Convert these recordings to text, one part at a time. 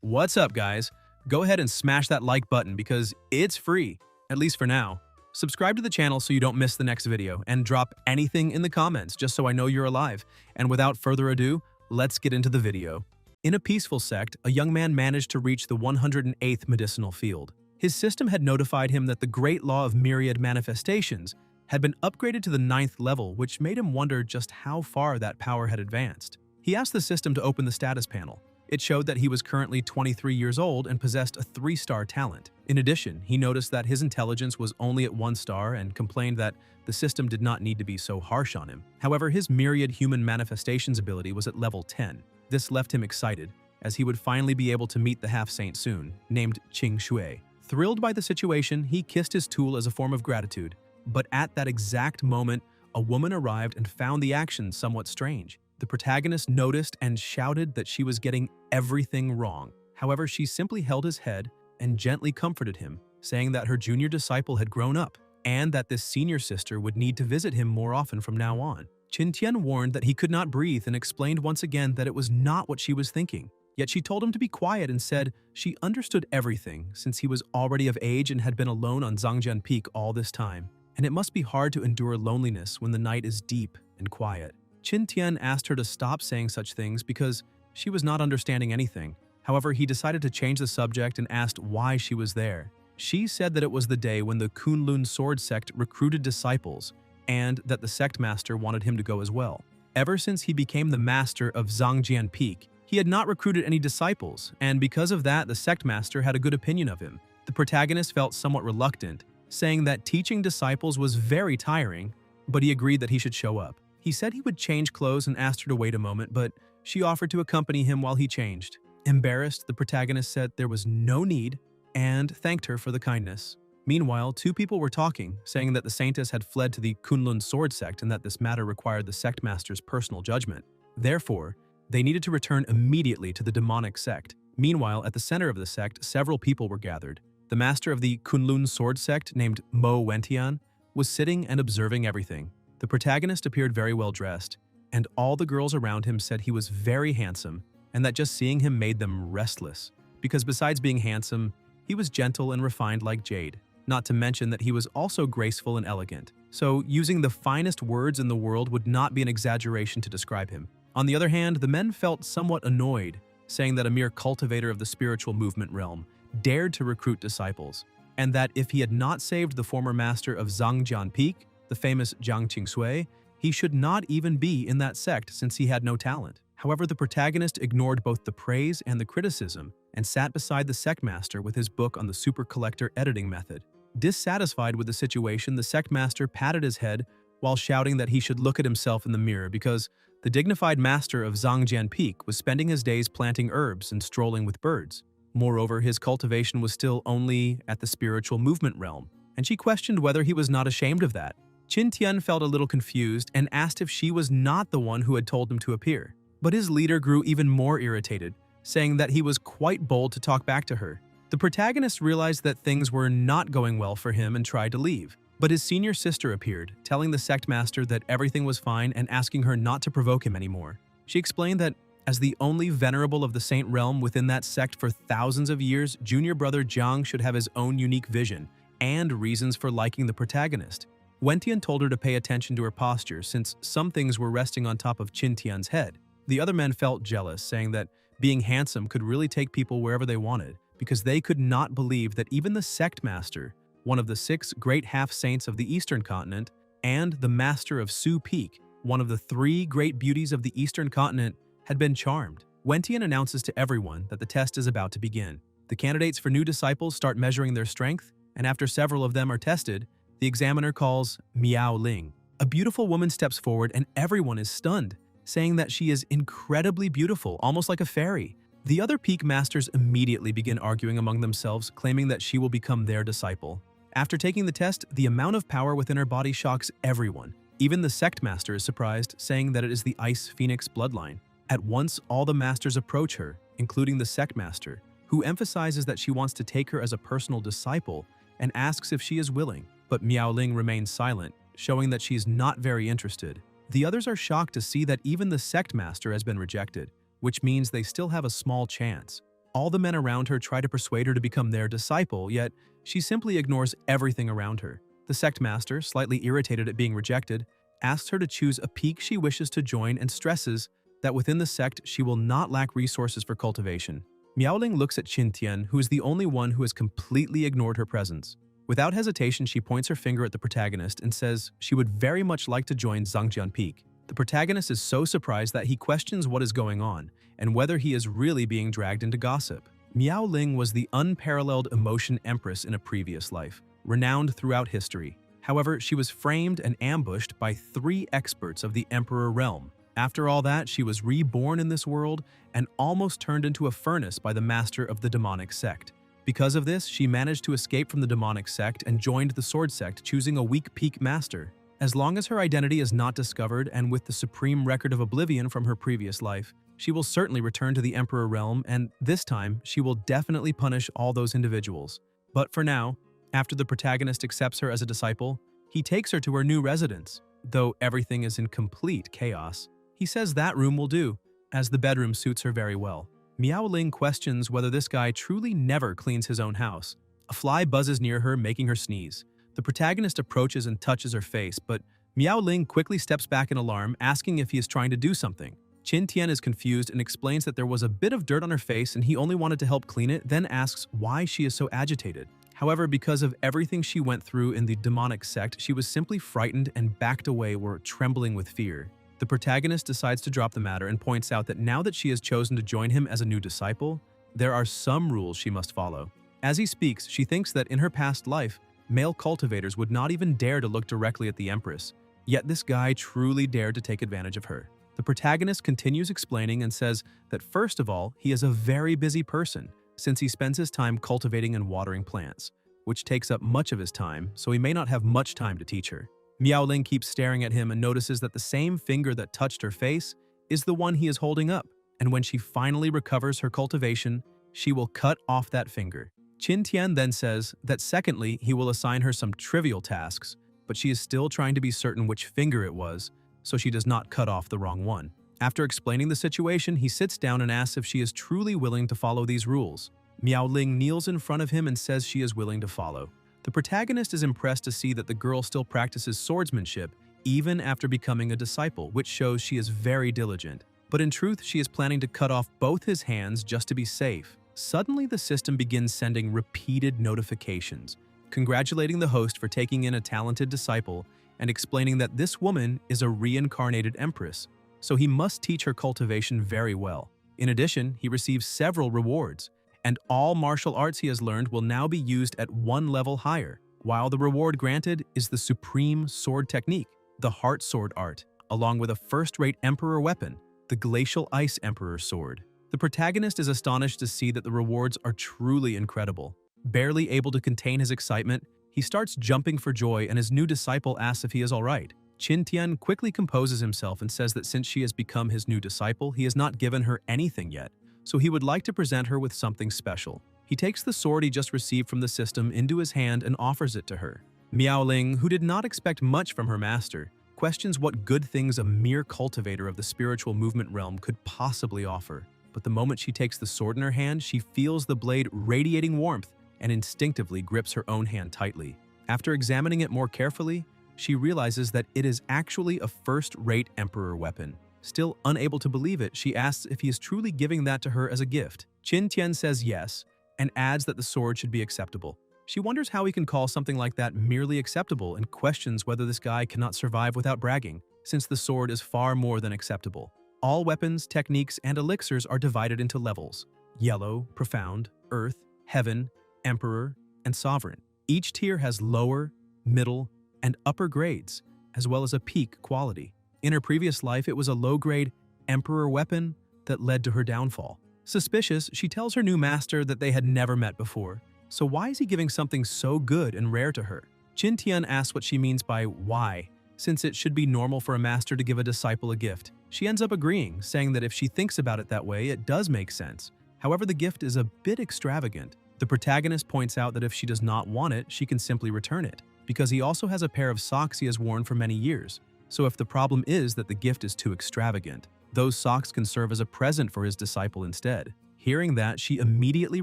What's up, guys? Go ahead and smash that like button because it's free, at least for now. Subscribe to the channel so you don't miss the next video, and drop anything in the comments just so I know you're alive. And without further ado, let's get into the video. In a peaceful sect, a young man managed to reach the 108th medicinal field. His system had notified him that the great law of myriad manifestations had been upgraded to the 9th level, which made him wonder just how far that power had advanced. He asked the system to open the status panel. It showed that he was currently 23 years old and possessed a 3-star talent. In addition, he noticed that his intelligence was only at 1 star and complained that the system did not need to be so harsh on him. However, his myriad human manifestations ability was at level 10. This left him excited, as he would finally be able to meet the half-saint soon, named Qing Shui. Thrilled by the situation, he kissed his tool as a form of gratitude. But at that exact moment, a woman arrived and found the action somewhat strange. The protagonist noticed and shouted that she was getting everything wrong. However, she simply held his head and gently comforted him, saying that her junior disciple had grown up and that this senior sister would need to visit him more often from now on. Qin Tian warned that he could not breathe and explained once again that it was not what she was thinking. Yet she told him to be quiet and said she understood everything since he was already of age and had been alone on Zangjian Peak all this time. And it must be hard to endure loneliness when the night is deep and quiet. Qin Tian asked her to stop saying such things because she was not understanding anything. However, he decided to change the subject and asked why she was there. She said that it was the day when the Kunlun sword sect recruited disciples and that the sect master wanted him to go as well. Ever since he became the master of Zangjian Peak, he had not recruited any disciples, and because of that, the sect master had a good opinion of him. The protagonist felt somewhat reluctant, saying that teaching disciples was very tiring, but he agreed that he should show up. He said he would change clothes and asked her to wait a moment, but she offered to accompany him while he changed. Embarrassed, the protagonist said there was no need and thanked her for the kindness. Meanwhile, 2 people were talking, saying that the saintess had fled to the Kunlun sword sect and that this matter required the sect master's personal judgment. Therefore, they needed to return immediately to the demonic sect. Meanwhile, at the center of the sect, several people were gathered. The master of the Kunlun sword sect, named Mo Wentian, was sitting and observing everything. The protagonist appeared very well dressed, and all the girls around him said he was very handsome and that just seeing him made them restless, because besides being handsome, he was gentle and refined like jade, not to mention that he was also graceful and elegant. So using the finest words in the world would not be an exaggeration to describe him. On the other hand, the men felt somewhat annoyed, saying that a mere cultivator of the spiritual movement realm dared to recruit disciples, and that if he had not saved the former master of Zangjian Peak, the famous Jiang Qingsui, he should not even be in that sect since he had no talent. However, the protagonist ignored both the praise and the criticism and sat beside the sect master with his book on the super collector editing method. Dissatisfied with the situation, the sect master patted his head while shouting that he should look at himself in the mirror because the dignified master of Zangjian Peak was spending his days planting herbs and strolling with birds. Moreover, his cultivation was still only at the spiritual movement realm, and she questioned whether he was not ashamed of that. Qin Tian felt a little confused and asked if she was not the one who had told him to appear. But his leader grew even more irritated, saying that he was quite bold to talk back to her. The protagonist realized that things were not going well for him and tried to leave. But his senior sister appeared, telling the sect master that everything was fine and asking her not to provoke him anymore. She explained that as the only venerable of the saint realm within that sect for thousands of years, junior brother Jiang should have his own unique vision and reasons for liking the protagonist. Wentian told her to pay attention to her posture since some things were resting on top of Qin Tian's head. The other men felt jealous, saying that being handsome could really take people wherever they wanted, because they could not believe that even the sect master, one of the 6 great half-saints of the eastern continent, and the master of Su Peak, one of the 3 great beauties of the eastern continent, had been charmed. Wentian announces to everyone that the test is about to begin. The candidates for new disciples start measuring their strength, and after several of them are tested, the examiner calls Miao Ling. A beautiful woman steps forward and everyone is stunned, saying that she is incredibly beautiful, almost like a fairy. The other peak masters immediately begin arguing among themselves, claiming that she will become their disciple. After taking the test, the amount of power within her body shocks everyone. Even the sect master is surprised, saying that it is the Ice Phoenix bloodline. At once, all the masters approach her, including the sect master, who emphasizes that she wants to take her as a personal disciple and asks if she is willing. But Miao Ling remains silent, showing that she is not very interested. The others are shocked to see that even the sect master has been rejected, which means they still have a small chance. All the men around her try to persuade her to become their disciple, yet she simply ignores everything around her. The sect master, slightly irritated at being rejected, asks her to choose a peak she wishes to join and stresses that within the sect she will not lack resources for cultivation. Miaoling looks at Qintian, who is the only one who has completely ignored her presence. Without hesitation, she points her finger at the protagonist and says she would very much like to join Zangjian Peak. The protagonist is so surprised that he questions what is going on and whether he is really being dragged into gossip. Miaoling was the unparalleled emotion empress in a previous life, renowned throughout history. However, she was framed and ambushed by 3 experts of the Emperor realm. After all that, she was reborn in this world and almost turned into a furnace by the master of the demonic sect. Because of this, she managed to escape from the demonic sect and joined the sword sect, choosing a weak peak master. As long as her identity is not discovered and with the supreme record of oblivion from her previous life, she will certainly return to the Emperor realm, and this time she will definitely punish all those individuals. But for now, after the protagonist accepts her as a disciple, he takes her to her new residence. Though everything is in complete chaos, he says that room will do, as the bedroom suits her very well. Miaoling questions whether this guy truly never cleans his own house. A fly buzzes near her, making her sneeze. The protagonist approaches and touches her face, but Miaoling quickly steps back in alarm, asking if he is trying to do something. Qintian is confused and explains that there was a bit of dirt on her face and he only wanted to help clean it, then asks why she is so agitated. However, because of everything she went through in the demonic sect, she was simply frightened and backed away, trembling with fear. The protagonist decides to drop the matter and points out that now that she has chosen to join him as a new disciple, there are some rules she must follow. As he speaks, she thinks that in her past life, male cultivators would not even dare to look directly at the Empress, yet this guy truly dared to take advantage of her. The protagonist continues explaining and says that first of all, he is a very busy person, since he spends his time cultivating and watering plants, which takes up much of his time, so he may not have much time to teach her. Miaoling keeps staring at him and notices that the same finger that touched her face is the one he is holding up, and when she finally recovers her cultivation, she will cut off that finger. Qintian then says that secondly, he will assign her some trivial tasks, but she is still trying to be certain which finger it was, so she does not cut off the wrong one. After explaining the situation, he sits down and asks if she is truly willing to follow these rules. Miaoling kneels in front of him and says she is willing to follow. The protagonist is impressed to see that the girl still practices swordsmanship even after becoming a disciple, which shows she is very diligent. But in truth, she is planning to cut off both his hands just to be safe. Suddenly, the system begins sending repeated notifications, congratulating the host for taking in a talented disciple and explaining that this woman is a reincarnated empress, so he must teach her cultivation very well. In addition, he receives several rewards, and all martial arts he has learned will now be used at 1 level higher, while the reward granted is the supreme sword technique, the heart sword art, along with a first-rate emperor weapon, the glacial ice emperor sword. The protagonist is astonished to see that the rewards are truly incredible. Barely able to contain his excitement, he starts jumping for joy and his new disciple asks if he is alright. Qintian quickly composes himself and says that since she has become his new disciple, he has not given her anything yet, so he would like to present her with something special. He takes the sword he just received from the system into his hand and offers it to her. Miaoling, who did not expect much from her master, questions what good things a mere cultivator of the spiritual movement realm could possibly offer. But the moment she takes the sword in her hand, she feels the blade radiating warmth and instinctively grips her own hand tightly. After examining it more carefully, she realizes that it is actually a first-rate emperor weapon. Still unable to believe it, she asks if he is truly giving that to her as a gift. Qintian says yes, and adds that the sword should be acceptable. She wonders how he can call something like that merely acceptable and questions whether this guy cannot survive without bragging, since the sword is far more than acceptable. All weapons, techniques, and elixirs are divided into levels: yellow, profound, earth, heaven, emperor, and sovereign. Each tier has lower, middle, and upper grades, as well as a peak quality. In her previous life, it was a low-grade emperor weapon that led to her downfall. Suspicious, she tells her new master that they had never met before. So why is he giving something so good and rare to her? Qintian asks what she means by why, since it should be normal for a master to give a disciple a gift. She ends up agreeing, saying that if she thinks about it that way, it does make sense. However, the gift is a bit extravagant. The protagonist points out that if she does not want it, she can simply return it, because he also has a pair of socks he has worn for many years. So if the problem is that the gift is too extravagant, those socks can serve as a present for his disciple instead. Hearing that, she immediately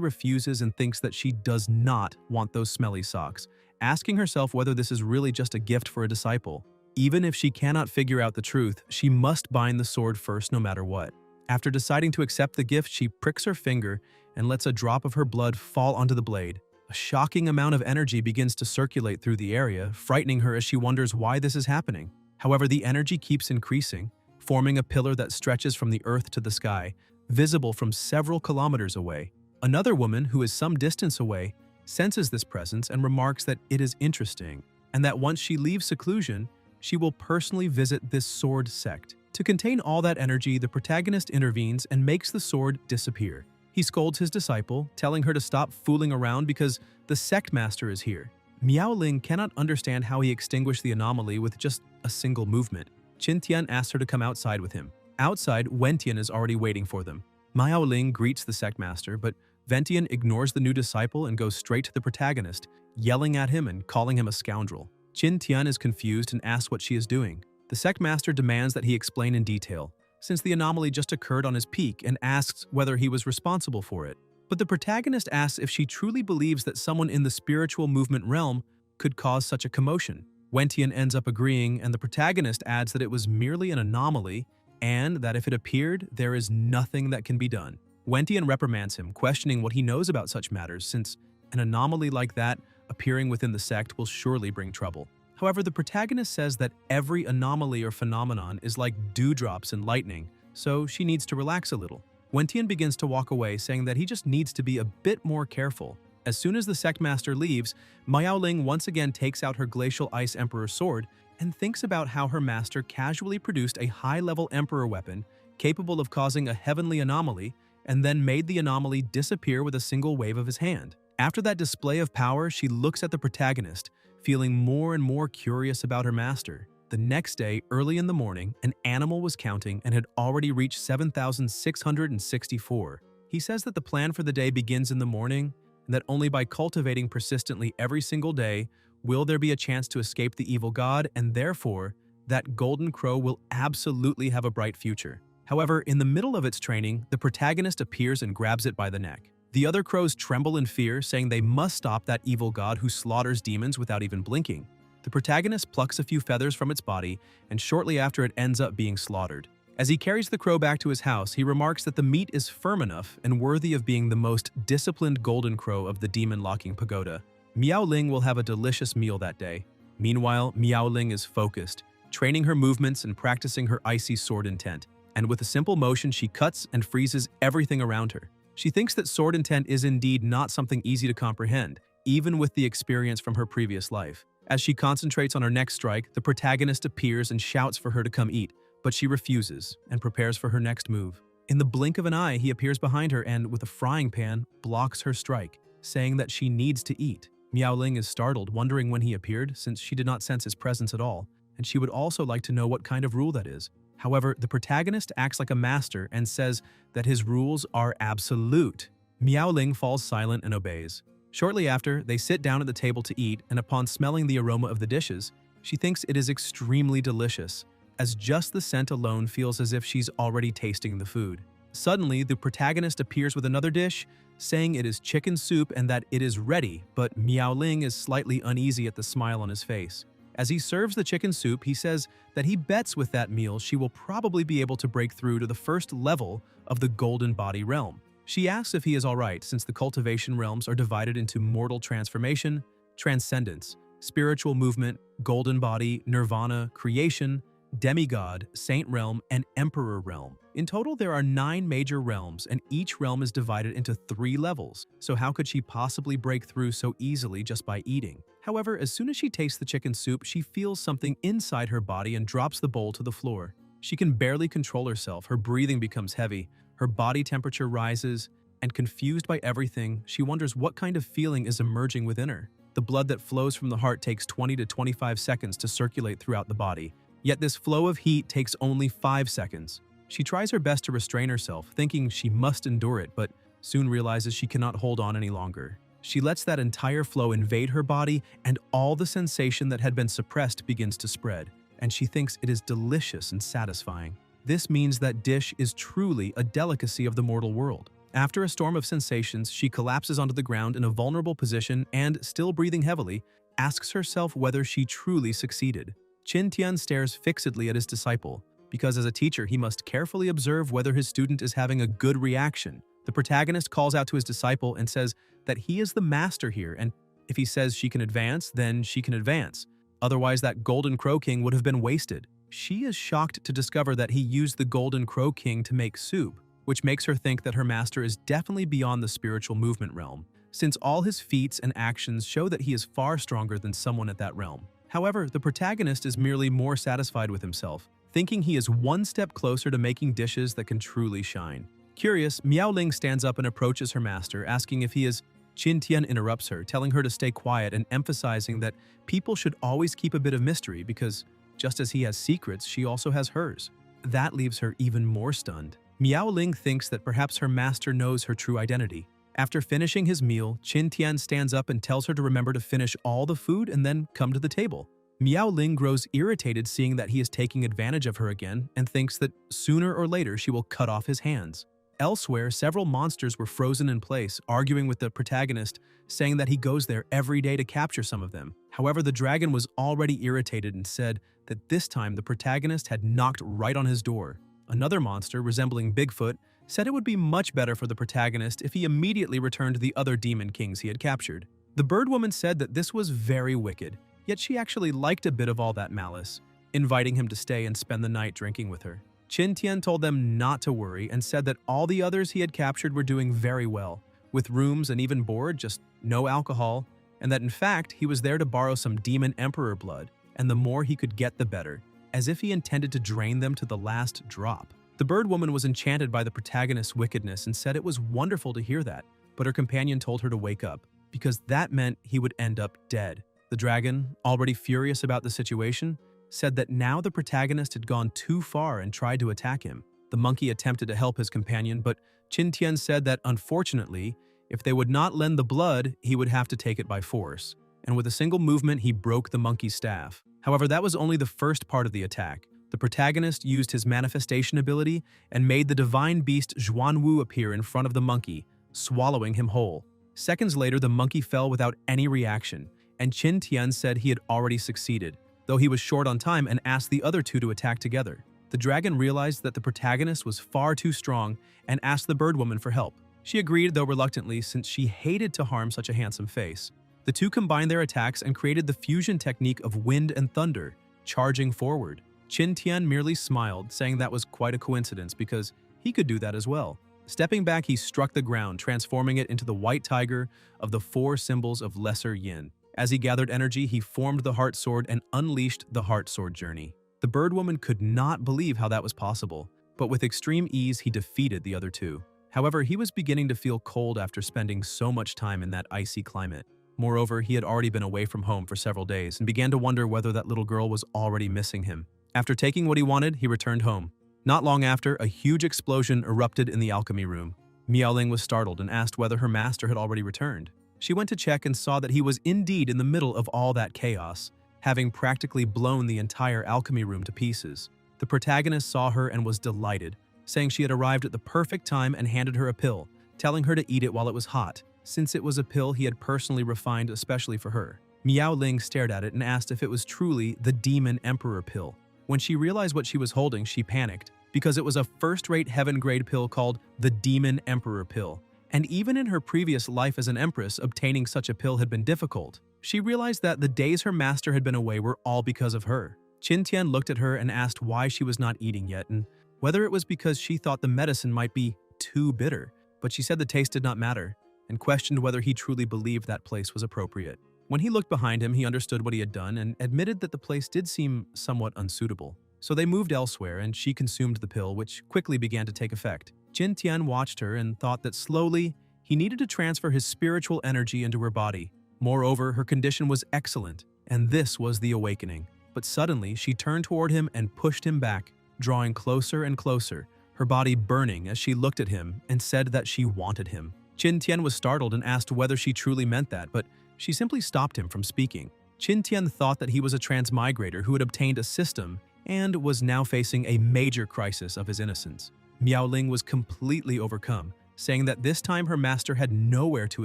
refuses and thinks that she does not want those smelly socks, asking herself whether this is really just a gift for a disciple. Even if she cannot figure out the truth, she must bind the sword first no matter what. After deciding to accept the gift, she pricks her finger and lets a drop of her blood fall onto the blade. A shocking amount of energy begins to circulate through the area, frightening her as she wonders why this is happening. However, the energy keeps increasing, forming a pillar that stretches from the earth to the sky, visible from several kilometers away. Another woman, who is some distance away, senses this presence and remarks that it is interesting, and that once she leaves seclusion, she will personally visit this sword sect. To contain all that energy, the protagonist intervenes and makes the sword disappear. He scolds his disciple, telling her to stop fooling around because the sect master is here. Miao Ling cannot understand how he extinguished the anomaly with just a single movement. Qin Tian asks her to come outside with him. Outside, Wentian is already waiting for them. Miao Ling greets the sect master, but Wentian ignores the new disciple and goes straight to the protagonist, yelling at him and calling him a scoundrel. Qin Tian is confused and asks what she is doing. The sect master demands that he explain in detail, since the anomaly just occurred on his peak, and asks whether he was responsible for it. But the protagonist asks if she truly believes that someone in the spiritual movement realm could cause such a commotion. Wentian ends up agreeing, and the protagonist adds that it was merely an anomaly and that if it appeared, there is nothing that can be done. Wentian reprimands him, questioning what he knows about such matters, since an anomaly like that appearing within the sect will surely bring trouble. However, the protagonist says that every anomaly or phenomenon is like dewdrops and lightning, so she needs to relax a little. Wentian begins to walk away, saying that he just needs to be a bit more careful. As soon as the sect master leaves, Miao Ling once again takes out her Glacial Ice Emperor sword and thinks about how her master casually produced a high-level Emperor weapon capable of causing a heavenly anomaly and then made the anomaly disappear with a single wave of his hand. After that display of power, she looks at the protagonist, feeling more and more curious about her master. The next day, early in the morning, an animal was counting and had already reached 7,664. He says that the plan for the day begins in the morning and that only by cultivating persistently every single day will there be a chance to escape the evil god, and therefore, that golden crow will absolutely have a bright future. However, in the middle of its training, the protagonist appears and grabs it by the neck. The other crows tremble in fear, saying they must stop that evil god who slaughters demons without even blinking. The protagonist plucks a few feathers from its body, and shortly after it ends up being slaughtered. As he carries the crow back to his house, he remarks that the meat is firm enough and worthy of being the most disciplined golden crow of the demon-locking pagoda. Miao Ling will have a delicious meal that day. Meanwhile, Miao Ling is focused, training her movements and practicing her icy sword intent. And with a simple motion, she cuts and freezes everything around her. She thinks that sword intent is indeed not something easy to comprehend, even with the experience from her previous life. As she concentrates on her next strike, the protagonist appears and shouts for her to come eat, but she refuses and prepares for her next move. In the blink of an eye, he appears behind her and, with a frying pan, blocks her strike, saying that she needs to eat. Miao Ling is startled, wondering when he appeared, since she did not sense his presence at all, and she would also like to know what kind of rule that is. However, the protagonist acts like a master and says that his rules are absolute. Miao Ling falls silent and obeys. Shortly after, they sit down at the table to eat, and upon smelling the aroma of the dishes, she thinks it is extremely delicious, as just the scent alone feels as if she's already tasting the food. Suddenly, the protagonist appears with another dish, saying it is chicken soup and that it is ready, but Miao Ling is slightly uneasy at the smile on his face. As he serves the chicken soup, he says that he bets with that meal she will probably be able to break through to the first level of the Golden Body realm. She asks if he is alright, since the cultivation realms are divided into mortal transformation, transcendence, spiritual movement, golden body, nirvana, creation, demigod, saint realm, and emperor realm. In total, there are 9 major realms, and each realm is divided into 3 levels, so how could she possibly break through so easily just by eating? However, as soon as she tastes the chicken soup, she feels something inside her body and drops the bowl to the floor. She can barely control herself, her breathing becomes heavy, her body temperature rises, and confused by everything, she wonders what kind of feeling is emerging within her. The blood that flows from the heart takes 20 to 25 seconds to circulate throughout the body, yet this flow of heat takes only 5 seconds. She tries her best to restrain herself, thinking she must endure it, but soon realizes she cannot hold on any longer. She lets that entire flow invade her body, and all the sensation that had been suppressed begins to spread, and she thinks it is delicious and satisfying. This means that dish is truly a delicacy of the mortal world. After a storm of sensations, she collapses onto the ground in a vulnerable position and, still breathing heavily, asks herself whether she truly succeeded. Qin Tian stares fixedly at his disciple, because as a teacher he must carefully observe whether his student is having a good reaction. The protagonist calls out to his disciple and says that he is the master here, and if he says she can advance, then she can advance. Otherwise, that Golden Crow King would have been wasted. She is shocked to discover that he used the Golden Crow King to make soup, which makes her think that her master is definitely beyond the spiritual movement realm, since all his feats and actions show that he is far stronger than someone at that realm. However, the protagonist is merely more satisfied with himself, thinking he is one step closer to making dishes that can truly shine. Curious, Miao Ling stands up and approaches her master, asking if he is. Qin Tian interrupts her, telling her to stay quiet and emphasizing that people should always keep a bit of mystery because, just as he has secrets, she also has hers. That leaves her even more stunned. Miao Ling thinks that perhaps her master knows her true identity. After finishing his meal, Qin Tian stands up and tells her to remember to finish all the food and then come to the table. Miao Ling grows irritated seeing that he is taking advantage of her again and thinks that sooner or later she will cut off his hands. Elsewhere, several monsters were frozen in place, arguing with the protagonist, saying that he goes there every day to capture some of them. However, the dragon was already irritated and said that this time the protagonist had knocked right on his door. Another monster, resembling Bigfoot, said it would be much better for the protagonist if he immediately returned the other demon kings he had captured. The bird woman said that this was very wicked, yet she actually liked a bit of all that malice, inviting him to stay and spend the night drinking with her. Qin Tian told them not to worry and said that all the others he had captured were doing very well, with rooms and even board, just no alcohol, and that in fact he was there to borrow some demon emperor blood, and the more he could get the better, as if he intended to drain them to the last drop. The bird woman was enchanted by the protagonist's wickedness and said it was wonderful to hear that, but her companion told her to wake up, because that meant he would end up dead. The dragon, already furious about the situation, said that now the protagonist had gone too far and tried to attack him. The monkey attempted to help his companion, but Qin Tian said that unfortunately, if they would not lend the blood, he would have to take it by force. And with a single movement, he broke the monkey's staff. However, that was only the first part of the attack. The protagonist used his manifestation ability and made the divine beast Zhuanwu appear in front of the monkey, swallowing him whole. Seconds later, the monkey fell without any reaction, and Qin Tian said he had already succeeded, though he was short on time and asked the other two to attack together. The dragon realized that the protagonist was far too strong and asked the bird woman for help. She agreed, though reluctantly, since she hated to harm such a handsome face. The two combined their attacks and created the fusion technique of wind and thunder, charging forward. Qin Tian merely smiled, saying that was quite a coincidence because he could do that as well. Stepping back, he struck the ground, transforming it into the white tiger of the four symbols of Lesser Yin. As he gathered energy, he formed the Heart Sword and unleashed the Heart Sword journey. The bird woman could not believe how that was possible, but with extreme ease he defeated the other two. However, he was beginning to feel cold after spending so much time in that icy climate. Moreover, he had already been away from home for several days and began to wonder whether that little girl was already missing him. After taking what he wanted, he returned home. Not long after, a huge explosion erupted in the alchemy room. Miao Ling was startled and asked whether her master had already returned. She went to check and saw that he was indeed in the middle of all that chaos, having practically blown the entire alchemy room to pieces. The protagonist saw her and was delighted, saying she had arrived at the perfect time and handed her a pill, telling her to eat it while it was hot, since it was a pill he had personally refined especially for her. Miao Ling stared at it and asked if it was truly the Demon Emperor pill. When she realized what she was holding, she panicked, because it was a first-rate heaven-grade pill called the Demon Emperor pill. And even in her previous life as an empress, obtaining such a pill had been difficult. She realized that the days her master had been away were all because of her. Qin Tian looked at her and asked why she was not eating yet and whether it was because she thought the medicine might be too bitter. But she said the taste did not matter and questioned whether he truly believed that place was appropriate. When he looked behind him, he understood what he had done and admitted that the place did seem somewhat unsuitable. So they moved elsewhere and she consumed the pill, which quickly began to take effect. Qin Tian watched her and thought that slowly, he needed to transfer his spiritual energy into her body. Moreover, her condition was excellent, and this was the awakening. But suddenly, she turned toward him and pushed him back, drawing closer and closer, her body burning as she looked at him and said that she wanted him. Qin Tian was startled and asked whether she truly meant that, but she simply stopped him from speaking. Qin Tian thought that he was a transmigrator who had obtained a system and was now facing a major crisis of his innocence. Miao Ling was completely overcome, saying that this time her master had nowhere to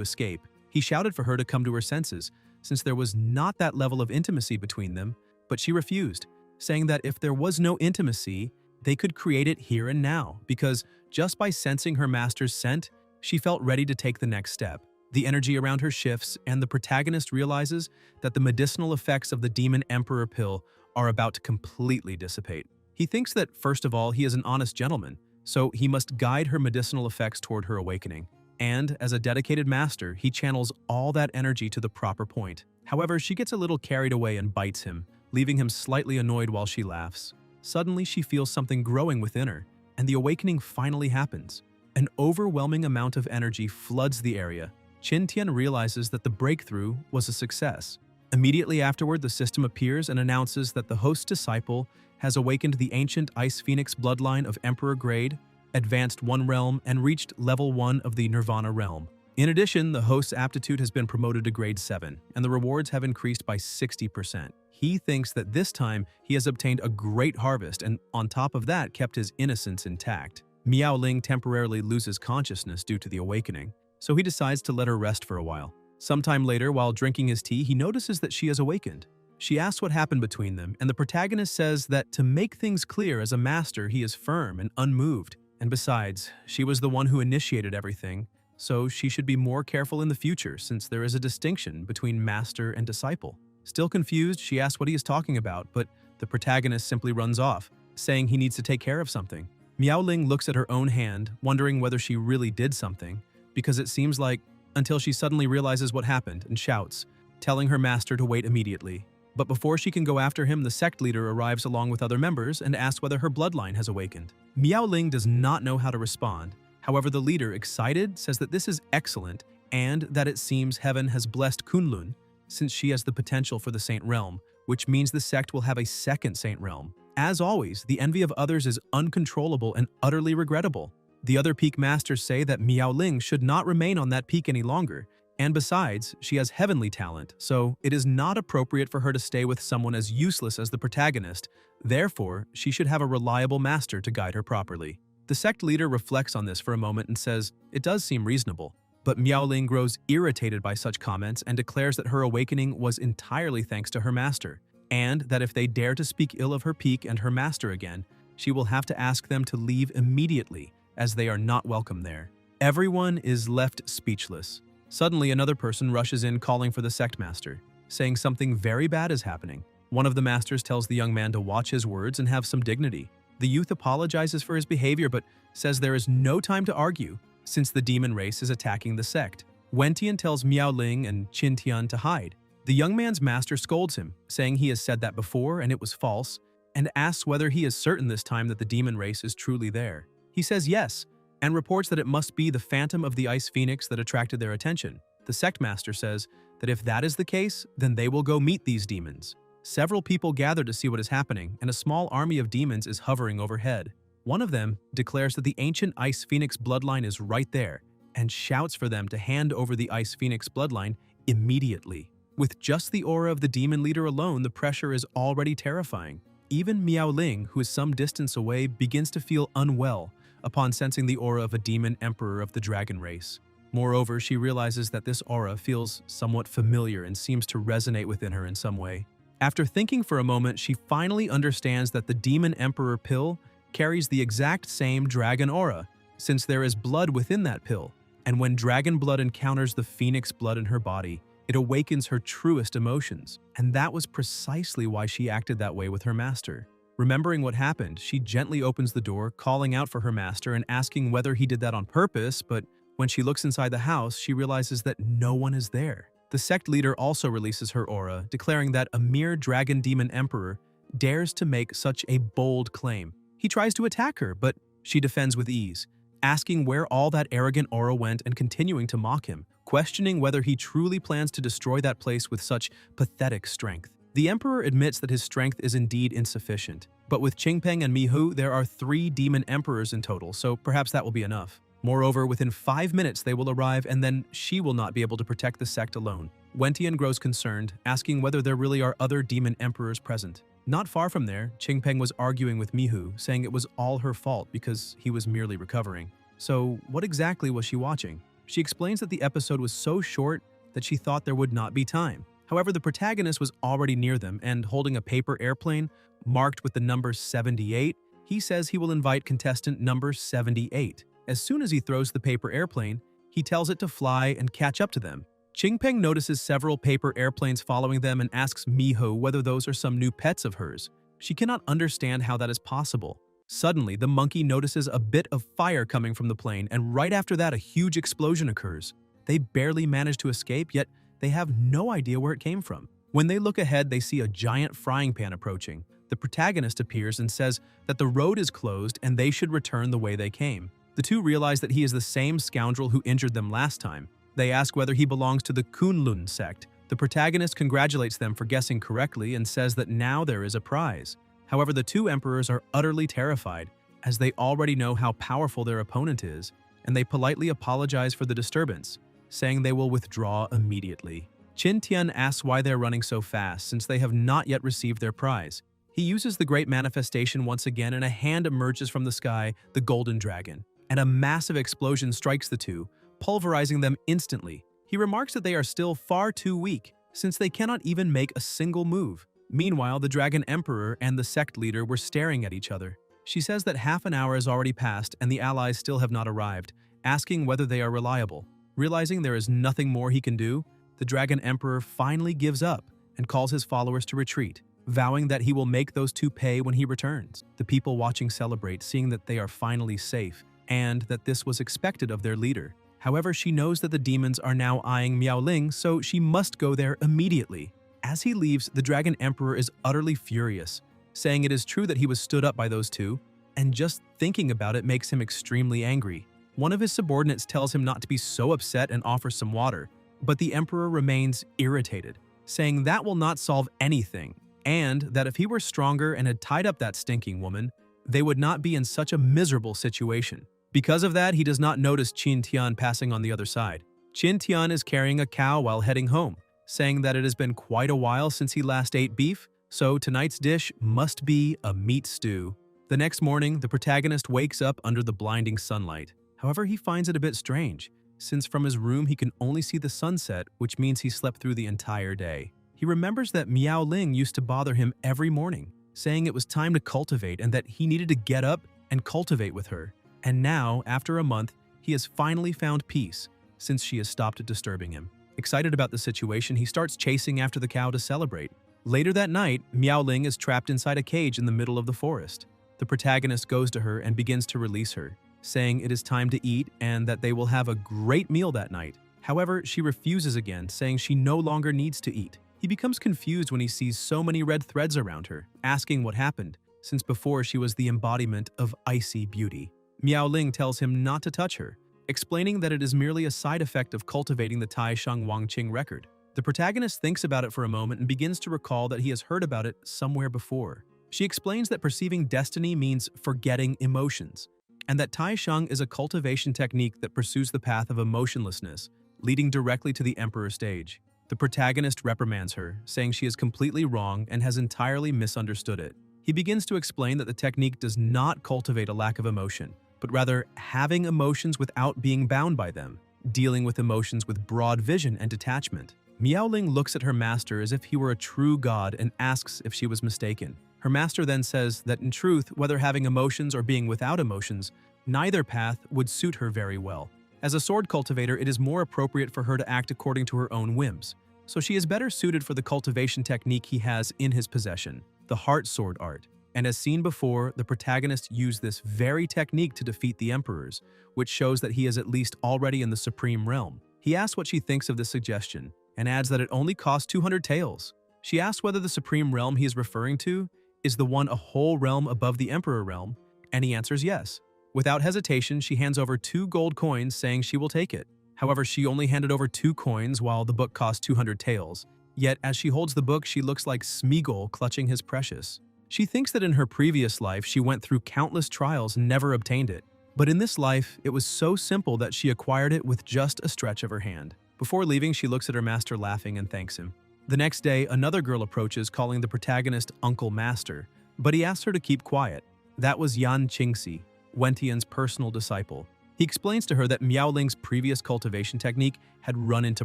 escape. He shouted for her to come to her senses, since there was not that level of intimacy between them, but she refused, saying that if there was no intimacy, they could create it here and now, because just by sensing her master's scent, she felt ready to take the next step. The energy around her shifts, and the protagonist realizes that the medicinal effects of the Demon Emperor pill are about to completely dissipate. He thinks that, first of all, he is an honest gentleman, so he must guide her medicinal effects toward her awakening. And, as a dedicated master, he channels all that energy to the proper point. However, she gets a little carried away and bites him, leaving him slightly annoyed while she laughs. Suddenly, she feels something growing within her, and the awakening finally happens. An overwhelming amount of energy floods the area. Qin Tian realizes that the breakthrough was a success. Immediately afterward, the system appears and announces that the host disciple has awakened the ancient Ice Phoenix bloodline of Emperor grade, advanced 1 realm, and reached level 1 of the Nirvana realm. In addition, the host's aptitude has been promoted to grade 7, and the rewards have increased by 60%. He thinks that this time he has obtained a great harvest and, on top of that, kept his innocence intact. Miao Ling temporarily loses consciousness due to the awakening, so he decides to let her rest for a while. Sometime later, while drinking his tea, he notices that she has awakened. She asks what happened between them, and the protagonist says that to make things clear, as a master, he is firm and unmoved. And besides, she was the one who initiated everything, so she should be more careful in the future since there is a distinction between master and disciple. Still confused, she asks what he is talking about, but the protagonist simply runs off, saying he needs to take care of something. Miao Ling looks at her own hand, wondering whether she really did something, because it seems like, until she suddenly realizes what happened and shouts, telling her master to wait immediately. But before she can go after him, the sect leader arrives along with other members and asks whether her bloodline has awakened. Miao Ling does not know how to respond. However, the leader, excited, says that this is excellent and that it seems heaven has blessed Kunlun, since she has the potential for the Saint Realm, which means the sect will have a second Saint Realm. As always, the envy of others is uncontrollable and utterly regrettable. The other peak masters say that Miao Ling should not remain on that peak any longer, and besides, she has heavenly talent, so it is not appropriate for her to stay with someone as useless as the protagonist. Therefore, she should have a reliable master to guide her properly. The sect leader reflects on this for a moment and says, it does seem reasonable. But Miao Ling grows irritated by such comments and declares that her awakening was entirely thanks to her master, and that if they dare to speak ill of her peak and her master again, she will have to ask them to leave immediately, as they are not welcome there. Everyone is left speechless. Suddenly, another person rushes in calling for the sect master, saying something very bad is happening. One of the masters tells the young man to watch his words and have some dignity. The youth apologizes for his behavior but says there is no time to argue, since the demon race is attacking the sect. Wentian tells Miao Ling and Qin Tian to hide. The young man's master scolds him, saying he has said that before and it was false, and asks whether he is certain this time that the demon race is truly there. He says yes, and reports that it must be the phantom of the Ice Phoenix that attracted their attention. The sect master says that if that is the case, then they will go meet these demons. Several people gather to see what is happening, and a small army of demons is hovering overhead. One of them declares that the ancient Ice Phoenix bloodline is right there, and shouts for them to hand over the Ice Phoenix bloodline immediately. With just the aura of the demon leader alone, the pressure is already terrifying. Even Miao Ling, who is some distance away, begins to feel unwell upon sensing the aura of a demon emperor of the dragon race. Moreover, she realizes that this aura feels somewhat familiar and seems to resonate within her in some way. After thinking for a moment, she finally understands that the demon emperor pill carries the exact same dragon aura, since there is blood within that pill, and when dragon blood encounters the phoenix blood in her body, it awakens her truest emotions, and that was precisely why she acted that way with her master. Remembering what happened, she gently opens the door, calling out for her master and asking whether he did that on purpose, but when she looks inside the house, she realizes that no one is there. The sect leader also releases her aura, declaring that a mere dragon demon emperor dares to make such a bold claim. He tries to attack her, but she defends with ease, asking where all that arrogant aura went and continuing to mock him, questioning whether he truly plans to destroy that place with such pathetic strength. The emperor admits that his strength is indeed insufficient, but with Qingpeng and Mihu, there are 3 demon emperors in total, so perhaps that will be enough. Moreover, within 5 minutes they will arrive, and then she will not be able to protect the sect alone. Wentian grows concerned, asking whether there really are other demon emperors present. Not far from there, Qingpeng was arguing with Mihu, saying it was all her fault because he was merely recovering. So, what exactly was she watching? She explains that the episode was so short that she thought there would not be time. However, the protagonist was already near them and holding a paper airplane marked with the number 78. He says he will invite contestant number 78. As soon as he throws the paper airplane, he tells it to fly and catch up to them. Qingpeng notices several paper airplanes following them and asks Miho whether those are some new pets of hers. She cannot understand how that is possible. Suddenly, the monkey notices a bit of fire coming from the plane, and right after that, a huge explosion occurs. They barely manage to escape, yet they have no idea where it came from. When they look ahead, they see a giant frying pan approaching. The protagonist appears and says that the road is closed and they should return the way they came. The two realize that he is the same scoundrel who injured them last time. They ask whether he belongs to the Kunlun sect. The protagonist congratulates them for guessing correctly and says that now there is a prize. However, the two emperors are utterly terrified, as they already know how powerful their opponent is, and they politely apologize for the disturbance, saying they will withdraw immediately. Qin Tian asks why they're running so fast since they have not yet received their prize. He uses the great manifestation once again, and a hand emerges from the sky, the golden dragon, and a massive explosion strikes the two, pulverizing them instantly. He remarks that they are still far too weak, since they cannot even make a single move. Meanwhile, the Dragon Emperor and the sect leader were staring at each other. She says that half an hour has already passed and the allies still have not arrived, asking whether they are reliable. Realizing there is nothing more he can do, the Dragon Emperor finally gives up and calls his followers to retreat, vowing that he will make those two pay when he returns. The people watching celebrate, seeing that they are finally safe and that this was expected of their leader. However, she knows that the demons are now eyeing Miaoling, so she must go there immediately. As he leaves, the Dragon Emperor is utterly furious, saying it is true that he was stood up by those two, and just thinking about it makes him extremely angry. One of his subordinates tells him not to be so upset and offers some water, but the Emperor remains irritated, saying that will not solve anything, and that if he were stronger and had tied up that stinking woman, they would not be in such a miserable situation. Because of that, he does not notice Qin Tian passing on the other side. Qin Tian is carrying a cow while heading home, saying that it has been quite a while since he last ate beef, so tonight's dish must be a meat stew. The next morning, the protagonist wakes up under the blinding sunlight. However, he finds it a bit strange, since from his room he can only see the sunset, which means he slept through the entire day. He remembers that Miaoling used to bother him every morning, saying it was time to cultivate and that he needed to get up and cultivate with her. And now, after a month, he has finally found peace, since she has stopped disturbing him. Excited about the situation, he starts chasing after the cow to celebrate. Later that night, Miaoling is trapped inside a cage in the middle of the forest. The protagonist goes to her and begins to release her, saying it is time to eat and that they will have a great meal that night. However, she refuses again, saying she no longer needs to eat. He becomes confused when he sees so many red threads around her, asking what happened, since before she was the embodiment of icy beauty. Miaoling tells him not to touch her, explaining that it is merely a side effect of cultivating the Tai Shang Wangqing record. The protagonist thinks about it for a moment and begins to recall that he has heard about it somewhere before. She explains that perceiving destiny means forgetting emotions, and that Tai Shang is a cultivation technique that pursues the path of emotionlessness, leading directly to the Emperor stage. The protagonist reprimands her, saying she is completely wrong and has entirely misunderstood it. He begins to explain that the technique does not cultivate a lack of emotion, but rather having emotions without being bound by them, dealing with emotions with broad vision and detachment. Miaoling looks at her master as if he were a true god and asks if she was mistaken. Her master then says that in truth, whether having emotions or being without emotions, neither path would suit her very well. As a sword cultivator, it is more appropriate for her to act according to her own whims, so she is better suited for the cultivation technique he has in his possession, the heart sword art. And as seen before, the protagonist used this very technique to defeat the emperors, which shows that he is at least already in the supreme realm. He asks what she thinks of this suggestion, and adds that it only costs 200 taels. She asks whether the supreme realm he is referring to is the one a whole realm above the emperor realm, and he answers yes. Without hesitation, she hands over 2 gold coins, saying she will take it. However, she only handed over 2 coins while the book cost 200 taels. Yet, as she holds the book, she looks like Smeagol clutching his precious. She thinks that in her previous life, she went through countless trials and never obtained it. But in this life, it was so simple that she acquired it with just a stretch of her hand. Before leaving, she looks at her master laughing and thanks him. The next day, another girl approaches, calling the protagonist Uncle Master, but he asks her to keep quiet. That was Yan Qingxi, Wentian's personal disciple. He explains to her that Miaoling's previous cultivation technique had run into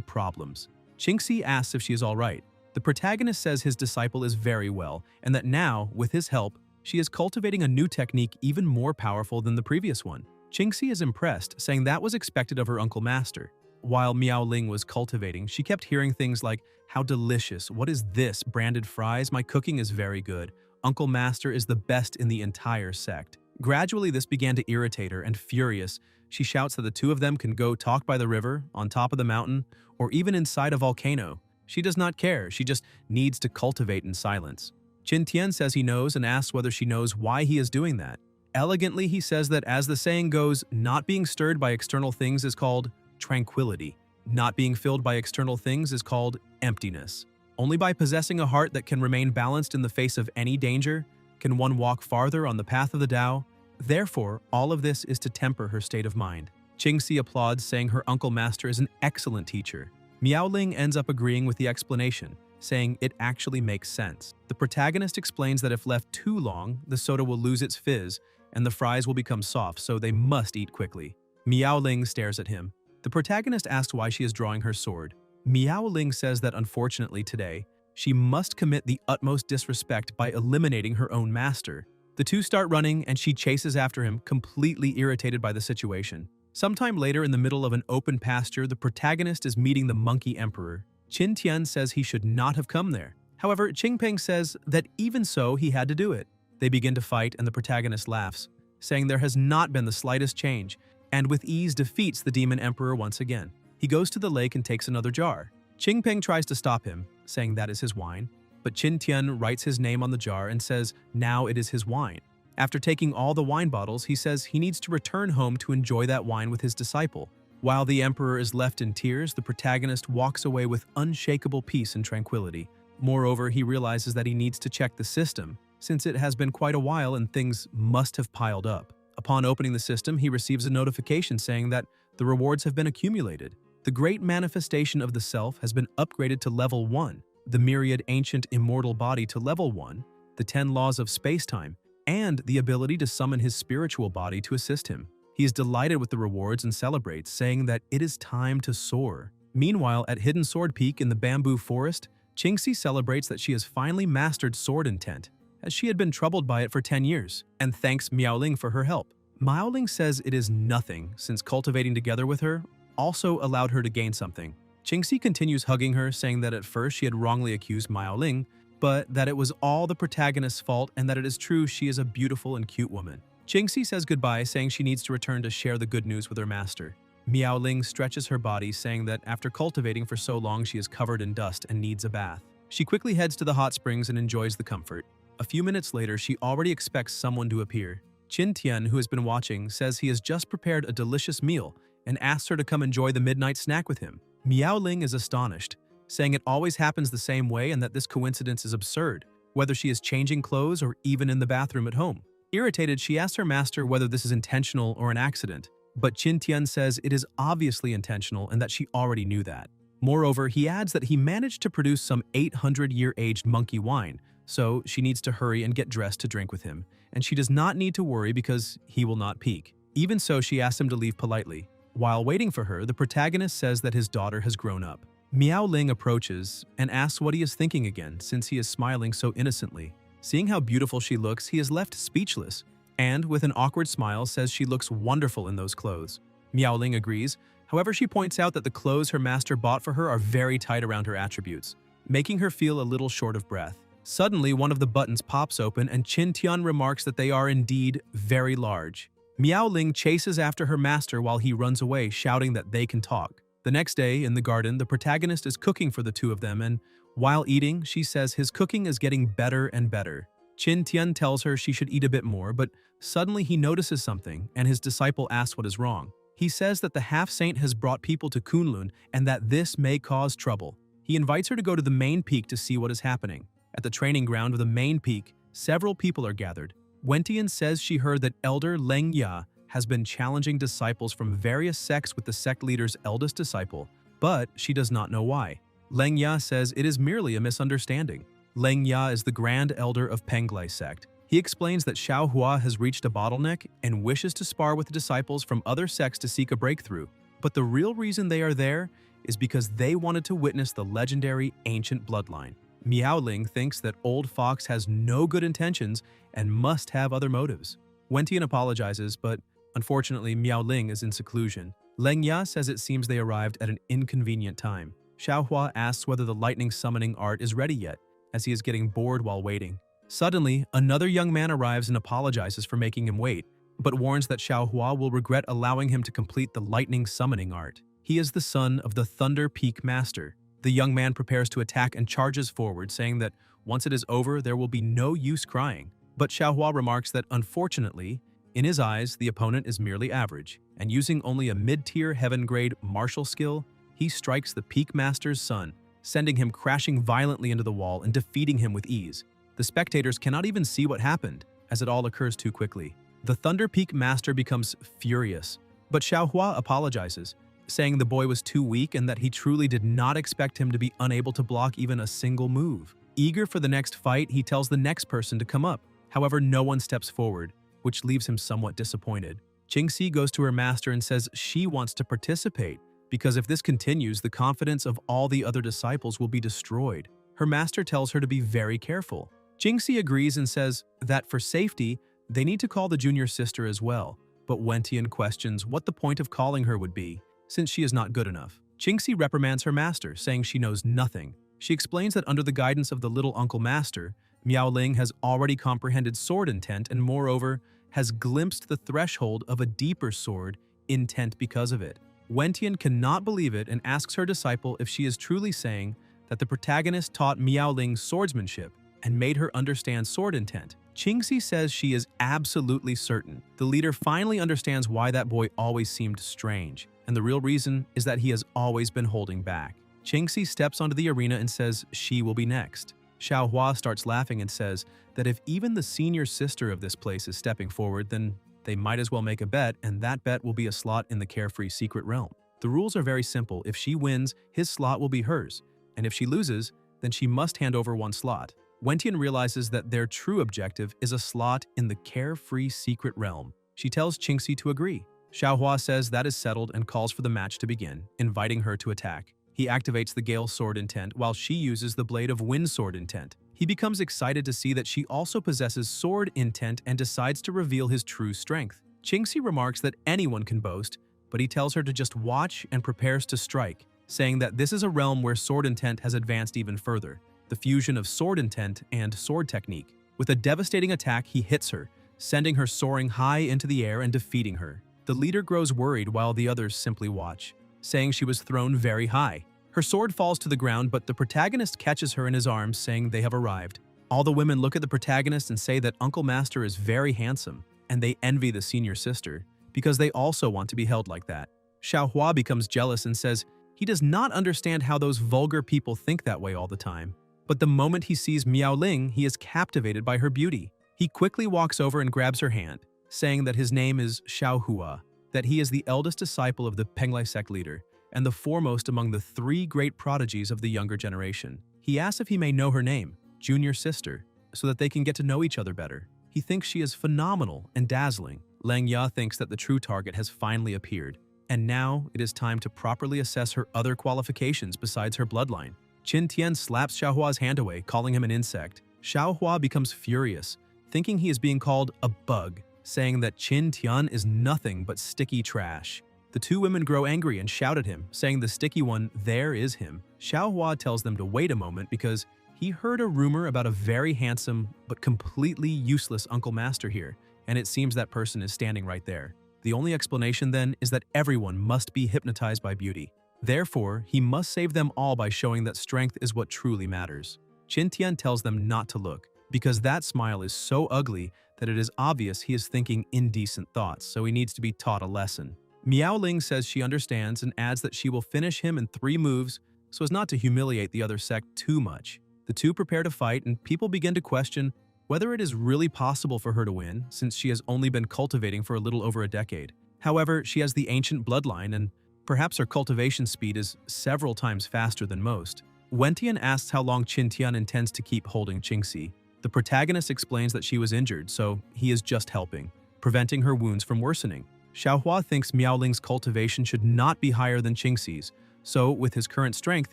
problems. Qingxi asks if she is all right. The protagonist says his disciple is very well, and that now, with his help, she is cultivating a new technique even more powerful than the previous one. Qingxi is impressed, saying that was expected of her uncle master. While Miaoling was cultivating, she kept hearing things like, "How delicious, what is this, branded fries? My cooking is very good. Uncle Master is the best in the entire sect." Gradually, this began to irritate her, and furious, she shouts that the two of them can go talk by the river, on top of the mountain, or even inside a volcano. She does not care, she just needs to cultivate in silence. Qin Tian says he knows and asks whether she knows why he is doing that. Elegantly, he says that as the saying goes, not being stirred by external things is called tranquility. Not being filled by external things is called emptiness. Only by possessing a heart that can remain balanced in the face of any danger can one walk farther on the path of the Tao. Therefore, all of this is to temper her state of mind. Qingxi applauds, saying her uncle master is an excellent teacher. Miaoling ends up agreeing with the explanation, saying it actually makes sense. The protagonist explains that if left too long, the soda will lose its fizz and the fries will become soft, so they must eat quickly. Miaoling stares at him. The protagonist asks why she is drawing her sword. Miaoling says that unfortunately today, she must commit the utmost disrespect by eliminating her own master. The two start running and she chases after him, completely irritated by the situation. Sometime later, in the middle of an open pasture, the protagonist is meeting the Monkey Emperor. Qin Tian says he should not have come there. However, Qingpeng says that even so, he had to do it. They begin to fight and the protagonist laughs, saying there has not been the slightest change, and with ease defeats the Demon Emperor once again. He goes to the lake and takes another jar. Qingpeng tries to stop him, saying that is his wine, but Qin Tian writes his name on the jar and says now it is his wine. After taking all the wine bottles, he says he needs to return home to enjoy that wine with his disciple. While the emperor is left in tears, the protagonist walks away with unshakable peace and tranquility. Moreover, he realizes that he needs to check the system, since it has been quite a while and things must have piled up. Upon opening the system, he receives a notification saying that the rewards have been accumulated. The great manifestation of the self has been upgraded to level 1, the myriad ancient immortal body to level 1, the 10 laws of space-time, and the ability to summon his spiritual body to assist him. He is delighted with the rewards and celebrates, saying that it is time to soar. Meanwhile, at Hidden Sword Peak in the bamboo forest, Qingxi celebrates that she has finally mastered sword intent, as she had been troubled by it for 10 years, and thanks Miaoling for her help. Miaoling says it is nothing, since cultivating together with her also allowed her to gain something. Qingxi continues hugging her, saying that at first she had wrongly accused Miaoling, but that it was all the protagonist's fault and that it is true she is a beautiful and cute woman. Qingxi says goodbye, saying she needs to return to share the good news with her master. Miaoling stretches her body, saying that after cultivating for so long she is covered in dust and needs a bath. She quickly heads to the hot springs and enjoys the comfort. A few minutes later, she already expects someone to appear. Qin Tian, who has been watching, says he has just prepared a delicious meal and asks her to come enjoy the midnight snack with him. Miaoling is astonished, saying it always happens the same way and that this coincidence is absurd, whether she is changing clothes or even in the bathroom at home. Irritated, she asks her master whether this is intentional or an accident, but Qin Tian says it is obviously intentional and that she already knew that. Moreover, he adds that he managed to produce some 800-year-aged monkey wine, so she needs to hurry and get dressed to drink with him, and she does not need to worry because he will not peek. Even so, she asks him to leave politely. While waiting for her, the protagonist says that his daughter has grown up. Miaoling approaches and asks what he is thinking again, since he is smiling so innocently. Seeing how beautiful she looks, he is left speechless, and with an awkward smile says she looks wonderful in those clothes. Miaoling agrees, however she points out that the clothes her master bought for her are very tight around her attributes, making her feel a little short of breath. Suddenly, one of the buttons pops open and Qin Tian remarks that they are indeed very large. Miaoling chases after her master while he runs away, shouting that they can talk. The next day, in the garden, the protagonist is cooking for the two of them, and while eating, she says his cooking is getting better and better. Qin Tian tells her she should eat a bit more, but suddenly he notices something, and his disciple asks what is wrong. He says that the half-saint has brought people to Kunlun and that this may cause trouble. He invites her to go to the main peak to see what is happening. At the training ground of the main peak, several people are gathered. Wentian says she heard that Elder Leng Ya has been challenging disciples from various sects with the sect leader's eldest disciple, but she does not know why. Leng Ya says it is merely a misunderstanding. Leng Ya is the Grand Elder of Penglai sect. He explains that Xiao Hua has reached a bottleneck and wishes to spar with the disciples from other sects to seek a breakthrough, but the real reason they are there is because they wanted to witness the legendary ancient bloodline. Miaoling thinks that Old Fox has no good intentions and must have other motives. Wentian apologizes, but unfortunately Miaoling is in seclusion. Lengya says it seems they arrived at an inconvenient time. Xiaohua asks whether the lightning summoning art is ready yet, as he is getting bored while waiting. Suddenly, another young man arrives and apologizes for making him wait, but warns that Xiaohua will regret allowing him to complete the lightning summoning art. He is the son of the Thunder Peak Master. The young man prepares to attack and charges forward, saying that once it is over, there will be no use crying. But Xiaohua remarks that unfortunately, in his eyes, the opponent is merely average, and using only a mid-tier heaven-grade martial skill, he strikes the Peak Master's son, sending him crashing violently into the wall and defeating him with ease. The spectators cannot even see what happened, as it all occurs too quickly. The Thunder Peak Master becomes furious, but Xiaohua apologizes, saying the boy was too weak and that he truly did not expect him to be unable to block even a single move. Eager for the next fight, he tells the next person to come up. However, no one steps forward, which leaves him somewhat disappointed. Qingxi goes to her master and says she wants to participate, because if this continues, the confidence of all the other disciples will be destroyed. Her master tells her to be very careful. Qingxi agrees and says that for safety, they need to call the junior sister as well, but Wentian questions what the point of calling her would be, since she is not good enough. Qingxi reprimands her master, saying she knows nothing. She explains that under the guidance of the little uncle master, Miaoling has already comprehended sword intent and moreover, has glimpsed the threshold of a deeper sword intent because of it. Wentian cannot believe it and asks her disciple if she is truly saying that the protagonist taught Miaoling swordsmanship and made her understand sword intent. Qingxi says she is absolutely certain. The leader finally understands why that boy always seemed strange, and the real reason is that he has always been holding back. Qingxi steps onto the arena and says she will be next. Xiaohua starts laughing and says that if even the senior sister of this place is stepping forward, then they might as well make a bet, and that bet will be a slot in the carefree secret realm. The rules are very simple. If she wins, his slot will be hers, and if she loses, then she must hand over one slot. Wentian realizes that their true objective is a slot in the carefree secret realm. She tells Qingxi to agree. Xiaohua says that is settled and calls for the match to begin, inviting her to attack. He activates the Gale Sword intent while she uses the Blade of Wind Sword intent. He becomes excited to see that she also possesses sword intent and decides to reveal his true strength. Qingxi remarks that anyone can boast, but he tells her to just watch and prepares to strike, saying that this is a realm where sword intent has advanced even further, the fusion of sword intent and sword technique. With a devastating attack, he hits her, sending her soaring high into the air and defeating her. The leader grows worried while the others simply watch, saying she was thrown very high. Her sword falls to the ground, but the protagonist catches her in his arms, saying they have arrived. All the women look at the protagonist and say that Uncle Master is very handsome, and they envy the senior sister, because they also want to be held like that. Xiaohua becomes jealous and says he does not understand how those vulgar people think that way all the time. But the moment he sees Miaoling, he is captivated by her beauty. He quickly walks over and grabs her hand, saying that his name is Xiaohua, that he is the eldest disciple of the Penglai sect leader, and the foremost among the 3 great prodigies of the younger generation. He asks if he may know her name, junior sister, so that they can get to know each other better. He thinks she is phenomenal and dazzling. Lengya thinks that the true target has finally appeared, and now it is time to properly assess her other qualifications besides her bloodline. Qin Tian slaps Xiaohua's hand away, calling him an insect. Xiaohua becomes furious, thinking he is being called a bug, saying that Qin Tian is nothing but sticky trash. The 2 women grow angry and shout at him, saying the sticky one there is him. Xiaohua tells them to wait a moment because he heard a rumor about a very handsome but completely useless Uncle Master here, and it seems that person is standing right there. The only explanation then is that everyone must be hypnotized by beauty. Therefore, he must save them all by showing that strength is what truly matters. Qin Tian tells them not to look, because that smile is so ugly that it is obvious he is thinking indecent thoughts, so he needs to be taught a lesson. Miaoling says she understands and adds that she will finish him in 3 moves so as not to humiliate the other sect too much. The 2 prepare to fight, and people begin to question whether it is really possible for her to win, since she has only been cultivating for a little over a decade. However, she has the ancient bloodline, and perhaps her cultivation speed is several times faster than most. Wentian asks how long Qin Tian intends to keep holding Qingxi. The protagonist explains that she was injured, so he is just helping, preventing her wounds from worsening. Xiaohua thinks Miaoling's cultivation should not be higher than Qingxi's, so with his current strength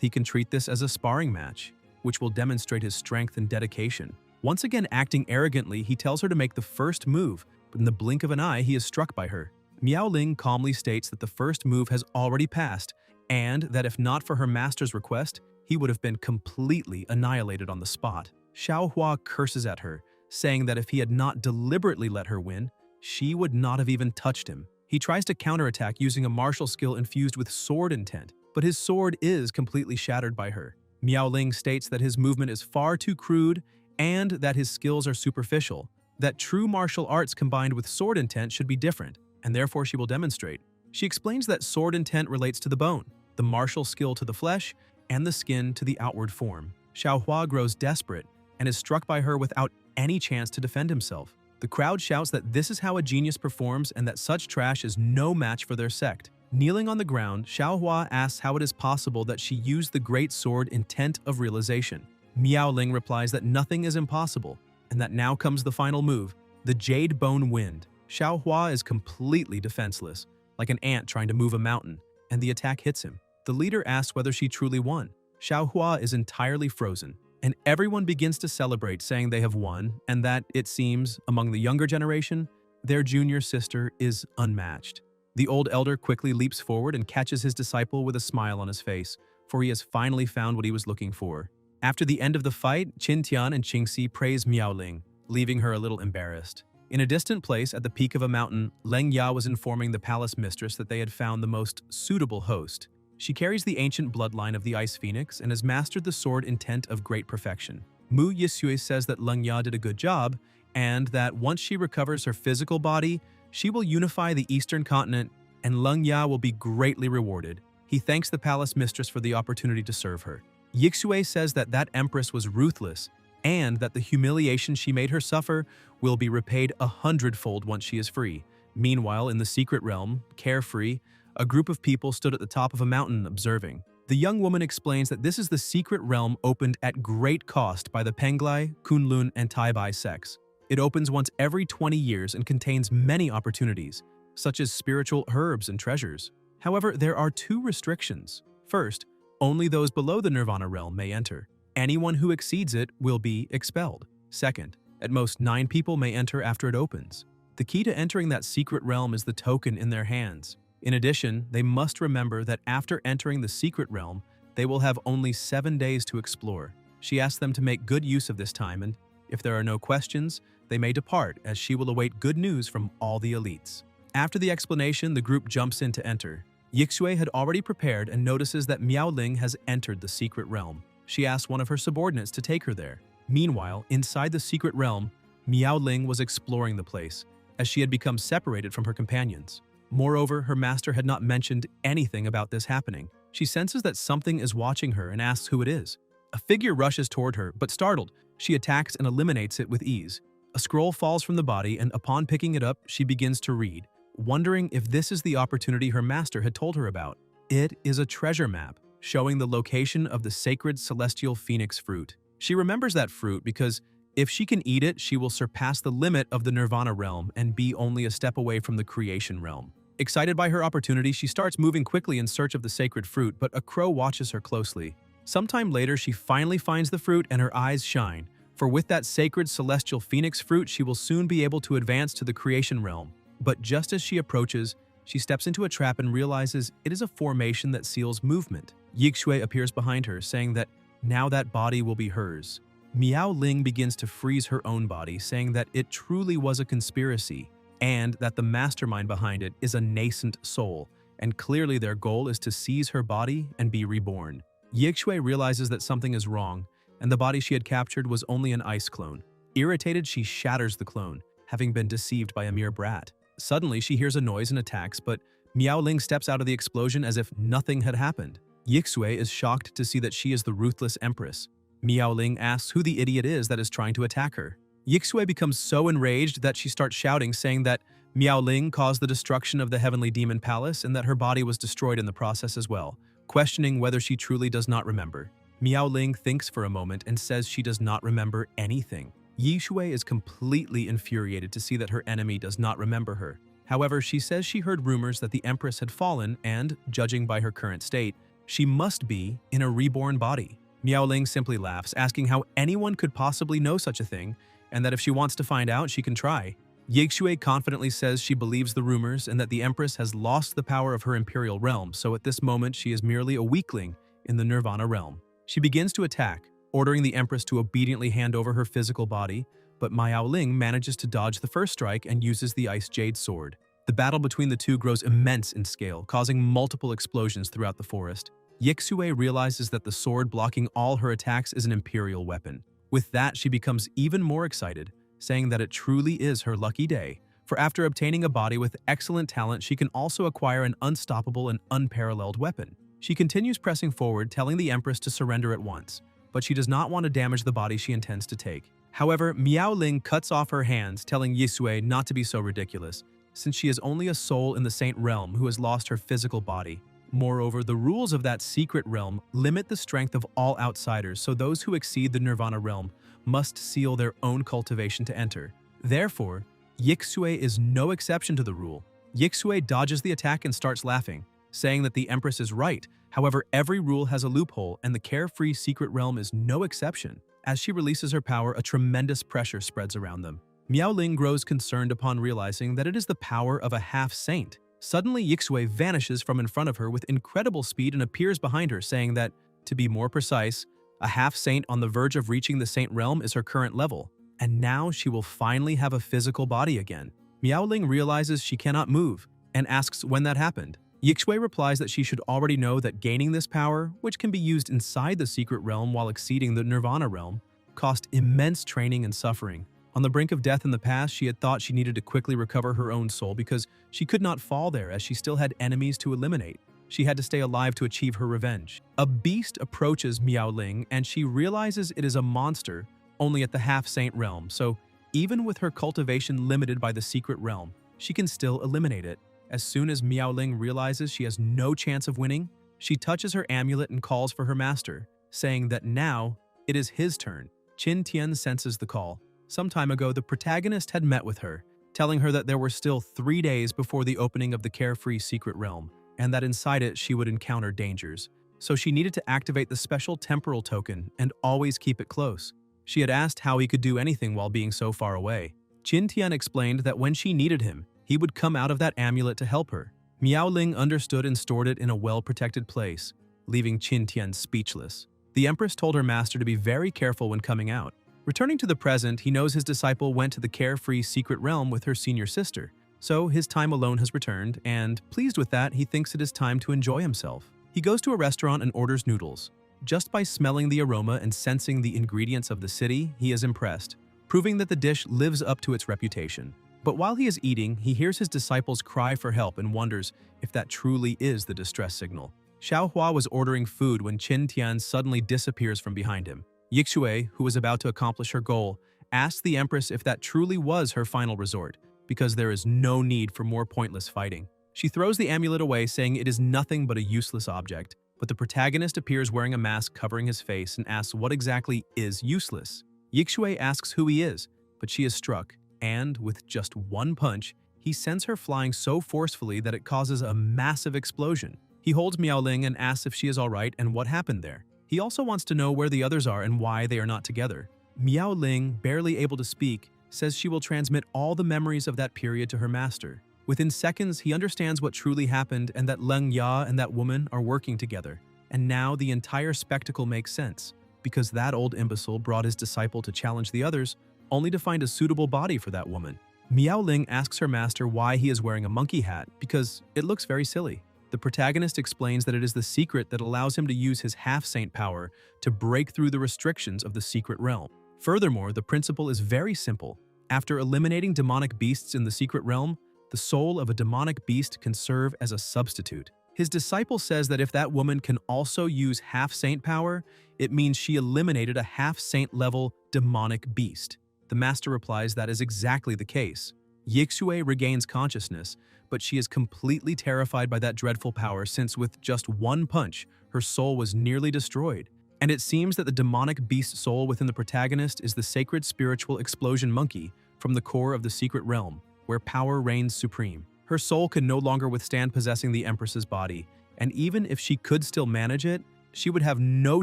he can treat this as a sparring match, which will demonstrate his strength and dedication. Once again acting arrogantly, he tells her to make the first move, but in the blink of an eye he is struck by her. Miaoling calmly states that the first move has already passed, and that if not for her master's request, he would have been completely annihilated on the spot. Xiaohua curses at her, saying that if he had not deliberately let her win, she would not have even touched him. He tries to counterattack using a martial skill infused with sword intent, but his sword is completely shattered by her. Miaoling states that his movement is far too crude and that his skills are superficial, that true martial arts combined with sword intent should be different, and therefore she will demonstrate. She explains that sword intent relates to the bone, the martial skill to the flesh, and the skin to the outward form. Xiaohua grows desperate and is struck by her without any chance to defend himself. The crowd shouts that this is how a genius performs and that such trash is no match for their sect. Kneeling on the ground, Xiaohua asks how it is possible that she used the great sword intent of realization. Miaoling replies that nothing is impossible, and that now comes the final move, the Jade Bone Wind. Xiaohua is completely defenseless, like an ant trying to move a mountain, and the attack hits him. The leader asks whether she truly won. Xiaohua is entirely frozen, and everyone begins to celebrate, saying they have won, and that, it seems, among the younger generation, their junior sister is unmatched. The old elder quickly leaps forward and catches his disciple with a smile on his face, for he has finally found what he was looking for. After the end of the fight, Qintian and Qingxi praise Miaoling, leaving her a little embarrassed. In a distant place at the peak of a mountain, Leng Ya was informing the palace mistress that they had found the most suitable host. She carries the ancient bloodline of the Ice Phoenix and has mastered the sword intent of great perfection. Mu Yisui says that Leng Ya did a good job, and that once she recovers her physical body, she will unify the Eastern continent and Leng Ya will be greatly rewarded. He thanks the palace mistress for the opportunity to serve her. Yixue says that that empress was ruthless and that the humiliation she made her suffer will be repaid 100-fold once she is free. Meanwhile, in the secret realm, carefree, a group of people stood at the top of a mountain observing. The young woman explains that this is the secret realm opened at great cost by the Penglai, Kunlun, and Taibai sects. It opens once every 20 years and contains many opportunities, such as spiritual herbs and treasures. However, there are two restrictions. First, only those below the Nirvana realm may enter. Anyone who exceeds it will be expelled. Second, at most 9 people may enter after it opens. The key to entering that secret realm is the token in their hands. In addition, they must remember that after entering the secret realm, they will have only 7 days to explore. She asks them to make good use of this time, and if there are no questions, they may depart, as she will await good news from all the elites. After the explanation, the group jumps in to enter. Yixue had already prepared and notices that Miaoling has entered the secret realm. She asks one of her subordinates to take her there. Meanwhile, inside the secret realm, Miaoling was exploring the place, as she had become separated from her companions. Moreover, her master had not mentioned anything about this happening. She senses that something is watching her and asks who it is. A figure rushes toward her, but startled, she attacks and eliminates it with ease. A scroll falls from the body, and upon picking it up, she begins to read, wondering if this is the opportunity her master had told her about. It is a treasure map, showing the location of the sacred celestial phoenix fruit. She remembers that fruit because if she can eat it, she will surpass the limit of the Nirvana realm and be only a step away from the creation realm. Excited by her opportunity, she starts moving quickly in search of the sacred fruit, but a crow watches her closely. Sometime later, she finally finds the fruit and her eyes shine, for with that sacred celestial phoenix fruit, she will soon be able to advance to the creation realm. But just as she approaches, she steps into a trap and realizes it is a formation that seals movement. Yixue appears behind her, saying that now that body will be hers. Miaoling begins to freeze her own body, saying that it truly was a conspiracy, and that the mastermind behind it is a nascent soul, and clearly their goal is to seize her body and be reborn. Yixue realizes that something is wrong, and the body she had captured was only an ice clone. Irritated, she shatters the clone, having been deceived by a mere brat. Suddenly, she hears a noise and attacks, but Miaoling steps out of the explosion as if nothing had happened. Yixue is shocked to see that she is the ruthless empress. Miaoling asks who the idiot is that is trying to attack her. Yixue becomes so enraged that she starts shouting, saying that Miaoling caused the destruction of the heavenly demon palace and that her body was destroyed in the process as well, questioning whether she truly does not remember. Miaoling thinks for a moment and says she does not remember anything. Yixue is completely infuriated to see that her enemy does not remember her. However, she says she heard rumors that the Empress had fallen and, judging by her current state, she must be in a reborn body. Miaoling simply laughs, asking how anyone could possibly know such a thing, and that if she wants to find out, she can try. Yixue confidently says she believes the rumors and that the Empress has lost the power of her imperial realm, so at this moment she is merely a weakling in the Nirvana realm. She begins to attack, ordering the Empress to obediently hand over her physical body, but Miaoling manages to dodge the first strike and uses the Ice Jade sword. The battle between the two grows immense in scale, causing multiple explosions throughout the forest. Yixue realizes that the sword blocking all her attacks is an imperial weapon. With that, she becomes even more excited, saying that it truly is her lucky day, for after obtaining a body with excellent talent, she can also acquire an unstoppable and unparalleled weapon. She continues pressing forward, telling the Empress to surrender at once, but she does not want to damage the body she intends to take. However, Miaoling cuts off her hands, telling Yixue not to be so ridiculous, since she is only a soul in the Saint Realm who has lost her physical body. Moreover, the rules of that secret realm limit the strength of all outsiders, so those who exceed the Nirvana realm must seal their own cultivation to enter. Therefore, Yixue is no exception to the rule. Yixue dodges the attack and starts laughing, saying that the Empress is right. However, every rule has a loophole, and the carefree secret realm is no exception. As she releases her power, a tremendous pressure spreads around them. Miaoling grows concerned upon realizing that it is the power of a half-saint. Suddenly, Yixue vanishes from in front of her with incredible speed and appears behind her, saying that, to be more precise, a half-saint on the verge of reaching the Saint Realm is her current level, and now she will finally have a physical body again. Miaoling realizes she cannot move, and asks when that happened. Yixue replies that she should already know that gaining this power, which can be used inside the secret realm while exceeding the Nirvana realm, cost immense training and suffering. On the brink of death in the past, she had thought she needed to quickly recover her own soul because she could not fall there as she still had enemies to eliminate. She had to stay alive to achieve her revenge. A beast approaches Miaoling and she realizes it is a monster only at the half-saint realm, so even with her cultivation limited by the secret realm, she can still eliminate it. As soon as Miaoling realizes she has no chance of winning, she touches her amulet and calls for her master, saying that now it is his turn. Qin Tian senses the call. Some time ago, the protagonist had met with her, telling her that there were still 3 days before the opening of the carefree secret realm, and that inside it she would encounter dangers. So she needed to activate the special temporal token and always keep it close. She had asked how he could do anything while being so far away. Qin Tian explained that when she needed him, he would come out of that amulet to help her. Miaoling understood and stored it in a well-protected place, leaving Qin Tian speechless. The Empress told her master to be very careful when coming out. Returning to the present, he knows his disciple went to the carefree secret realm with her senior sister, so his time alone has returned, and, pleased with that, he thinks it is time to enjoy himself. He goes to a restaurant and orders noodles. Just by smelling the aroma and sensing the ingredients of the city, he is impressed, proving that the dish lives up to its reputation. But while he is eating, he hears his disciples cry for help and wonders if that truly is the distress signal. Xiaohua was ordering food when Qin Tian suddenly disappears from behind him. Yixue, who was about to accomplish her goal, asks the Empress if that truly was her final resort, because there is no need for more pointless fighting. She throws the amulet away, saying it is nothing but a useless object, but the protagonist appears wearing a mask covering his face and asks what exactly is useless. Yixue asks who he is, but she is struck, and, with just one punch, he sends her flying so forcefully that it causes a massive explosion. He holds Miaoling and asks if she is alright and what happened there. He also wants to know where the others are and why they are not together. Miaoling, barely able to speak, says she will transmit all the memories of that period to her master. Within seconds, he understands what truly happened and that Leng Ya and that woman are working together. And now the entire spectacle makes sense, because that old imbecile brought his disciple to challenge the others, only to find a suitable body for that woman. Miaoling asks her master why he is wearing a monkey hat, because it looks very silly. The protagonist explains that it is the secret that allows him to use his half-saint power to break through the restrictions of the secret realm. Furthermore, the principle is very simple. After eliminating demonic beasts in the secret realm, the soul of a demonic beast can serve as a substitute. His disciple says that if that woman can also use half-saint power, it means she eliminated a half-saint level demonic beast. The master replies that is exactly the case. Yixue regains consciousness, but she is completely terrified by that dreadful power since with just one punch, her soul was nearly destroyed. And it seems that the demonic beast soul within the protagonist is the sacred spiritual explosion monkey from the core of the secret realm, where power reigns supreme. Her soul could no longer withstand possessing the Empress's body, and even if she could still manage it, she would have no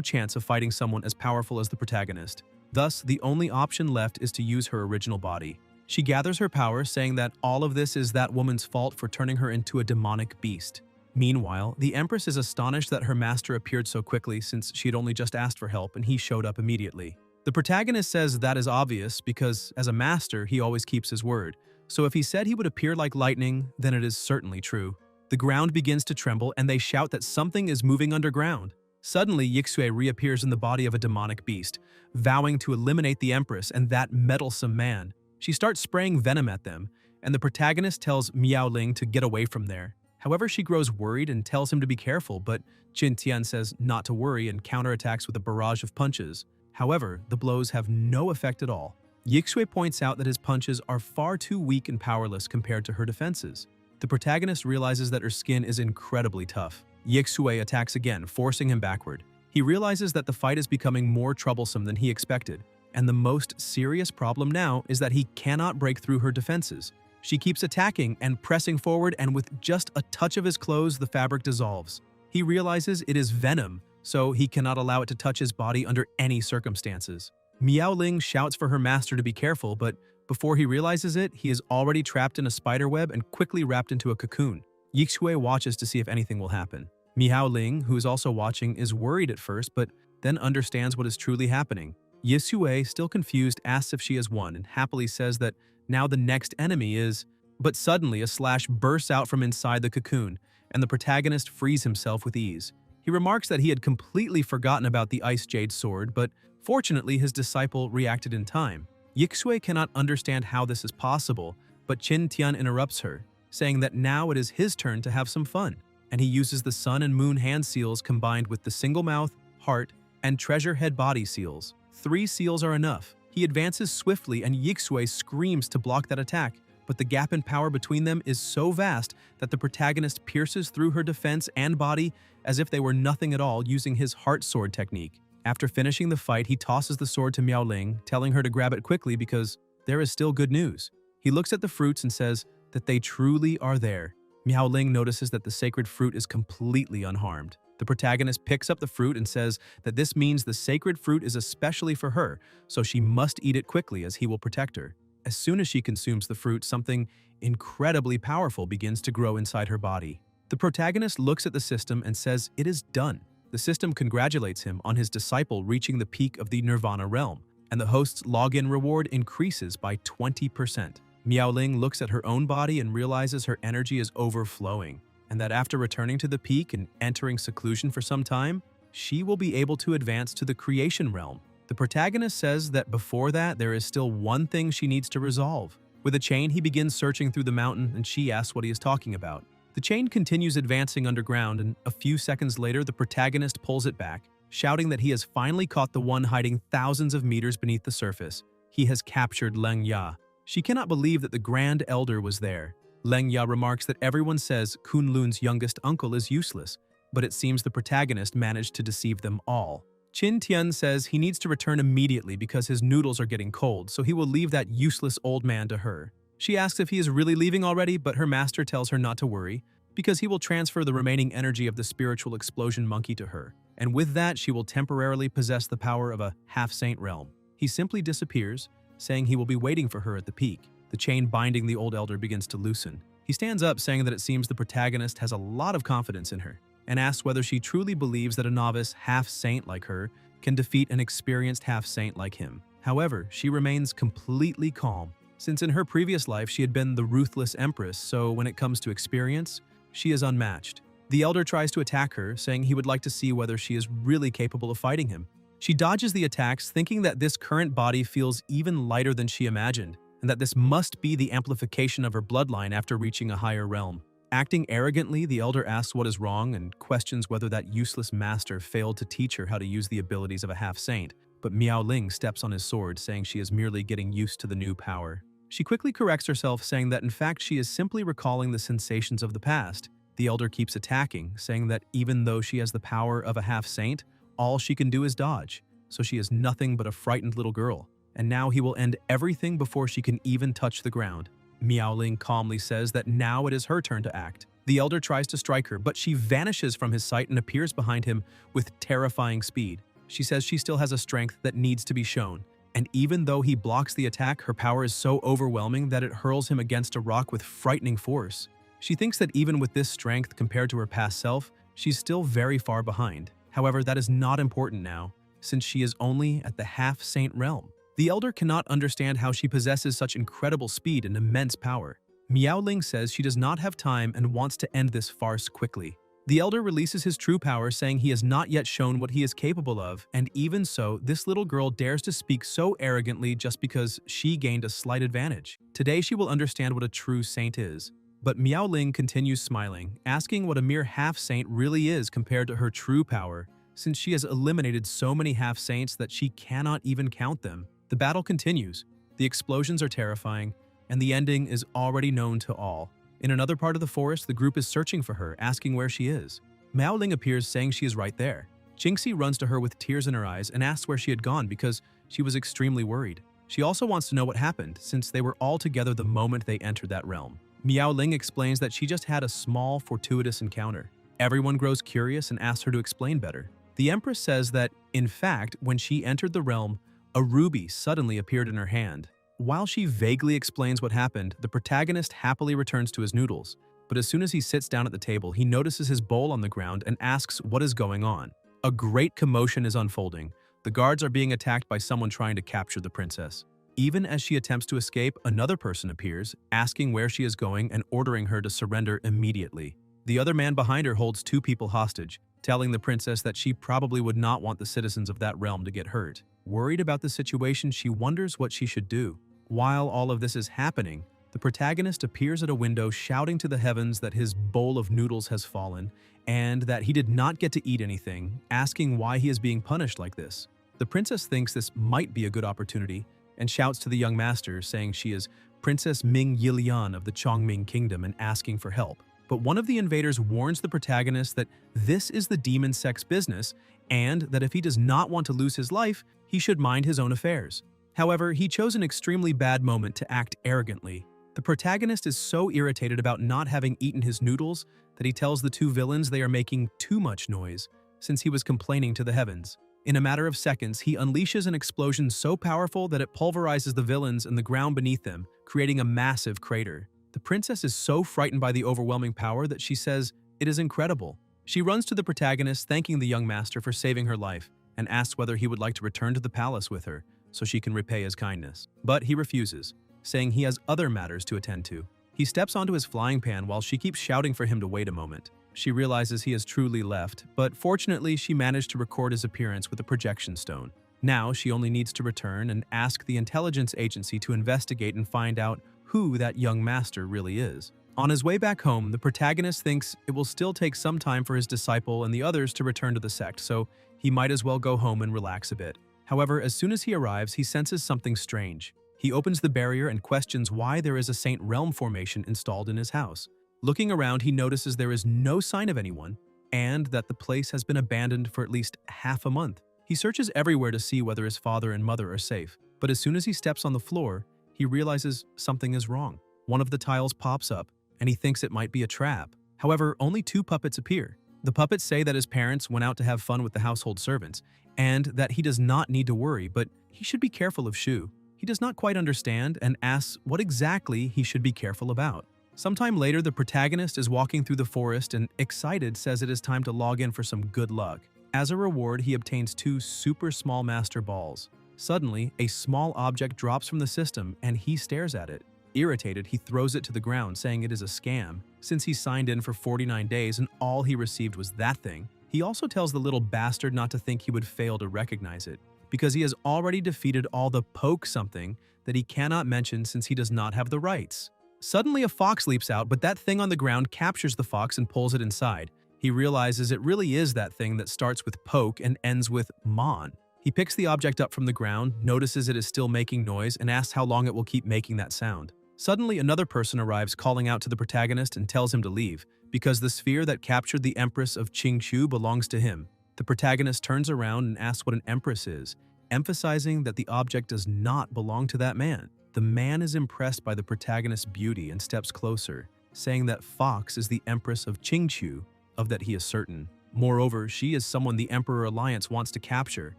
chance of fighting someone as powerful as the protagonist. Thus, the only option left is to use her original body. She gathers her power, saying that all of this is that woman's fault for turning her into a demonic beast. Meanwhile, the Empress is astonished that her master appeared so quickly since she had only just asked for help and he showed up immediately. The protagonist says that is obvious because, as a master, he always keeps his word. So if he said he would appear like lightning, then it is certainly true. The ground begins to tremble and they shout that something is moving underground. Suddenly, Yixue reappears in the body of a demonic beast, vowing to eliminate the Empress and that meddlesome man. She starts spraying venom at them, and the protagonist tells Miaoling to get away from there. However, she grows worried and tells him to be careful, but Qin Tian says not to worry and counterattacks with a barrage of punches. However, the blows have no effect at all. Yixue points out that his punches are far too weak and powerless compared to her defenses. The protagonist realizes that her skin is incredibly tough. Yixue attacks again, forcing him backward. He realizes that the fight is becoming more troublesome than he expected, and the most serious problem now is that he cannot break through her defenses. She keeps attacking and pressing forward, and with just a touch of his clothes, the fabric dissolves. He realizes it is venom, so he cannot allow it to touch his body under any circumstances. Miaoling shouts for her master to be careful, but before he realizes it, he is already trapped in a spider web and quickly wrapped into a cocoon. Yixue watches to see if anything will happen. Miaoling, who is also watching, is worried at first, but then understands what is truly happening. Yixue, still confused, asks if she has won and happily says that now the next enemy is… But suddenly a slash bursts out from inside the cocoon, and the protagonist frees himself with ease. He remarks that he had completely forgotten about the Ice Jade sword, but fortunately his disciple reacted in time. Yixue cannot understand how this is possible, but Qin Tian interrupts her, saying that now it is his turn to have some fun, and he uses the Sun and Moon hand seals combined with the Single Mouth, Heart, and Treasure Head body seals. 3 seals are enough. He advances swiftly and Yixue screams to block that attack, but the gap in power between them is so vast that the protagonist pierces through her defense and body as if they were nothing at all, using his Heart Sword technique. After finishing the fight, he tosses the sword to Miaoling, telling her to grab it quickly because there is still good news. He looks at the fruits and says that they truly are there. Miaoling notices that the sacred fruit is completely unharmed. The protagonist picks up the fruit and says that this means the sacred fruit is especially for her, so she must eat it quickly as he will protect her. As soon as she consumes the fruit, something incredibly powerful begins to grow inside her body. The protagonist looks at the system and says it is done. The system congratulates him on his disciple reaching the peak of the Nirvana realm, and the host's login reward increases by 20%. Miaoling looks at her own body and realizes her energy is overflowing, and that after returning to the peak and entering seclusion for some time, she will be able to advance to the creation realm. The protagonist says that before that, there is still one thing she needs to resolve. With a chain, he begins searching through the mountain, and she asks what he is talking about. The chain continues advancing underground, and a few seconds later, the protagonist pulls it back, shouting that he has finally caught the one hiding thousands of meters beneath the surface. He has captured Leng Ya. She cannot believe that the Grand Elder was there. Leng Ya remarks that everyone says Kunlun's youngest uncle is useless, but it seems the protagonist managed to deceive them all. Qin Tian says he needs to return immediately because his noodles are getting cold, so he will leave that useless old man to her. She asks if he is really leaving already, but her master tells her not to worry, because he will transfer the remaining energy of the spiritual explosion monkey to her, and with that she will temporarily possess the power of a half-saint realm. He simply disappears, saying he will be waiting for her at the peak. The chain binding the old elder begins to loosen. He stands up, saying that it seems the protagonist has a lot of confidence in her, and asks whether she truly believes that a novice half-saint like her can defeat an experienced half-saint like him. However, she remains completely calm, since in her previous life she had been the ruthless empress, so when it comes to experience, she is unmatched. The elder tries to attack her, saying he would like to see whether she is really capable of fighting him. She dodges the attacks, thinking that this current body feels even lighter than she imagined, and that this must be the amplification of her bloodline after reaching a higher realm. Acting arrogantly, the elder asks what is wrong and questions whether that useless master failed to teach her how to use the abilities of a half-saint, but Miaoling steps on his sword, saying she is merely getting used to the new power. She quickly corrects herself, saying that in fact she is simply recalling the sensations of the past. The elder keeps attacking, saying that even though she has the power of a half-saint, all she can do is dodge, so she is nothing but a frightened little girl. And now he will end everything before she can even touch the ground. Miaoling calmly says that now it is her turn to act. The elder tries to strike her, but she vanishes from his sight and appears behind him with terrifying speed. She says she still has a strength that needs to be shown, and even though he blocks the attack, her power is so overwhelming that it hurls him against a rock with frightening force. She thinks that even with this strength compared to her past self, she's still very far behind. However, that is not important now, since she is only at the half-saint realm. The elder cannot understand how she possesses such incredible speed and immense power. Miaoling says she does not have time and wants to end this farce quickly. The elder releases his true power, saying he has not yet shown what he is capable of, and even so, this little girl dares to speak so arrogantly just because she gained a slight advantage. Today she will understand what a true saint is. But Miaoling continues smiling, asking what a mere half-saint really is compared to her true power, since she has eliminated so many half-saints that she cannot even count them. The battle continues, the explosions are terrifying, and the ending is already known to all. In another part of the forest, the group is searching for her, asking where she is. Miaoling appears, saying she is right there. Jingxi runs to her with tears in her eyes and asks where she had gone because she was extremely worried. She also wants to know what happened, since they were all together the moment they entered that realm. Miaoling explains that she just had a small, fortuitous encounter. Everyone grows curious and asks her to explain better. The Empress says that, in fact, when she entered the realm, a ruby suddenly appeared in her hand. While she vaguely explains what happened, the protagonist happily returns to his noodles. But as soon as he sits down at the table, he notices his bowl on the ground and asks what is going on. A great commotion is unfolding. The guards are being attacked by someone trying to capture the princess. Even as she attempts to escape, another person appears, asking where she is going and ordering her to surrender immediately. The other man behind her holds two people hostage, telling the princess that she probably would not want the citizens of that realm to get hurt. Worried about the situation, she wonders what she should do. While all of this is happening, the protagonist appears at a window shouting to the heavens that his bowl of noodles has fallen and that he did not get to eat anything, asking why he is being punished like this. The princess thinks this might be a good opportunity and shouts to the young master, saying she is Princess Ming Yilian of the Chongming Kingdom and asking for help. But one of the invaders warns the protagonist that this is the demon sect's business and that if he does not want to lose his life, he should mind his own affairs. However, he chose an extremely bad moment to act arrogantly. The protagonist is so irritated about not having eaten his noodles that he tells the two villains they are making too much noise, since he was complaining to the heavens. In a matter of seconds, he unleashes an explosion so powerful that it pulverizes the villains and the ground beneath them, creating a massive crater. The princess is so frightened by the overwhelming power that she says it is incredible. She runs to the protagonist, thanking the young master for saving her life, and asks whether he would like to return to the palace with her so she can repay his kindness. But he refuses, saying he has other matters to attend to. He steps onto his flying pan while she keeps shouting for him to wait a moment. She realizes he has truly left, but fortunately she managed to record his appearance with a projection stone. Now she only needs to return and ask the intelligence agency to investigate and find out who that young master really is. On his way back home, the protagonist thinks it will still take some time for his disciple and the others to return to the sect, so he might as well go home and relax a bit. However, as soon as he arrives, he senses something strange. He opens the barrier and questions why there is a Saint Realm formation installed in his house. Looking around, he notices there is no sign of anyone, and that the place has been abandoned for at least half a month. He searches everywhere to see whether his father and mother are safe, but as soon as he steps on the floor, he realizes something is wrong. One of the tiles pops up, and he thinks it might be a trap. However, only two puppets appear. The puppets say that his parents went out to have fun with the household servants, and that he does not need to worry, but he should be careful of Shu. He does not quite understand and asks what exactly he should be careful about. Sometime later, the protagonist is walking through the forest and, excited, says it is time to log in for some good luck. As a reward, he obtains two super small master balls. Suddenly, a small object drops from the system and he stares at it. Irritated, he throws it to the ground, saying it is a scam, since he signed in for 49 days and all he received was that thing. He also tells the little bastard not to think he would fail to recognize it, because he has already defeated all the poke something that he cannot mention since he does not have the rights. Suddenly a fox leaps out, but that thing on the ground captures the fox and pulls it inside. He realizes it really is that thing that starts with poke and ends with mon. He picks the object up from the ground, notices it is still making noise, and asks how long it will keep making that sound. Suddenly another person arrives, calling out to the protagonist and tells him to leave, because the sphere that captured the Empress of Qingqiu belongs to him. The protagonist turns around and asks what an empress is, emphasizing that the object does not belong to that man. The man is impressed by the protagonist's beauty and steps closer, saying that Fox is the empress of Qingqiu, of that he is certain. Moreover, she is someone the Emperor Alliance wants to capture,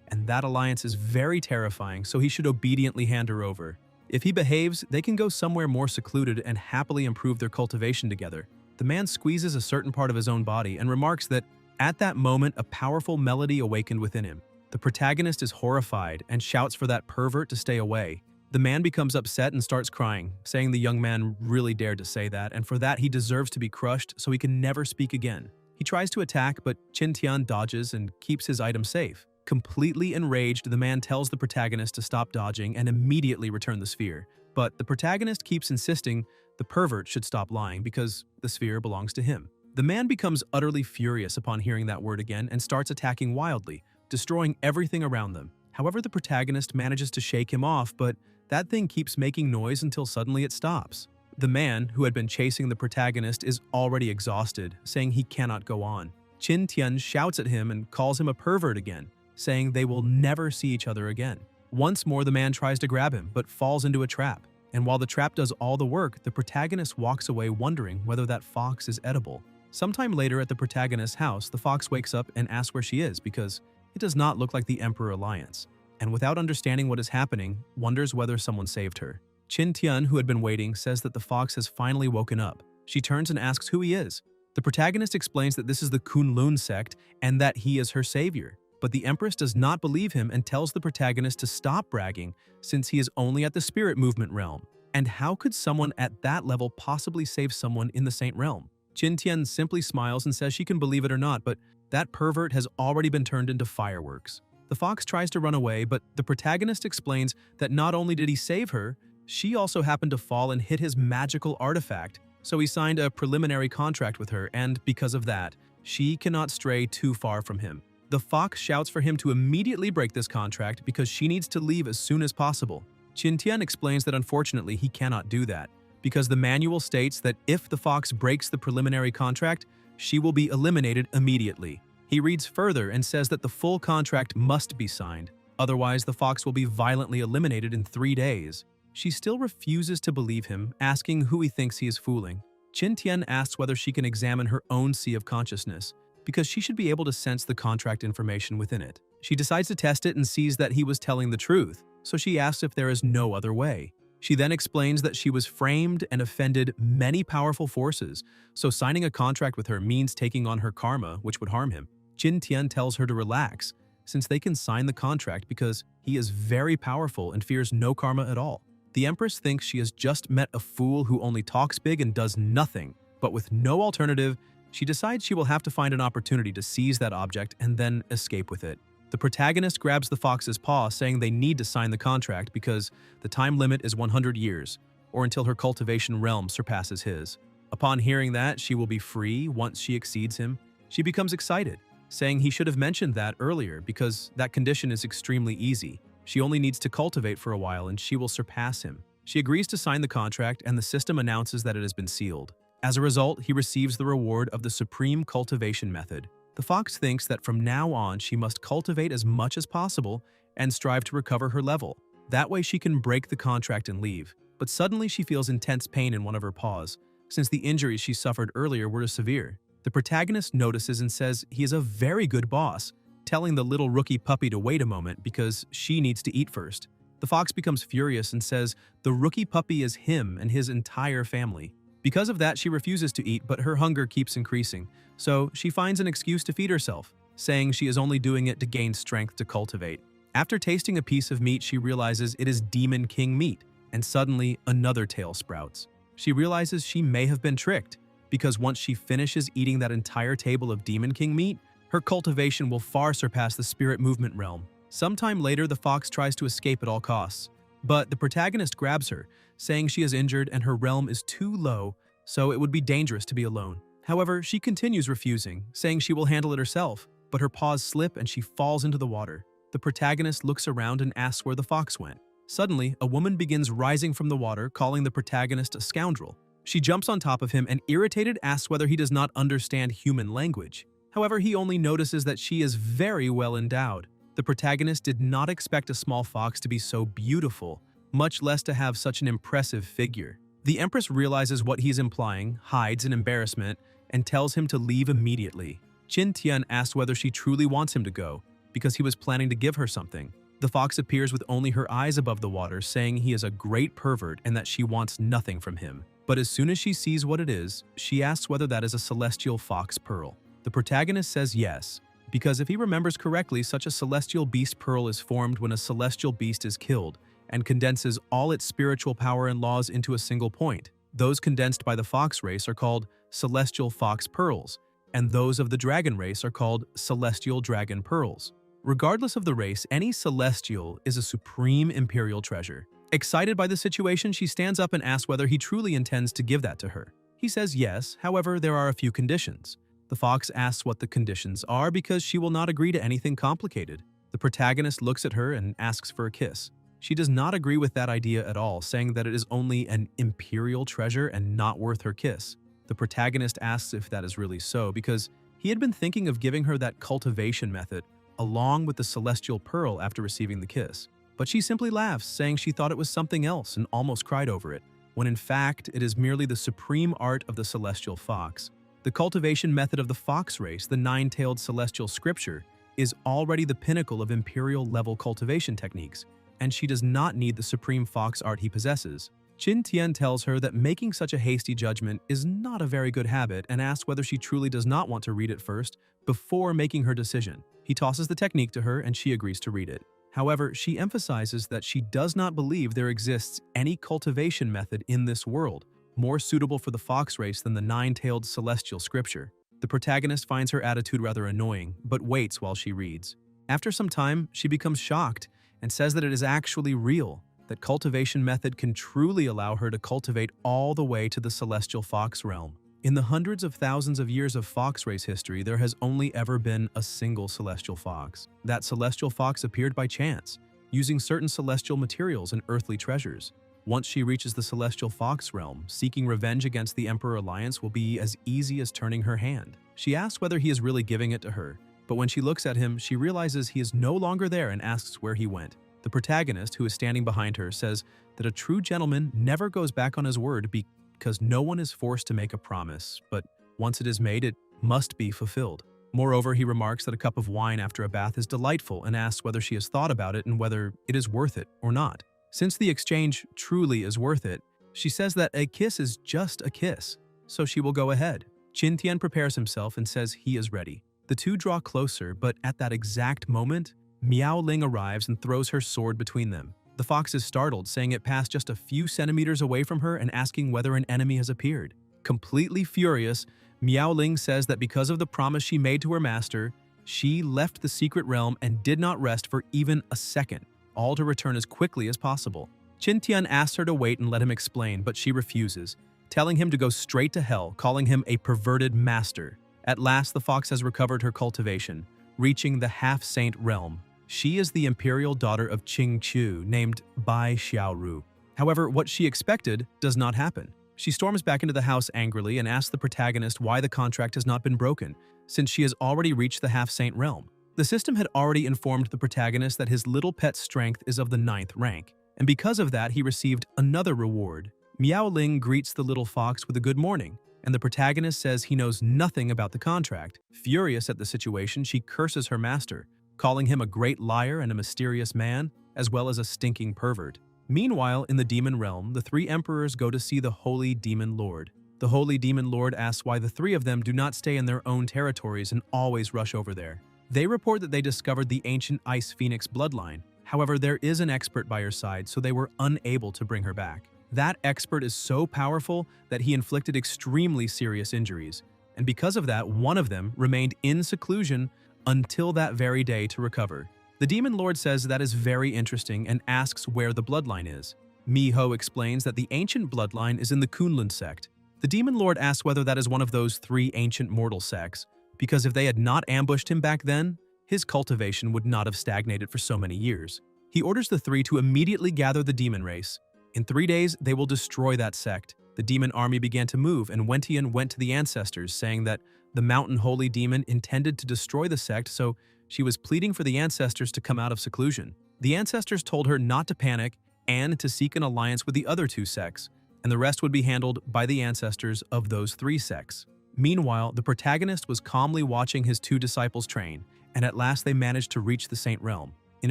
and that alliance is very terrifying, so he should obediently hand her over. If he behaves, they can go somewhere more secluded and happily improve their cultivation together. The man squeezes a certain part of his own body and remarks that, at that moment, a powerful melody awakened within him. The protagonist is horrified and shouts for that pervert to stay away. The man becomes upset and starts crying, saying the young man really dared to say that, and for that he deserves to be crushed so he can never speak again. He tries to attack, but Qin Tian dodges and keeps his item safe. Completely enraged, the man tells the protagonist to stop dodging and immediately return the sphere. But the protagonist keeps insisting the pervert should stop lying because the sphere belongs to him. The man becomes utterly furious upon hearing that word again and starts attacking wildly, destroying everything around them. However, the protagonist manages to shake him off, but that thing keeps making noise until suddenly it stops. The man, who had been chasing the protagonist, is already exhausted, saying he cannot go on. Qin Tian shouts at him and calls him a pervert again, saying they will never see each other again. Once more, the man tries to grab him, but falls into a trap. And while the trap does all the work, the protagonist walks away wondering whether that fox is edible. Sometime later at the protagonist's house, the fox wakes up and asks where she is because it does not look like the Emperor Alliance, and without understanding what is happening, wonders whether someone saved her. Qin Tian, who had been waiting, says that the fox has finally woken up. She turns and asks who he is. The protagonist explains that this is the Kunlun sect and that he is her savior. But the Empress does not believe him and tells the protagonist to stop bragging since he is only at the spirit movement realm. And how could someone at that level possibly save someone in the Saint realm? Qin Tian simply smiles and says she can believe it or not, but that pervert has already been turned into fireworks. The fox tries to run away, but the protagonist explains that not only did he save her, she also happened to fall and hit his magical artifact, so he signed a preliminary contract with her, and because of that, she cannot stray too far from him. The fox shouts for him to immediately break this contract because she needs to leave as soon as possible. Qin Tian explains that unfortunately he cannot do that, because the manual states that if the fox breaks the preliminary contract, she will be eliminated immediately. He reads further and says that the full contract must be signed, otherwise the fox will be violently eliminated in 3 days. She still refuses to believe him, asking who he thinks he is fooling. Qin Tian asks whether she can examine her own sea of consciousness, because she should be able to sense the contract information within it. She decides to test it and sees that he was telling the truth, so she asks if there is no other way. She then explains that she was framed and offended many powerful forces, so signing a contract with her means taking on her karma, which would harm him. Qin Tian tells her to relax, since they can sign the contract because he is very powerful and fears no karma at all. The Empress thinks she has just met a fool who only talks big and does nothing, but with no alternative, she decides she will have to find an opportunity to seize that object and then escape with it. The protagonist grabs the fox's paw, saying they need to sign the contract because the time limit is 100 years, or until her cultivation realm surpasses his. Upon hearing that she will be free once she exceeds him, she becomes excited, saying he should have mentioned that earlier because that condition is extremely easy. She only needs to cultivate for a while and she will surpass him. She agrees to sign the contract and the system announces that it has been sealed. As a result, he receives the reward of the supreme cultivation method. The fox thinks that from now on she must cultivate as much as possible and strive to recover her level. That way she can break the contract and leave. But suddenly she feels intense pain in one of her paws, since the injuries she suffered earlier were severe. The protagonist notices and says he is a very good boss, telling the little rookie puppy to wait a moment because she needs to eat first. The fox becomes furious and says the rookie puppy is him and his entire family. Because of that, she refuses to eat, but her hunger keeps increasing, so she finds an excuse to feed herself, saying she is only doing it to gain strength to cultivate. After tasting a piece of meat, she realizes it is Demon King meat, and suddenly another tale sprouts. She realizes she may have been tricked, because once she finishes eating that entire table of Demon King meat, her cultivation will far surpass the spirit movement realm. Sometime later, the fox tries to escape at all costs, but the protagonist grabs her, saying she is injured and her realm is too low, so it would be dangerous to be alone. However, she continues refusing, saying she will handle it herself, but her paws slip and she falls into the water. The protagonist looks around and asks where the fox went. Suddenly, a woman begins rising from the water, calling the protagonist a scoundrel. She jumps on top of him and, irritated, asks whether he does not understand human language. However, he only notices that she is very well endowed. The protagonist did not expect a small fox to be so beautiful, much less to have such an impressive figure. The Empress realizes what he's implying, hides in embarrassment, and tells him to leave immediately. Qin Tian asks whether she truly wants him to go, because he was planning to give her something. The fox appears with only her eyes above the water, saying he is a great pervert and that she wants nothing from him. But as soon as she sees what it is, she asks whether that is a celestial fox pearl. The protagonist says yes, because if he remembers correctly, such a celestial beast pearl is formed when a celestial beast is killed and condenses all its spiritual power and laws into a single point. Those condensed by the fox race are called celestial fox pearls, and those of the dragon race are called celestial dragon pearls. Regardless of the race, any celestial is a supreme imperial treasure. Excited by the situation, she stands up and asks whether he truly intends to give that to her. He says yes, however, there are a few conditions. The fox asks what the conditions are because she will not agree to anything complicated. The protagonist looks at her and asks for a kiss. She does not agree with that idea at all, saying that it is only an imperial treasure and not worth her kiss. The protagonist asks if that is really so because he had been thinking of giving her that cultivation method along with the celestial pearl after receiving the kiss. But she simply laughs, saying she thought it was something else and almost cried over it, when in fact it is merely the supreme art of the celestial fox. The cultivation method of the fox race, the nine-tailed celestial scripture, is already the pinnacle of imperial-level cultivation techniques, and she does not need the supreme fox art he possesses. Qin Tian tells her that making such a hasty judgment is not a very good habit and asks whether she truly does not want to read it first before making her decision. He tosses the technique to her and she agrees to read it. However, she emphasizes that she does not believe there exists any cultivation method in this world more suitable for the fox race than the nine-tailed celestial scripture. The protagonist finds her attitude rather annoying, but waits while she reads. After some time, she becomes shocked and says that it is actually real, that cultivation method can truly allow her to cultivate all the way to the celestial fox realm. In the hundreds of thousands of years of fox race history, there has only ever been a single celestial fox. That celestial fox appeared by chance, using certain celestial materials and earthly treasures. Once she reaches the celestial fox realm, seeking revenge against the Emperor Alliance will be as easy as turning her hand. She asks whether he is really giving it to her, but when she looks at him, she realizes he is no longer there and asks where he went. The protagonist, who is standing behind her, says that a true gentleman never goes back on his word because no one is forced to make a promise, but once it is made, it must be fulfilled. Moreover, he remarks that a cup of wine after a bath is delightful and asks whether she has thought about it and whether it is worth it or not. Since the exchange truly is worth it, she says that a kiss is just a kiss, so she will go ahead. Qin Tian prepares himself and says he is ready. The two draw closer, but at that exact moment, Miao Ling arrives and throws her sword between them. The fox is startled, saying it passed just a few centimeters away from her and asking whether an enemy has appeared. Completely furious, Miao Ling says that because of the promise she made to her master, she left the secret realm and did not rest for even a second, all to return as quickly as possible. Qin Tian asks her to wait and let him explain, but she refuses, telling him to go straight to hell, calling him a perverted master. At last, the fox has recovered her cultivation, reaching the half-saint realm. She is the imperial daughter of Qing Chu, named Bai Xiaoru. However, what she expected does not happen. She storms back into the house angrily and asks the protagonist why the contract has not been broken, since she has already reached the half-saint realm. The system had already informed the protagonist that his little pet's strength is of the 9th rank, and because of that, he received another reward. Miao Ling greets the little fox with a good morning, and the protagonist says he knows nothing about the contract. Furious at the situation, she curses her master, calling him a great liar and a mysterious man, as well as a stinking pervert. Meanwhile, in the demon realm, the three emperors go to see the Holy Demon Lord. The Holy Demon Lord asks why the three of them do not stay in their own territories and always rush over there. They report that they discovered the ancient Ice Phoenix bloodline. However, there is an expert by her side, so they were unable to bring her back. That expert is so powerful that he inflicted extremely serious injuries, and because of that, one of them remained in seclusion until that very day to recover. The Demon Lord says that is very interesting and asks where the bloodline is. Miho explains that the ancient bloodline is in the Kunlun sect. The Demon Lord asks whether that is one of those 3 ancient mortal sects, because if they had not ambushed him back then, his cultivation would not have stagnated for so many years. He orders the 3 to immediately gather the demon race. In 3 days, they will destroy that sect. The demon army began to move, and Wentian went to the ancestors, saying that The mountain holy demon intended to destroy the sect, so she was pleading for the ancestors to come out of seclusion. The ancestors told her not to panic and to seek an alliance with the other two sects, and the rest would be handled by the ancestors of those three sects. Meanwhile, the protagonist was calmly watching his two disciples train, and at last they managed to reach the Saint Realm. In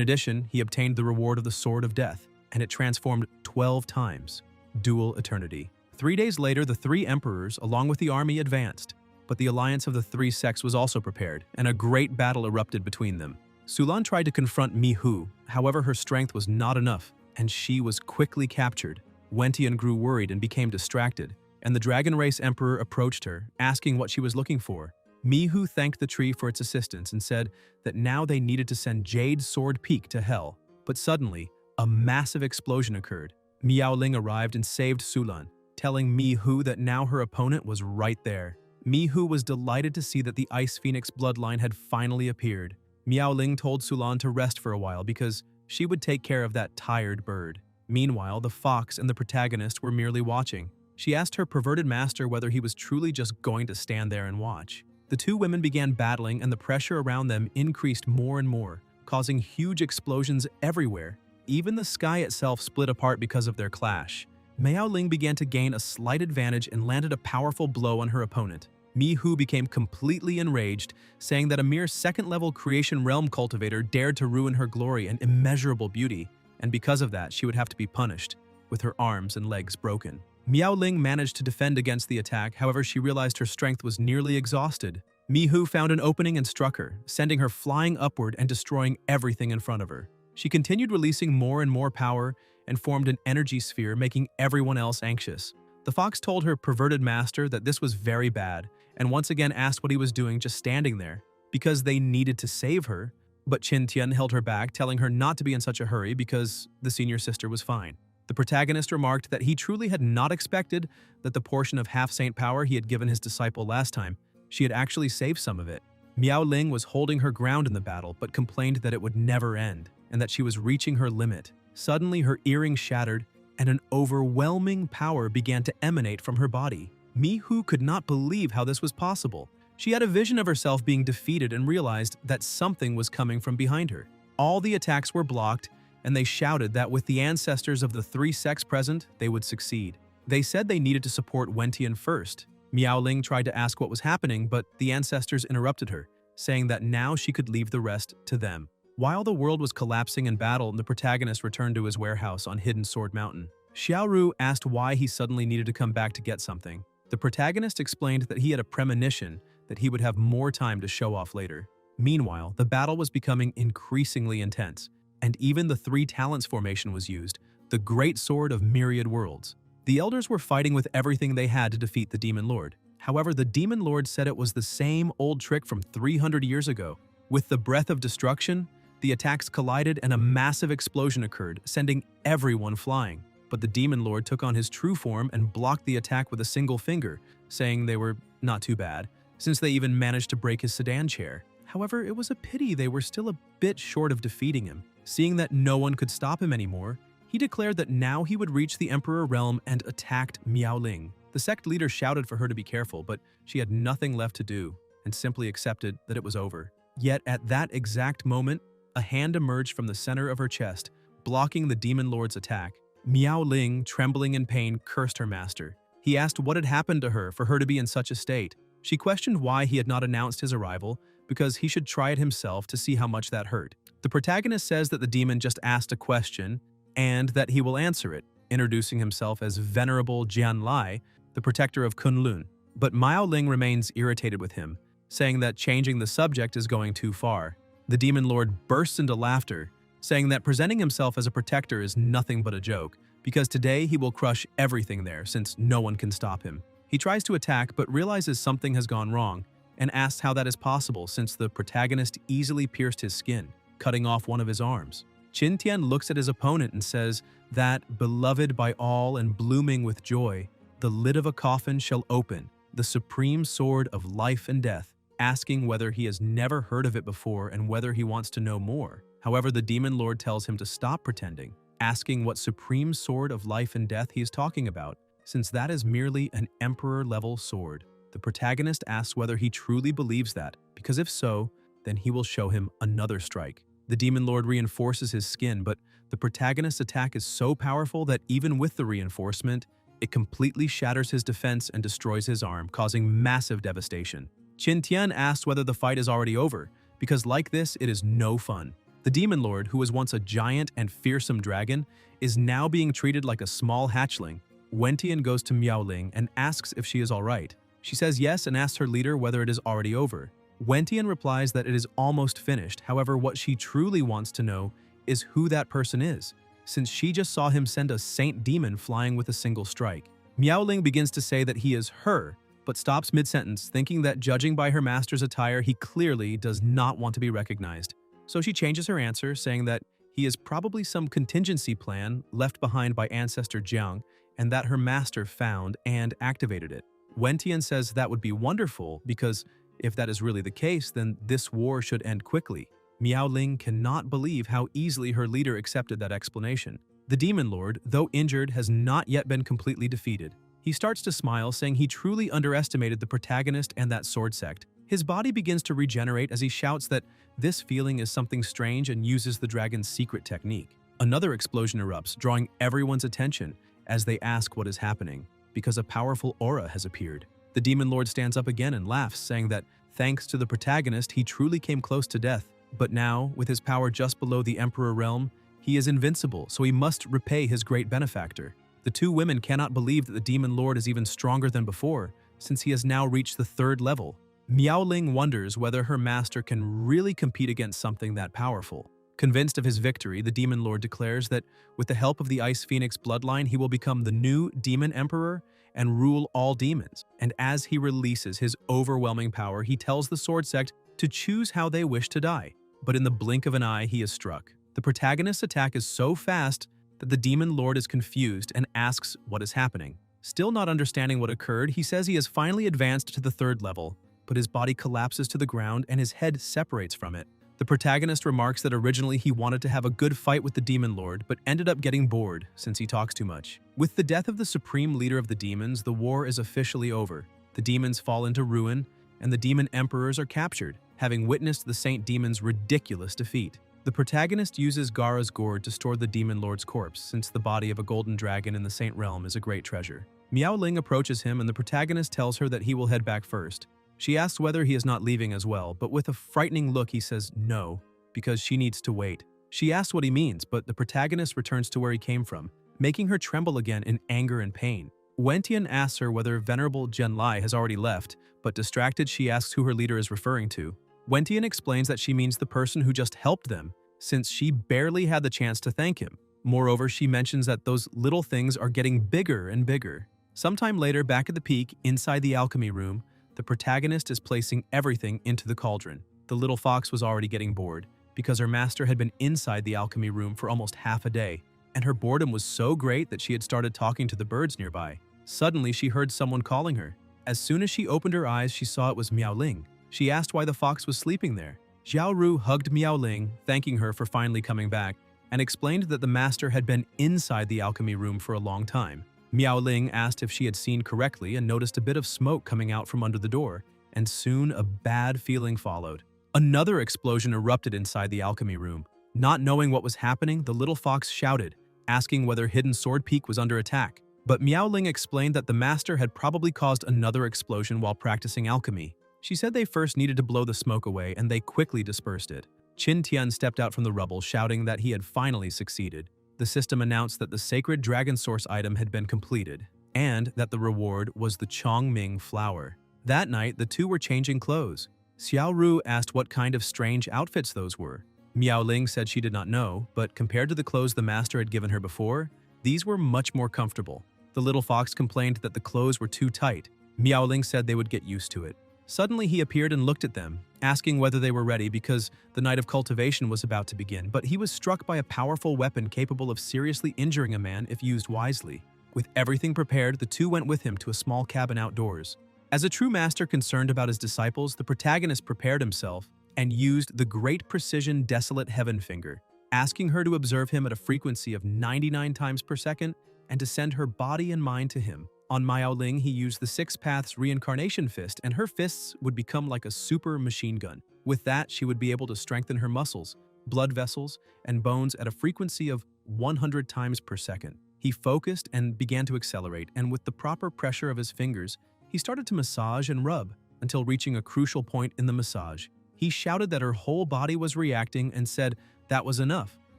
addition, he obtained the reward of the Sword of Death, and it transformed 12 times. Dual Eternity. 3 days later, the three emperors, along with the army, advanced. But the alliance of the three sects was also prepared, and a great battle erupted between them. Sulan tried to confront Mihu, however her strength was not enough, and she was quickly captured. Wentian grew worried and became distracted, and the Dragon Race Emperor approached her, asking what she was looking for. Mihu thanked the tree for its assistance and said that now they needed to send Jade Sword Peak to Hell. But suddenly, a massive explosion occurred. Miaoling arrived and saved Sulan, telling Mihu that now her opponent was right there. Mihu was delighted to see that the Ice Phoenix bloodline had finally appeared. Miaoling told Sulan to rest for a while because she would take care of that tired bird. Meanwhile, the fox and the protagonist were merely watching. She asked her perverted master whether he was truly just going to stand there and watch. The two women began battling, and the pressure around them increased more and more, causing huge explosions everywhere. Even the sky itself split apart because of their clash. Miaoling began to gain a slight advantage and landed a powerful blow on her opponent. Mihu became completely enraged, saying that a mere second-level creation realm cultivator dared to ruin her glory and immeasurable beauty, and because of that, she would have to be punished, with her arms and legs broken. Miaoling managed to defend against the attack, however she realized her strength was nearly exhausted. Mihu found an opening and struck her, sending her flying upward and destroying everything in front of her. She continued releasing more and more power and formed an energy sphere, making everyone else anxious. The fox told her perverted master that this was very bad, and once again asked what he was doing just standing there, because they needed to save her, but Qin Tian held her back, telling her not to be in such a hurry because the senior sister was fine. The protagonist remarked that he truly had not expected that the portion of half-saint power he had given his disciple last time, she had actually saved some of it. Miaoling was holding her ground in the battle, but complained that it would never end, and that she was reaching her limit. Suddenly, her earring shattered, and an overwhelming power began to emanate from her body. Mihu could not believe how this was possible. She had a vision of herself being defeated and realized that something was coming from behind her. All the attacks were blocked, and they shouted that with the ancestors of the three sects present, they would succeed. They said they needed to support Wentian first. Miaoling tried to ask what was happening, but the ancestors interrupted her, saying that now she could leave the rest to them. While the world was collapsing in battle, the protagonist returned to his warehouse on Hidden Sword Mountain. Xiaoru asked why he suddenly needed to come back to get something. The protagonist explained that he had a premonition that he would have more time to show off later. Meanwhile, the battle was becoming increasingly intense, and even the three talents formation was used, the Great Sword of Myriad Worlds. The elders were fighting with everything they had to defeat the Demon Lord. However, the Demon Lord said it was the same old trick from 300 years ago. With the breath of destruction, the attacks collided and a massive explosion occurred, sending everyone flying. But the Demon Lord took on his true form and blocked the attack with a single finger, saying they were not too bad, since they even managed to break his sedan chair. However, it was a pity they were still a bit short of defeating him. Seeing that no one could stop him anymore, he declared that now he would reach the Emperor Realm and attacked Miaoling. The sect leader shouted for her to be careful, but she had nothing left to do and simply accepted that it was over. Yet at that exact moment, a hand emerged from the center of her chest, blocking the Demon Lord's attack. Miaoling, trembling in pain, cursed her master. He asked what had happened to her for her to be in such a state. She questioned why he had not announced his arrival, because he should try it himself to see how much that hurt. The protagonist says that the demon just asked a question and that he will answer it, introducing himself as Venerable Jianlai, the protector of Kunlun. But Miaoling remains irritated with him, saying that changing the subject is going too far. The Demon Lord bursts into laughter, saying that presenting himself as a protector is nothing but a joke, because today he will crush everything there since no one can stop him. He tries to attack but realizes something has gone wrong, and asks how that is possible since the protagonist easily pierced his skin, cutting off one of his arms. Qin Tian looks at his opponent and says that, beloved by all and blooming with joy, the lid of a coffin shall open, the supreme sword of life and death, asking whether he has never heard of it before and whether he wants to know more. However, the Demon Lord tells him to stop pretending, asking what supreme sword of life and death he is talking about, since that is merely an emperor-level sword. The protagonist asks whether he truly believes that, because if so, then he will show him another strike. The demon lord reinforces his skin, but the protagonist's attack is so powerful that even with the reinforcement, it completely shatters his defense and destroys his arm, causing massive devastation. Qin Tian asks whether the fight is already over, because like this, it is no fun. The demon lord, who was once a giant and fearsome dragon, is now being treated like a small hatchling. Wentian goes to Miaoling and asks if she is alright. She says yes and asks her leader whether it is already over. Wentian replies that it is almost finished. However, what she truly wants to know is who that person is, since she just saw him send a saint demon flying with a single strike. Miaoling begins to say that he is her, but stops mid-sentence, thinking that judging by her master's attire, he clearly does not want to be recognized. So she changes her answer, saying that he is probably some contingency plan left behind by ancestor Jiang, and that her master found and activated it. Wentian says that would be wonderful, because if that is really the case, then this war should end quickly. Miaoling cannot believe how easily her leader accepted that explanation. The demon lord, though injured, has not yet been completely defeated. He starts to smile, saying he truly underestimated the protagonist and that sword sect. His body begins to regenerate as he shouts that this feeling is something strange and uses the dragon's secret technique. Another explosion erupts, drawing everyone's attention as they ask what is happening, because a powerful aura has appeared. The demon lord stands up again and laughs, saying that thanks to the protagonist, he truly came close to death. But now, with his power just below the Emperor realm, he is invincible, so he must repay his great benefactor. The two women cannot believe that the demon lord is even stronger than before, since he has now reached the 3rd level. Miaoling wonders whether her master can really compete against something that powerful. Convinced of his victory, the demon lord declares that with the help of the Ice Phoenix bloodline, he will become the new demon emperor and rule all demons. And as he releases his overwhelming power, he tells the sword sect to choose how they wish to die. But in the blink of an eye, he is struck. The protagonist's attack is so fast that the demon lord is confused and asks what is happening. Still not understanding what occurred, he says he has finally advanced to the 3rd level, but his body collapses to the ground and his head separates from it. The protagonist remarks that originally he wanted to have a good fight with the demon lord, but ended up getting bored since he talks too much. With the death of the supreme leader of the demons, the war is officially over. The demons fall into ruin, and the demon emperors are captured, having witnessed the saint demon's ridiculous defeat. The protagonist uses Gaara's gourd to store the demon lord's corpse, since the body of a golden dragon in the saint realm is a great treasure. Miaoling approaches him, and the protagonist tells her that he will head back first. She asks whether he is not leaving as well, but with a frightening look he says no, because she needs to wait. She asks what he means, but the protagonist returns to where he came from, making her tremble again in anger and pain. Wentian asks her whether venerable Zhenlai has already left, but distracted she asks who her leader is referring to. Wentian explains that she means the person who just helped them, since she barely had the chance to thank him. Moreover, she mentions that those little things are getting bigger and bigger. Sometime later, back at the peak, inside the alchemy room, the protagonist is placing everything into the cauldron. The little fox was already getting bored, because her master had been inside the alchemy room for almost half a day, and her boredom was so great that she had started talking to the birds nearby. Suddenly, she heard someone calling her. As soon as she opened her eyes, she saw it was Miaoling. She asked why the fox was sleeping there. Xiaoru hugged Miaoling, thanking her for finally coming back, and explained that the master had been inside the alchemy room for a long time. Miaoling asked if she had seen correctly and noticed a bit of smoke coming out from under the door, and soon a bad feeling followed. Another explosion erupted inside the alchemy room. Not knowing what was happening, the little fox shouted, asking whether Hidden Sword Peak was under attack. But Miaoling explained that the master had probably caused another explosion while practicing alchemy. She said they first needed to blow the smoke away, and they quickly dispersed it. Qin Tian stepped out from the rubble, shouting that he had finally succeeded. The system announced that the sacred dragon source item had been completed, and that the reward was the Chongming flower. That night, the two were changing clothes. Xiaoru asked what kind of strange outfits those were. Miaoling said she did not know, but compared to the clothes the master had given her before, these were much more comfortable. The little fox complained that the clothes were too tight. Miaoling said they would get used to it. Suddenly he appeared and looked at them, asking whether they were ready because the night of cultivation was about to begin, but he was struck by a powerful weapon capable of seriously injuring a man if used wisely. With everything prepared, the two went with him to a small cabin outdoors. As a true master concerned about his disciples, the protagonist prepared himself and used the great precision desolate heaven finger, asking her to observe him at a frequency of 99 times per second and to send her body and mind to him. On Miaoling, he used the Six Paths Reincarnation Fist, and her fists would become like a super machine gun. With that, she would be able to strengthen her muscles, blood vessels, and bones at a frequency of 100 times per second. He focused and began to accelerate, and with the proper pressure of his fingers, he started to massage and rub until reaching a crucial point in the massage. He shouted that her whole body was reacting and said that was enough,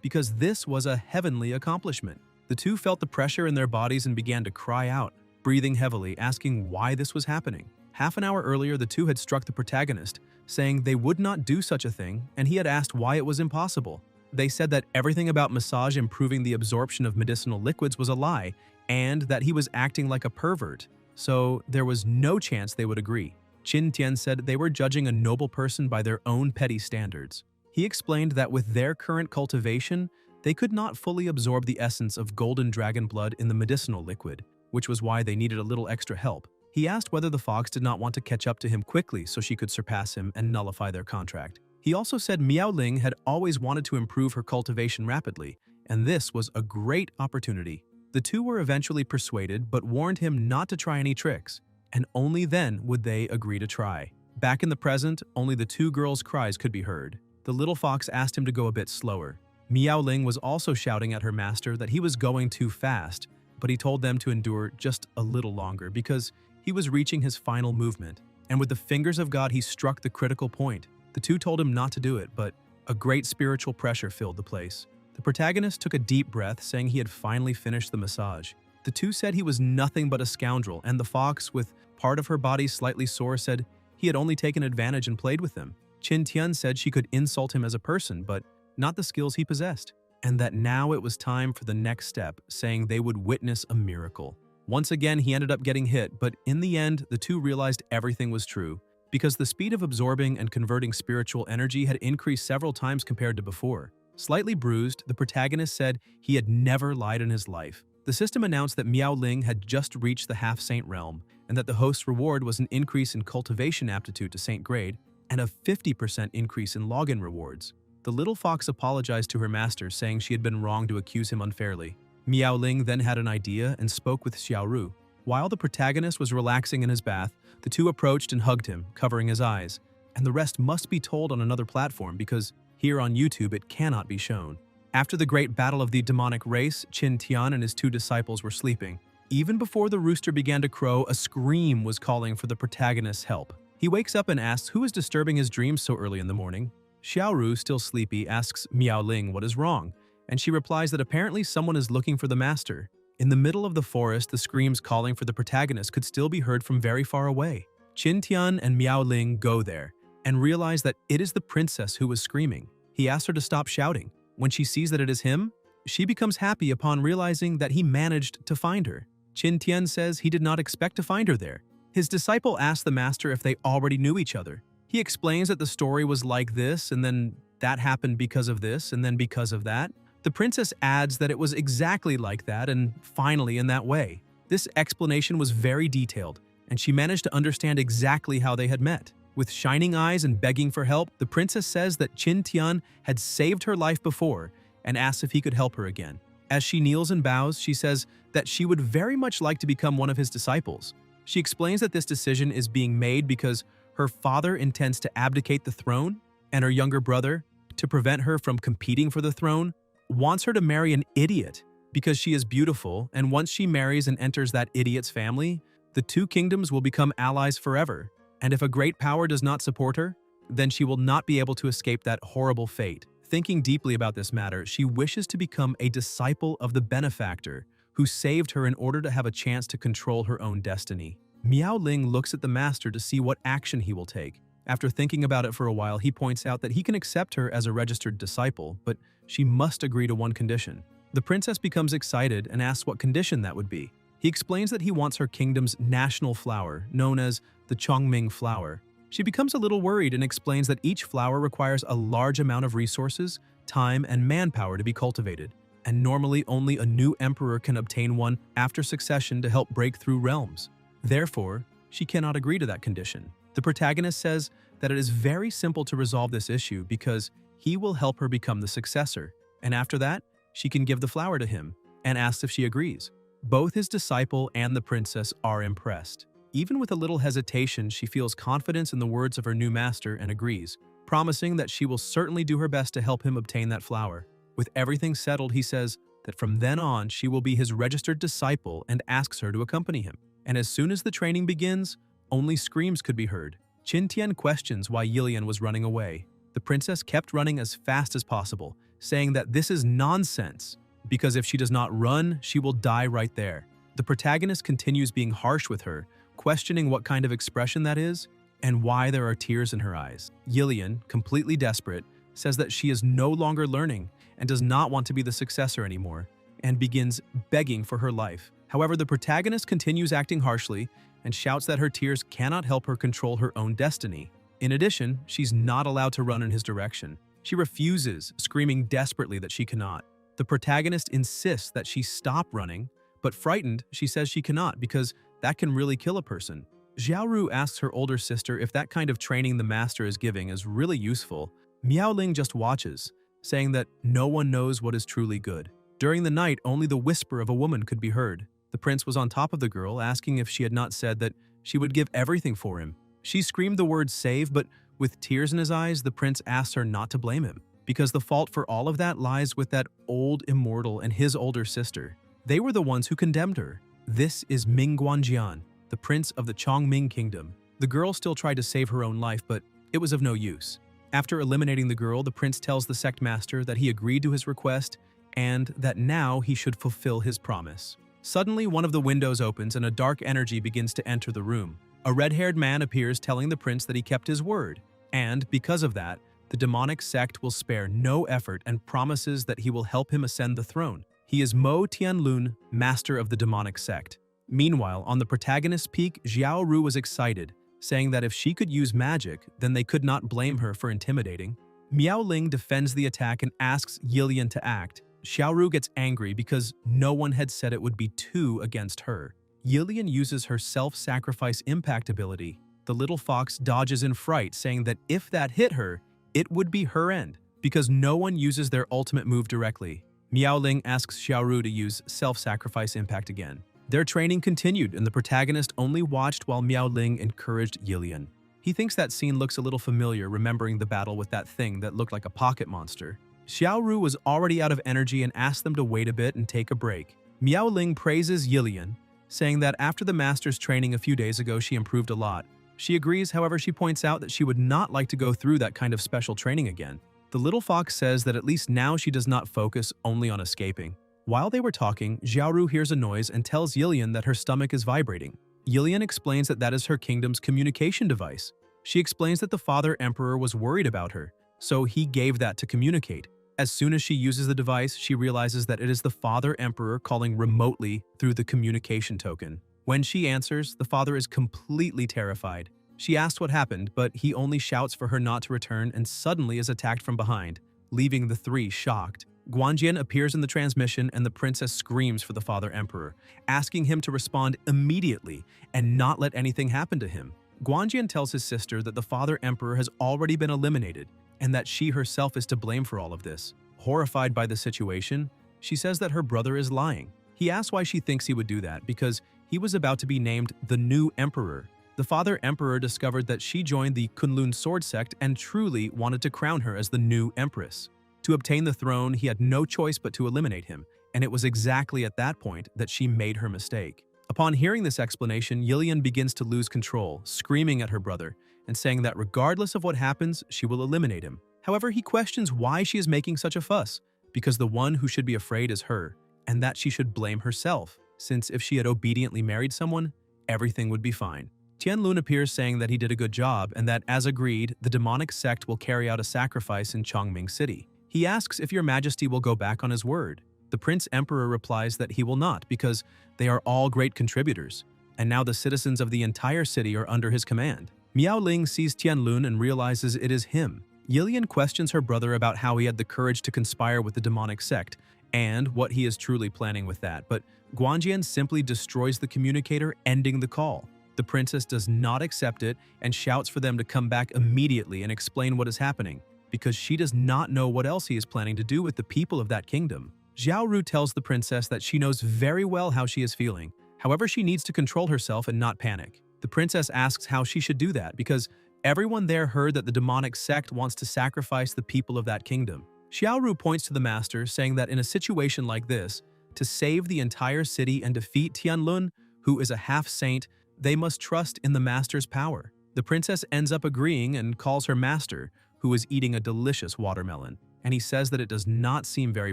because this was a heavenly accomplishment. The two felt the pressure in their bodies and began to cry out, breathing heavily, asking why this was happening. Half an hour earlier, the two had struck the protagonist, saying they would not do such a thing, and he had asked why it was impossible. They said that everything about massage improving the absorption of medicinal liquids was a lie, and that he was acting like a pervert, so there was no chance they would agree. Qin Tian said they were judging a noble person by their own petty standards. He explained that with their current cultivation, they could not fully absorb the essence of golden dragon blood in the medicinal liquid, which was why they needed a little extra help. He asked whether the fox did not want to catch up to him quickly so she could surpass him and nullify their contract. He also said Miaoling had always wanted to improve her cultivation rapidly, and this was a great opportunity. The two were eventually persuaded but warned him not to try any tricks, and only then would they agree to try. Back in the present, only the two girls' cries could be heard. The little fox asked him to go a bit slower. Miaoling was also shouting at her master that he was going too fast, but he told them to endure just a little longer because he was reaching his final movement. And with the fingers of God, he struck the critical point. The two told him not to do it, but a great spiritual pressure filled the place. The protagonist took a deep breath, saying he had finally finished the massage. The two said he was nothing but a scoundrel, and the fox, with part of her body slightly sore, said he had only taken advantage and played with them. Qin Tian said she could insult him as a person, but not the skills he possessed, and that now it was time for the next step, saying they would witness a miracle. Once again, he ended up getting hit, but in the end, the two realized everything was true, because the speed of absorbing and converting spiritual energy had increased several times compared to before. Slightly bruised, the protagonist said he had never lied in his life. The system announced that Miaoling had just reached the half-saint realm, and that the host's reward was an increase in cultivation aptitude to saint grade, and a 50% increase in login rewards. The little fox apologized to her master, saying she had been wrong to accuse him unfairly. Miaoling then had an idea and spoke with Xiaoru. While the protagonist was relaxing in his bath, the two approached and hugged him, covering his eyes. And the rest must be told on another platform because here on YouTube it cannot be shown. After the great battle of the demonic race, Qin Tian and his two disciples were sleeping. Even before the rooster began to crow, a scream was calling for the protagonist's help. He wakes up and asks who is disturbing his dreams so early in the morning. Xiaoru, still sleepy, asks Miaoling what is wrong, and she replies that apparently someone is looking for the master. In the middle of the forest, the screams calling for the protagonist could still be heard from very far away. Qin Tian and Miaoling go there and realize that it is the princess who was screaming. He asks her to stop shouting. When she sees that it is him, she becomes happy upon realizing that he managed to find her. Qin Tian says he did not expect to find her there. His disciple asks the master if they already knew each other. He explains that the story was like this, and then that happened because of this, and then because of that. The princess adds that it was exactly like that, and finally in that way. This explanation was very detailed, and she managed to understand exactly how they had met. With shining eyes and begging for help, the princess says that Qin Tian had saved her life before and asks if he could help her again. As she kneels and bows, she says that she would very much like to become one of his disciples. She explains that this decision is being made because her father intends to abdicate the throne, and her younger brother, to prevent her from competing for the throne, wants her to marry an idiot because she is beautiful, and once she marries and enters that idiot's family, the two kingdoms will become allies forever. And if a great power does not support her, then she will not be able to escape that horrible fate. Thinking deeply about this matter, she wishes to become a disciple of the benefactor who saved her in order to have a chance to control her own destiny. Miaoling looks at the master to see what action he will take. After thinking about it for a while, he points out that he can accept her as a registered disciple, but she must agree to one condition. The princess becomes excited and asks what condition that would be. He explains that he wants her kingdom's national flower, known as the Chongming flower. She becomes a little worried and explains that each flower requires a large amount of resources, time, and manpower to be cultivated, and normally only a new emperor can obtain one after succession to help break through realms. Therefore, she cannot agree to that condition. The protagonist says that it is very simple to resolve this issue because he will help her become the successor, and after that, she can give the flower to him, and asks if she agrees. Both his disciple and the princess are impressed. Even with a little hesitation, she feels confidence in the words of her new master and agrees, promising that she will certainly do her best to help him obtain that flower. With everything settled, he says that from then on she will be his registered disciple and asks her to accompany him. And as soon as the training begins, only screams could be heard. Qin Tian questions why Yilian was running away. The princess kept running as fast as possible, saying that this is nonsense, because if she does not run, she will die right there. The protagonist continues being harsh with her, questioning what kind of expression that is and why there are tears in her eyes. Yilian, completely desperate, says that she is no longer learning and does not want to be the successor anymore, and begins begging for her life. However, the protagonist continues acting harshly and shouts that her tears cannot help her control her own destiny. In addition, she's not allowed to run in his direction. She refuses, screaming desperately that she cannot. The protagonist insists that she stop running, but frightened, she says she cannot because that can really kill a person. Xiaoru asks her older sister if that kind of training the master is giving is really useful. Miaoling just watches, saying that no one knows what is truly good. During the night, only the whisper of a woman could be heard. The prince was on top of the girl, asking if she had not said that she would give everything for him. She screamed the word save, but with tears in his eyes, the prince asks her not to blame him, because the fault for all of that lies with that old immortal and his older sister. They were the ones who condemned her. This is Ming Guanjian, the prince of the Chongming kingdom. The girl still tried to save her own life, but it was of no use. After eliminating the girl, the prince tells the sect master that he agreed to his request and that now he should fulfill his promise. Suddenly, one of the windows opens and a dark energy begins to enter the room. A red-haired man appears telling the prince that he kept his word, and because of that, the demonic sect will spare no effort and promises that he will help him ascend the throne. He is Mo Tianlun, master of the demonic sect. Meanwhile, on the protagonist's peak, Xiaoru was excited, saying that if she could use magic, then they could not blame her for intimidating. Miaoling defends the attack and asks Yilian to act. Xiaoru gets angry because no one had said it would be two against her. Yilian uses her self-sacrifice impact ability. The little fox dodges in fright, saying that if that hit her, it would be her end, because no one uses their ultimate move directly. Miaoling asks Xiaoru to use self-sacrifice impact again. Their training continued, and the protagonist only watched while Miaoling encouraged Yilian. He thinks that scene looks a little familiar, remembering the battle with that thing that looked like a pocket monster. Xiaoru was already out of energy and asked them to wait a bit and take a break. Miaoling praises Yilian, saying that after the master's training a few days ago, she improved a lot. She agrees, however, she points out that she would not like to go through that kind of special training again. The little fox says that at least now she does not focus only on escaping. While they were talking, Xiaoru hears a noise and tells Yilian that her stomach is vibrating. Yilian explains that that is her kingdom's communication device. She explains that the Father Emperor was worried about her, so he gave that to communicate. As soon as she uses the device, she realizes that it is the Father Emperor calling remotely through the communication token. When she answers, the father is completely terrified. She asks what happened, but he only shouts for her not to return and suddenly is attacked from behind, leaving the three shocked. Guanjian appears in the transmission and the princess screams for the Father Emperor, asking him to respond immediately and not let anything happen to him. Guanjian tells his sister that the Father Emperor has already been eliminated and that she herself is to blame for all of this. Horrified by the situation, she says that her brother is lying. He asks why she thinks he would do that, because he was about to be named the new emperor. The Father Emperor discovered that she joined the Kunlun sword sect and truly wanted to crown her as the new empress. To obtain the throne, he had no choice but to eliminate him, and it was exactly at that point that she made her mistake. Upon hearing this explanation, Yilian begins to lose control, screaming at her brother and saying that regardless of what happens, she will eliminate him. However, he questions why she is making such a fuss, because the one who should be afraid is her, and that she should blame herself, since if she had obediently married someone, everything would be fine. Tianlun appears saying that he did a good job and that, as agreed, the demonic sect will carry out a sacrifice in Chongming City. He asks if Your Majesty will go back on his word. The Prince Emperor replies that he will not because they are all great contributors, and now the citizens of the entire city are under his command. Miaoling sees Tianlun and realizes it is him. Yilian questions her brother about how he had the courage to conspire with the demonic sect and what he is truly planning with that, but Guanjian simply destroys the communicator, ending the call. The princess does not accept it and shouts for them to come back immediately and explain what is happening, because she does not know what else he is planning to do with the people of that kingdom. Xiaoru tells the princess that she knows very well how she is feeling. However, she needs to control herself and not panic. The princess asks how she should do that because everyone there heard that the demonic sect wants to sacrifice the people of that kingdom. Xiaoru points to the master, saying that in a situation like this, to save the entire city and defeat Tianlun, who is a half-saint, they must trust in the master's power. The princess ends up agreeing and calls her master, who is eating a delicious watermelon, and he says that it does not seem very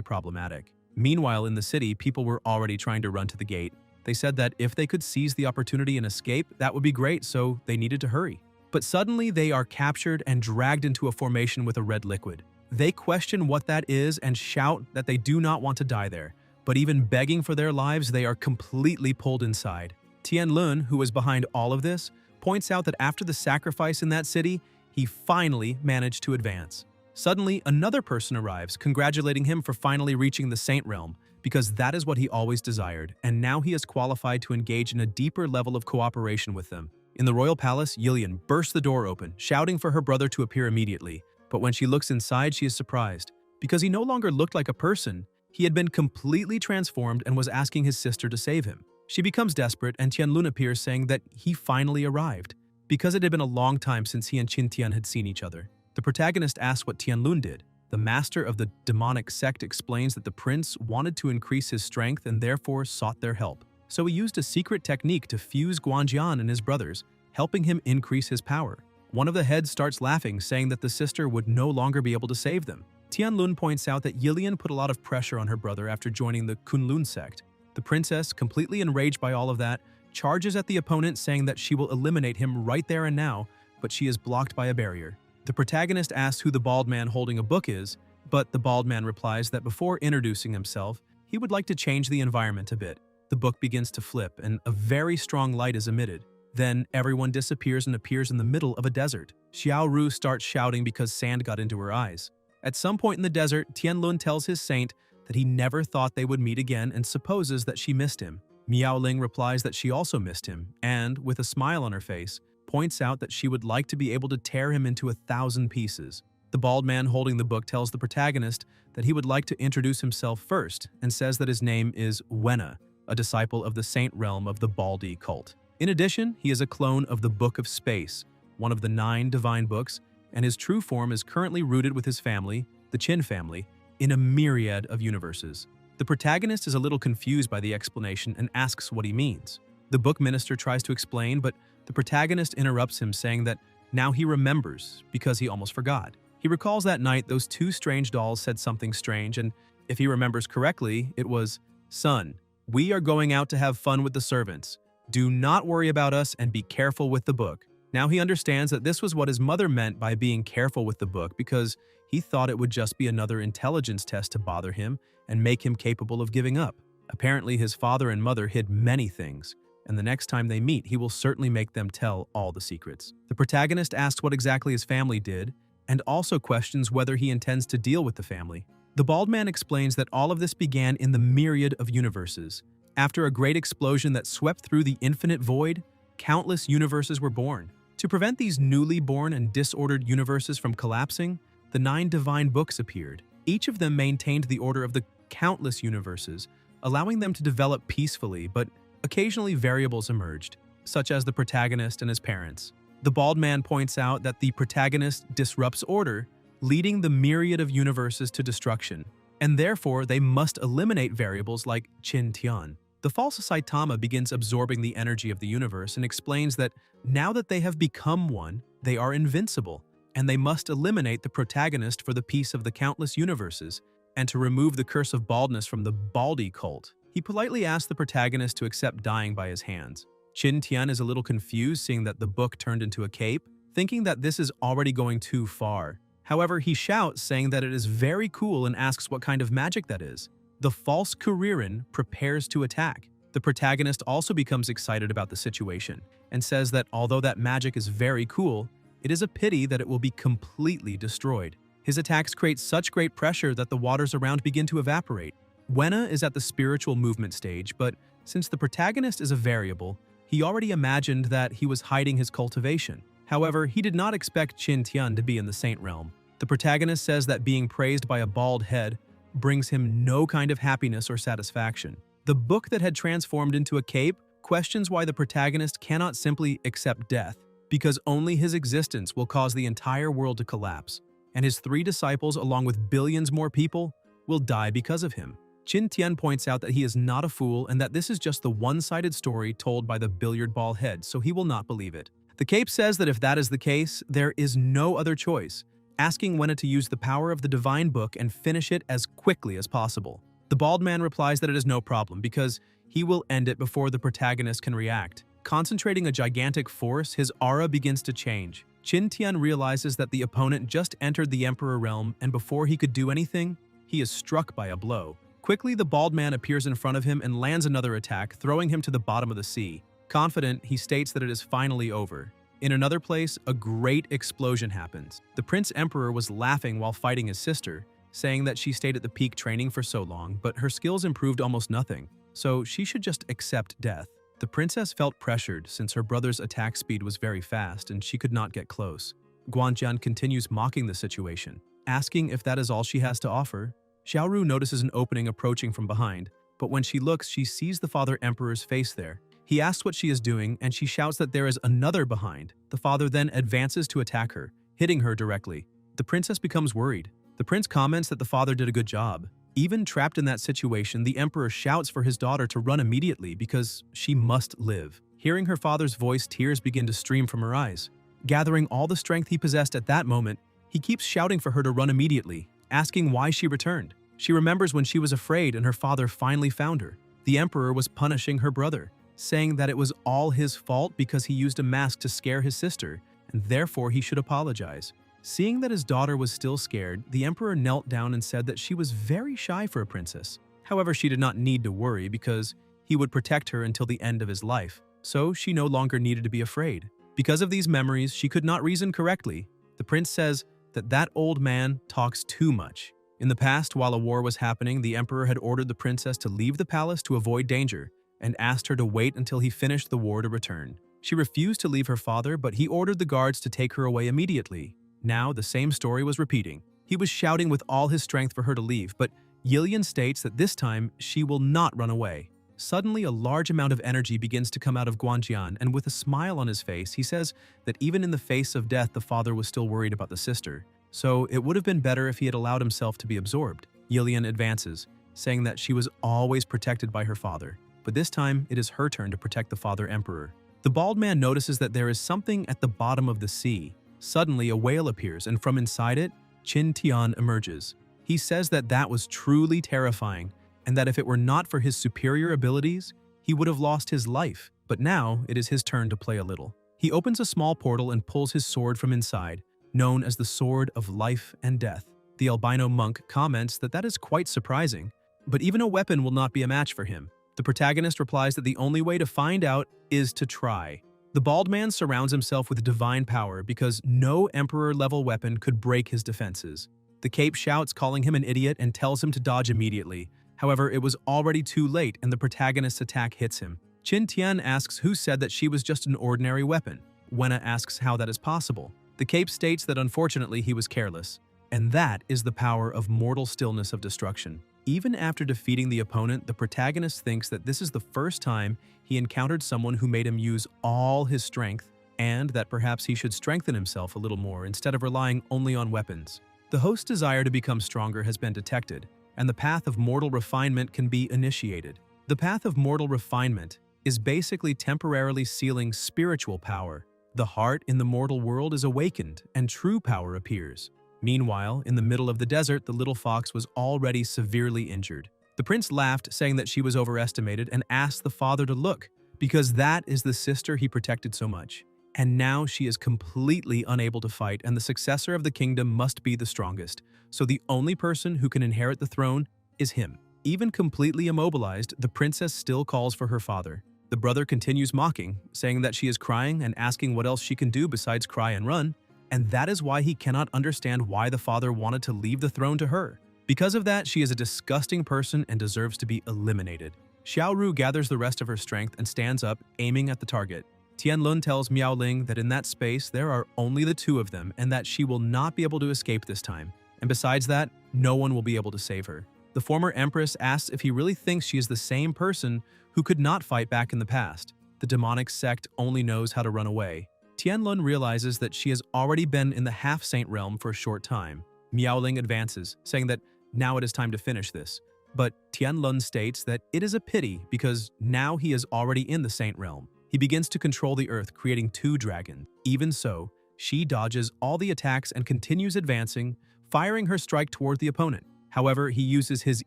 problematic. Meanwhile, in the city, people were already trying to run to the gate. They said that if they could seize the opportunity and escape, that would be great, so they needed to hurry. But suddenly, they are captured and dragged into a formation with a red liquid. They question what that is and shout that they do not want to die there. But even begging for their lives, they are completely pulled inside. Tianlun, who is behind all of this, points out that after the sacrifice in that city, he finally managed to advance. Suddenly, another person arrives, congratulating him for finally reaching the Saint Realm, because that is what he always desired, and now he is qualified to engage in a deeper level of cooperation with them. In the royal palace, Yilian bursts the door open, shouting for her brother to appear immediately. But when she looks inside, she is surprised. Because he no longer looked like a person, he had been completely transformed and was asking his sister to save him. She becomes desperate, and Tianlun appears, saying that he finally arrived, because it had been a long time since he and Qintian had seen each other. The protagonist asks what Tianlun did. The master of the demonic sect explains that the prince wanted to increase his strength and therefore sought their help. So he used a secret technique to fuse Zangjian and his brothers, helping him increase his power. One of the heads starts laughing, saying that the sister would no longer be able to save them. Tianlun points out that Yilian put a lot of pressure on her brother after joining the Kunlun sect. The princess, completely enraged by all of that, charges at the opponent, saying that she will eliminate him right there and now, but she is blocked by a barrier. The protagonist asks who the bald man holding a book is, but the bald man replies that before introducing himself, he would like to change the environment a bit. The book begins to flip, and a very strong light is emitted. Then everyone disappears and appears in the middle of a desert. Xiaoru starts shouting because sand got into her eyes. At some point in the desert, Tianlun tells his saint that he never thought they would meet again and supposes that she missed him. Miaoling replies that she also missed him, and, with a smile on her face, points out that she would like to be able to tear him into 1,000 pieces. The bald man holding the book tells the protagonist that he would like to introduce himself first and says that his name is Wenna, a disciple of the Saint realm of the Baldi cult. In addition, he is a clone of the Book of Space, one of the 9 divine books, and his true form is currently rooted with his family, the Qin family, in a myriad of universes. The protagonist is a little confused by the explanation and asks what he means. The book minister tries to explain, but the protagonist interrupts him, saying that now he remembers because he almost forgot. He recalls that night those 2 strange dolls said something strange, and if he remembers correctly, it was, "Son, we are going out to have fun with the servants. Do not worry about us and be careful with the book." Now he understands that this was what his mother meant by being careful with the book, because he thought it would just be another intelligence test to bother him and make him capable of giving up. Apparently his father and mother hid many things, and the next time they meet, he will certainly make them tell all the secrets. The protagonist asks what exactly his family did, and also questions whether he intends to deal with the family. The bald man explains that all of this began in the myriad of universes. After a great explosion that swept through the infinite void, countless universes were born. To prevent these newly born and disordered universes from collapsing, the 9 divine books appeared. Each of them maintained the order of the countless universes, allowing them to develop peacefully, but occasionally variables emerged, such as the protagonist and his parents. The bald man points out that the protagonist disrupts order, leading the myriad of universes to destruction, and therefore they must eliminate variables like Qin Tian. The false Saitama begins absorbing the energy of the universe and explains that now that they have become one, they are invincible, and they must eliminate the protagonist for the peace of the countless universes, and to remove the curse of baldness from the Baldi cult. He politely asks the protagonist to accept dying by his hands. Qin Tian is a little confused, seeing that the book turned into a cape, thinking that this is already going too far. However, he shouts, saying that it is very cool, and asks what kind of magic that is. The false Kuririn prepares to attack. The protagonist also becomes excited about the situation, and says that although that magic is very cool, it is a pity that it will be completely destroyed. His attacks create such great pressure that the waters around begin to evaporate. Wenna is at the spiritual movement stage, but since the protagonist is a variable, he already imagined that he was hiding his cultivation. However, he did not expect Qin Tian to be in the Saint realm. The protagonist says that being praised by a bald head brings him no kind of happiness or satisfaction. The book that had transformed into a cape questions why the protagonist cannot simply accept death, because only his existence will cause the entire world to collapse, and his 3 disciples, along with billions more people, will die because of him. Qin Tian points out that he is not a fool and that this is just the one-sided story told by the billiard ball head, so he will not believe it. The cape says that if that is the case, there is no other choice, asking Wenna to use the power of the divine book and finish it as quickly as possible. The bald man replies that it is no problem because he will end it before the protagonist can react. Concentrating a gigantic force, his aura begins to change. Qin Tian realizes that the opponent just entered the Emperor realm, and before he could do anything, he is struck by a blow. Quickly, the bald man appears in front of him and lands another attack, throwing him to the bottom of the sea. Confident, he states that it is finally over. In another place, a great explosion happens. The Prince Emperor was laughing while fighting his sister, saying that she stayed at the peak training for so long, but her skills improved almost nothing, so she should just accept death. The princess felt pressured since her brother's attack speed was very fast and she could not get close. Guanjian continues mocking the situation, asking if that is all she has to offer. Xiaoru notices an opening approaching from behind, but when she looks, she sees the Father Emperor's face there. He asks what she is doing, and she shouts that there is another behind. The father then advances to attack her, hitting her directly. The princess becomes worried. The prince comments that the father did a good job. Even trapped in that situation, the emperor shouts for his daughter to run immediately because she must live. Hearing her father's voice, tears begin to stream from her eyes. Gathering all the strength he possessed at that moment, he keeps shouting for her to run immediately, asking why she returned. She remembers when she was afraid and her father finally found her. The emperor was punishing her brother, saying that it was all his fault because he used a mask to scare his sister, and therefore he should apologize. Seeing that his daughter was still scared, the emperor knelt down and said that she was very shy for a princess. However, she did not need to worry because he would protect her until the end of his life, so she no longer needed to be afraid. Because of these memories, she could not reason correctly. The prince says that that old man talks too much. In the past, while a war was happening, the emperor had ordered the princess to leave the palace to avoid danger and asked her to wait until he finished the war to return. She refused to leave her father, but he ordered the guards to take her away immediately. Now, the same story was repeating. He was shouting with all his strength for her to leave, but Yilian states that this time she will not run away. Suddenly, a large amount of energy begins to come out of Guanjian, and with a smile on his face, he says that even in the face of death, the father was still worried about the sister. So it would have been better if he had allowed himself to be absorbed. Yilian advances, saying that she was always protected by her father, but this time it is her turn to protect the Father Emperor. The bald man notices that there is something at the bottom of the sea. Suddenly, a whale appears, and from inside it, Qin Tian emerges. He says that that was truly terrifying, and that if it were not for his superior abilities, he would have lost his life. But now, it is his turn to play a little. He opens a small portal and pulls his sword from inside, known as the Sword of Life and Death. The albino monk comments that that is quite surprising, but even a weapon will not be a match for him. The protagonist replies that the only way to find out is to try. The bald man surrounds himself with divine power because no emperor-level weapon could break his defenses. The cape shouts, calling him an idiot, and tells him to dodge immediately. However, it was already too late and the protagonist's attack hits him. Qin Tian asks who said that she was just an ordinary weapon. Wenna asks how that is possible. The cape states that unfortunately he was careless. And that is the power of mortal stillness of destruction. Even after defeating the opponent, the protagonist thinks that this is the first time he encountered someone who made him use all his strength, and that perhaps he should strengthen himself a little more instead of relying only on weapons. The host's desire to become stronger has been detected, and the path of mortal refinement can be initiated. The path of mortal refinement is basically temporarily sealing spiritual power. The heart in the mortal world is awakened, and true power appears. Meanwhile, in the middle of the desert, the little fox was already severely injured. The prince laughed, saying that she was overestimated, and asked the father to look, because that is the sister he protected so much. And now she is completely unable to fight, and the successor of the kingdom must be the strongest. So the only person who can inherit the throne is him. Even completely immobilized, the princess still calls for her father. The brother continues mocking, saying that she is crying and asking what else she can do besides cry and run. And that is why he cannot understand why the father wanted to leave the throne to her. Because of that, she is a disgusting person and deserves to be eliminated. Xiaoru gathers the rest of her strength and stands up, aiming at the target. Tianlun tells Miaoling that in that space there are only the two of them and that she will not be able to escape this time. And besides that, no one will be able to save her. The former empress asks if he really thinks she is the same person who could not fight back in the past. The demonic sect only knows how to run away. Tianlun realizes that she has already been in the half-saint realm for a short time. Miaoling advances, saying that now it is time to finish this. But Tianlun states that it is a pity because now he is already in the saint realm. He begins to control the earth, creating 2 dragons. Even so, she dodges all the attacks and continues advancing, firing her strike toward the opponent. However, he uses his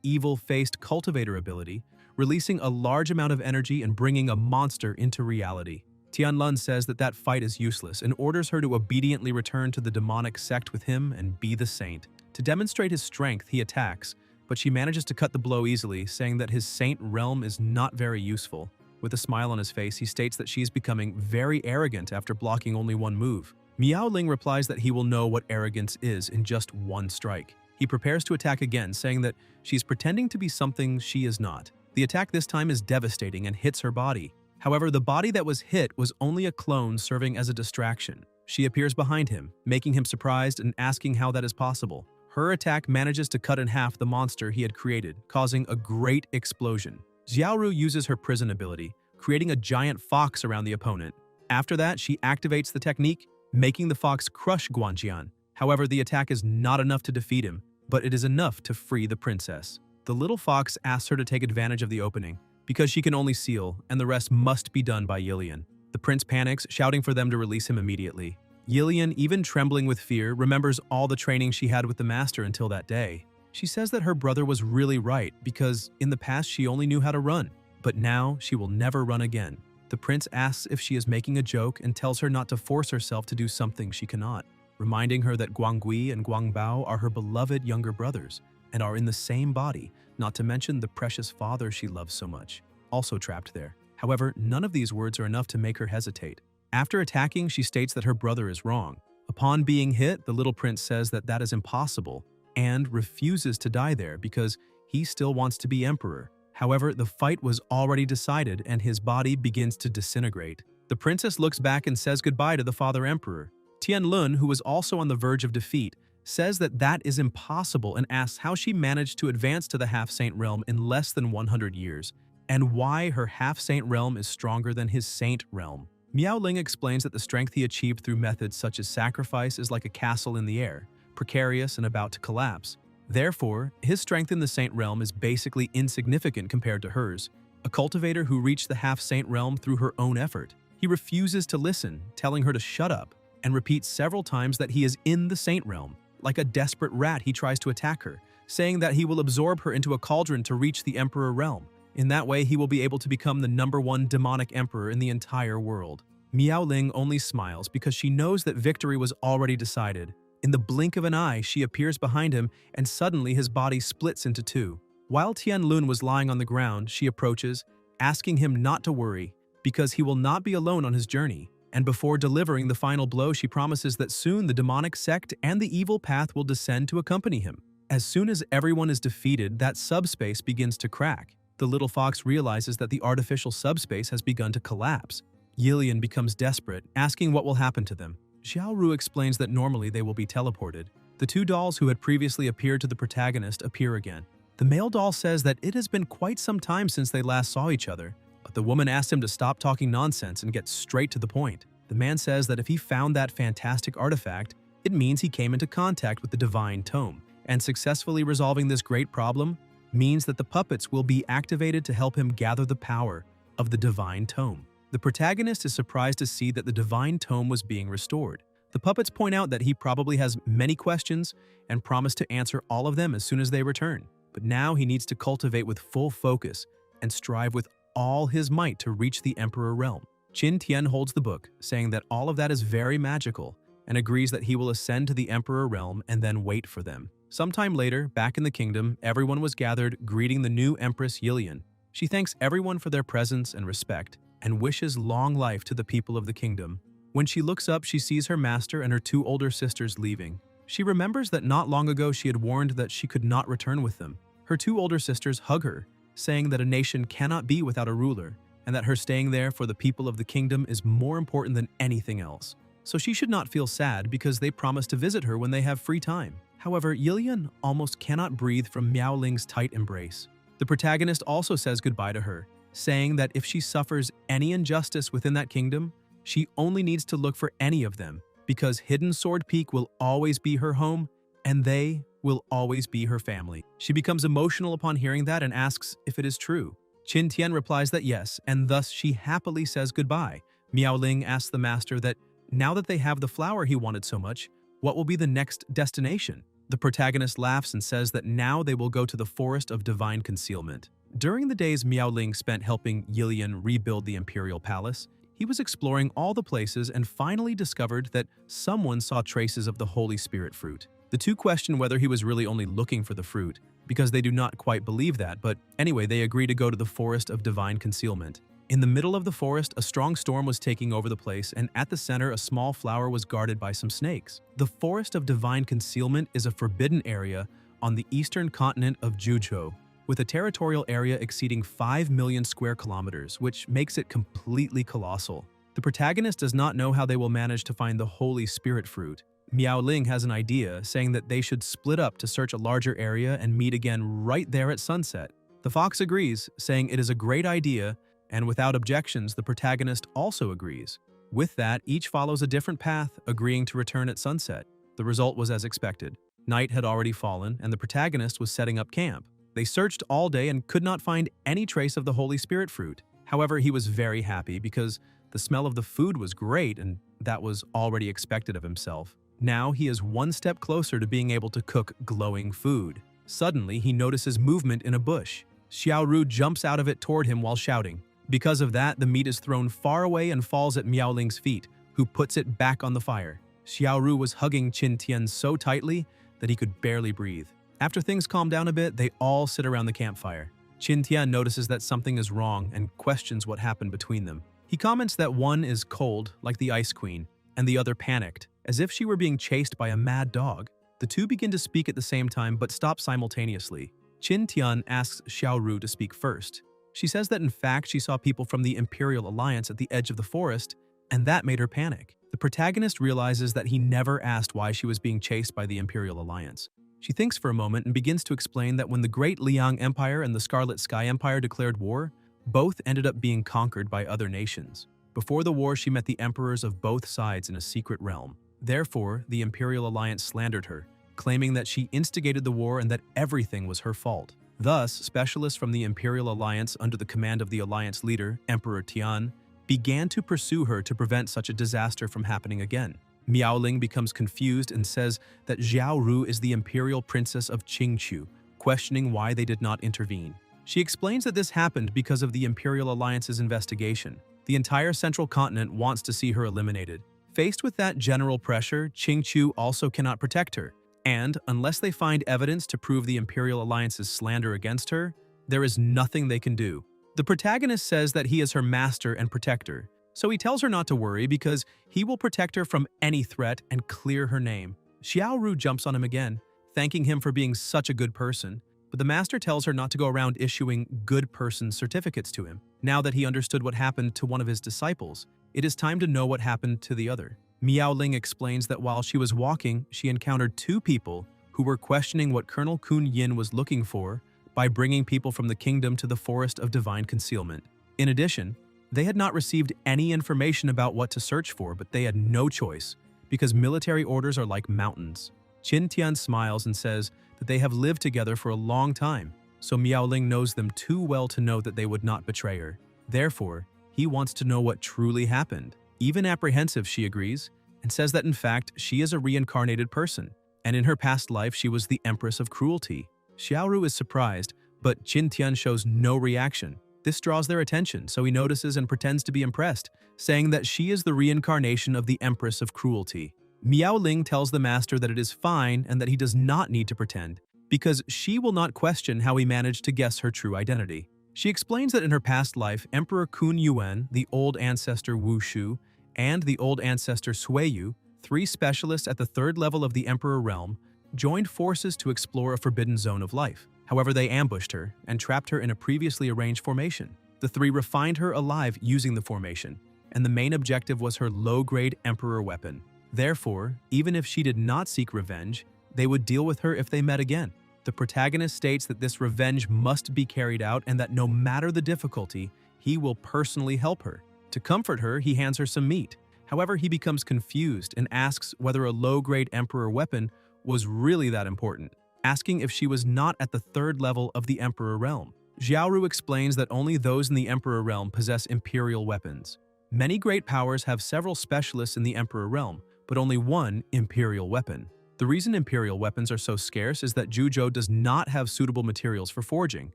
evil-faced cultivator ability, releasing a large amount of energy and bringing a monster into reality. Tianlun says that that fight is useless and orders her to obediently return to the demonic sect with him and be the saint. To demonstrate his strength, he attacks, but she manages to cut the blow easily, saying that his saint realm is not very useful. With a smile on his face, he states that she is becoming very arrogant after blocking only 1 move. Miaoling replies that he will know what arrogance is in just 1 strike. He prepares to attack again, saying that she's pretending to be something she is not. The attack this time is devastating and hits her body. However, the body that was hit was only a clone serving as a distraction. She appears behind him, making him surprised and asking how that is possible. Her attack manages to cut in half the monster he had created, causing a great explosion. Xiaoru uses her prison ability, creating a giant fox around the opponent. After that, she activates the technique, making the fox crush Zangjian. However, the attack is not enough to defeat him, but it is enough to free the princess. The little fox asks her to take advantage of the opening, because she can only seal, and the rest must be done by Yilian. The prince panics, shouting for them to release him immediately. Yilian, even trembling with fear, remembers all the training she had with the master until that day. She says that her brother was really right, because in the past she only knew how to run, but now she will never run again. The prince asks if she is making a joke and tells her not to force herself to do something she cannot, reminding her that Guangui and Guangbao are her beloved younger brothers and are in the same body, not to mention the precious father she loves so much, also trapped there. However, none of these words are enough to make her hesitate. After attacking, she states that her brother is wrong. Upon being hit, the little prince says that that is impossible and refuses to die there because he still wants to be emperor. However, the fight was already decided and his body begins to disintegrate. The princess looks back and says goodbye to the father emperor. Tianlun, who was also on the verge of defeat, says that that is impossible and asks how she managed to advance to the half-saint realm in less than 100 years, and why her half-saint realm is stronger than his saint realm. Miaoling explains that the strength he achieved through methods such as sacrifice is like a castle in the air, precarious and about to collapse. Therefore, his strength in the saint realm is basically insignificant compared to hers, a cultivator who reached the half-saint realm through her own effort. He refuses to listen, telling her to shut up, and repeats several times that he is in the saint realm. Like a desperate rat, he tries to attack her, saying that he will absorb her into a cauldron to reach the emperor realm. In that way, he will be able to become the #1 demonic emperor in the entire world. Miaoling only smiles because she knows that victory was already decided. In the blink of an eye, she appears behind him, and suddenly his body splits into 2. While Tianlun was lying on the ground, she approaches, asking him not to worry, because he will not be alone on his journey. And before delivering the final blow, she promises that soon the demonic sect and the evil path will descend to accompany him. As soon as everyone is defeated, that subspace begins to crack. The little fox realizes that the artificial subspace has begun to collapse. Yilian becomes desperate, asking what will happen to them. Xiaoru explains that normally they will be teleported. The 2 dolls who had previously appeared to the protagonist appear again. The male doll says that it has been quite some time since they last saw each other, but the woman asks him to stop talking nonsense and get straight to the point. The man says that if he found that fantastic artifact, it means he came into contact with the divine tome, and successfully resolving this great problem means that the puppets will be activated to help him gather the power of the divine tome. The protagonist is surprised to see that the divine tome was being restored. The puppets point out that he probably has many questions and promise to answer all of them as soon as they return. But now he needs to cultivate with full focus and strive with all his might to reach the Emperor realm. Qin Tian holds the book, saying that all of that is very magical, and agrees that he will ascend to the Emperor realm and then wait for them. Sometime later, back in the kingdom, everyone was gathered greeting the new Empress Yilian. She thanks everyone for their presence and respect, and wishes long life to the people of the kingdom. When she looks up, she sees her master and her 2 older sisters leaving. She remembers that not long ago she had warned that she could not return with them. Her 2 older sisters hug her, saying that a nation cannot be without a ruler, and that her staying there for the people of the kingdom is more important than anything else. so she should not feel sad because they promise to visit her when they have free time. However, Yilian almost cannot breathe from Miaoling's tight embrace. The protagonist also says goodbye to her, saying that if she suffers any injustice within that kingdom, she only needs to look for any of them, because Hidden Sword Peak will always be her home, and they will always be her family. She becomes emotional upon hearing that and asks if it is true. Qin Tian replies that yes, and thus she happily says goodbye. Miaoling asks the master that now that they have the flower he wanted so much, what will be the next destination? The protagonist laughs and says that now they will go to the Forest of Divine Concealment. During the days Miaoling spent helping Yilian rebuild the Imperial Palace, he was exploring all the places and finally discovered that someone saw traces of the Holy Spirit fruit. The two question whether he was really only looking for the fruit, because they do not quite believe that, but anyway, they agree to go to the Forest of Divine Concealment. In the middle of the forest, a strong storm was taking over the place, and at the center, a small flower was guarded by some snakes. The Forest of Divine Concealment is a forbidden area on the eastern continent of Juzhou, with a territorial area exceeding 5 million square kilometers, which makes it completely colossal. The protagonist does not know how they will manage to find the Holy Spirit fruit. Miaoling has an idea, saying that they should split up to search a larger area and meet again right there at sunset. The fox agrees, saying it is a great idea, and without objections, the protagonist also agrees. With that, each follows a different path, agreeing to return at sunset. The result was as expected. Night had already fallen, and the protagonist was setting up camp. They searched all day and could not find any trace of the Holy Spirit fruit. However, he was very happy because the smell of the food was great, and that was already expected of himself. Now he is one step closer to being able to cook glowing food. Suddenly, he notices movement in a bush. Xiaoru jumps out of it toward him while shouting. Because of that, the meat is thrown far away and falls at Miaoling's feet, who puts it back on the fire. Xiaoru was hugging Qin Tian so tightly that he could barely breathe. After things calm down a bit, they all sit around the campfire. Qin Tian notices that something is wrong and questions what happened between them. He comments that one is cold, like the Ice Queen, and the other panicked, as if she were being chased by a mad dog. The two begin to speak at the same time but stop simultaneously. Qin Tian asks Xiaoru to speak first. She says that in fact she saw people from the Imperial Alliance at the edge of the forest, and that made her panic. The protagonist realizes that he never asked why she was being chased by the Imperial Alliance. She thinks for a moment and begins to explain that when the Great Liang Empire and the Scarlet Sky Empire declared war, both ended up being conquered by other nations. Before the war, she met the emperors of both sides in a secret realm. Therefore, the Imperial Alliance slandered her, claiming that she instigated the war and that everything was her fault. Thus, specialists from the Imperial Alliance under the command of the Alliance leader, Emperor Tian, began to pursue her to prevent such a disaster from happening again. Miaoling becomes confused and says that Xiaoru is the Imperial Princess of Qingqiu, questioning why they did not intervene. She explains that this happened because of the Imperial Alliance's investigation. The entire central continent wants to see her eliminated. Faced with that general pressure, Qingqiu also cannot protect her, and unless they find evidence to prove the Imperial Alliance's slander against her, there is nothing they can do. The protagonist says that he is her master and protector, so he tells her not to worry because he will protect her from any threat and clear her name. Xiaoru jumps on him again, thanking him for being such a good person, but the master tells her not to go around issuing good person certificates to him. Now that he understood what happened to one of his disciples, it is time to know what happened to the other. Miaoling explains that while she was walking, she encountered two people who were questioning what Colonel Kun Yin was looking for by bringing people from the kingdom to the Forest of Divine Concealment. In addition, they had not received any information about what to search for, but they had no choice, because military orders are like mountains. Qin Tian smiles and says that they have lived together for a long time, so Miaoling knows them too well to know that they would not betray her. Therefore, he wants to know what truly happened. Even apprehensive, she agrees, and says that in fact she is a reincarnated person, and in her past life she was the Empress of Cruelty. Xiaoru is surprised, but Qin Tian shows no reaction. This draws their attention, so he notices and pretends to be impressed, saying that she is the reincarnation of the Empress of Cruelty. Miaoling tells the master that it is fine and that he does not need to pretend, because she will not question how he managed to guess her true identity. She explains that in her past life, Emperor Kun Yuan, the old ancestor Wu Shu, and the old ancestor Sui Yu, three specialists at the third level of the Emperor realm, joined forces to explore a forbidden zone of life. However, they ambushed her and trapped her in a previously arranged formation. The three refined her alive using the formation, and the main objective was her low-grade Emperor weapon. Therefore, even if she did not seek revenge, they would deal with her if they met again. The protagonist states that this revenge must be carried out and that no matter the difficulty, he will personally help her. To comfort her, he hands her some meat. However, he becomes confused and asks whether a low-grade Emperor weapon was really that important, asking if she was not at the 3rd level of the Emperor realm. Xiaoru explains that only those in the Emperor realm possess imperial weapons. Many great powers have several specialists in the Emperor realm, but only one imperial weapon. The reason imperial weapons are so scarce is that Zhuzhou does not have suitable materials for forging,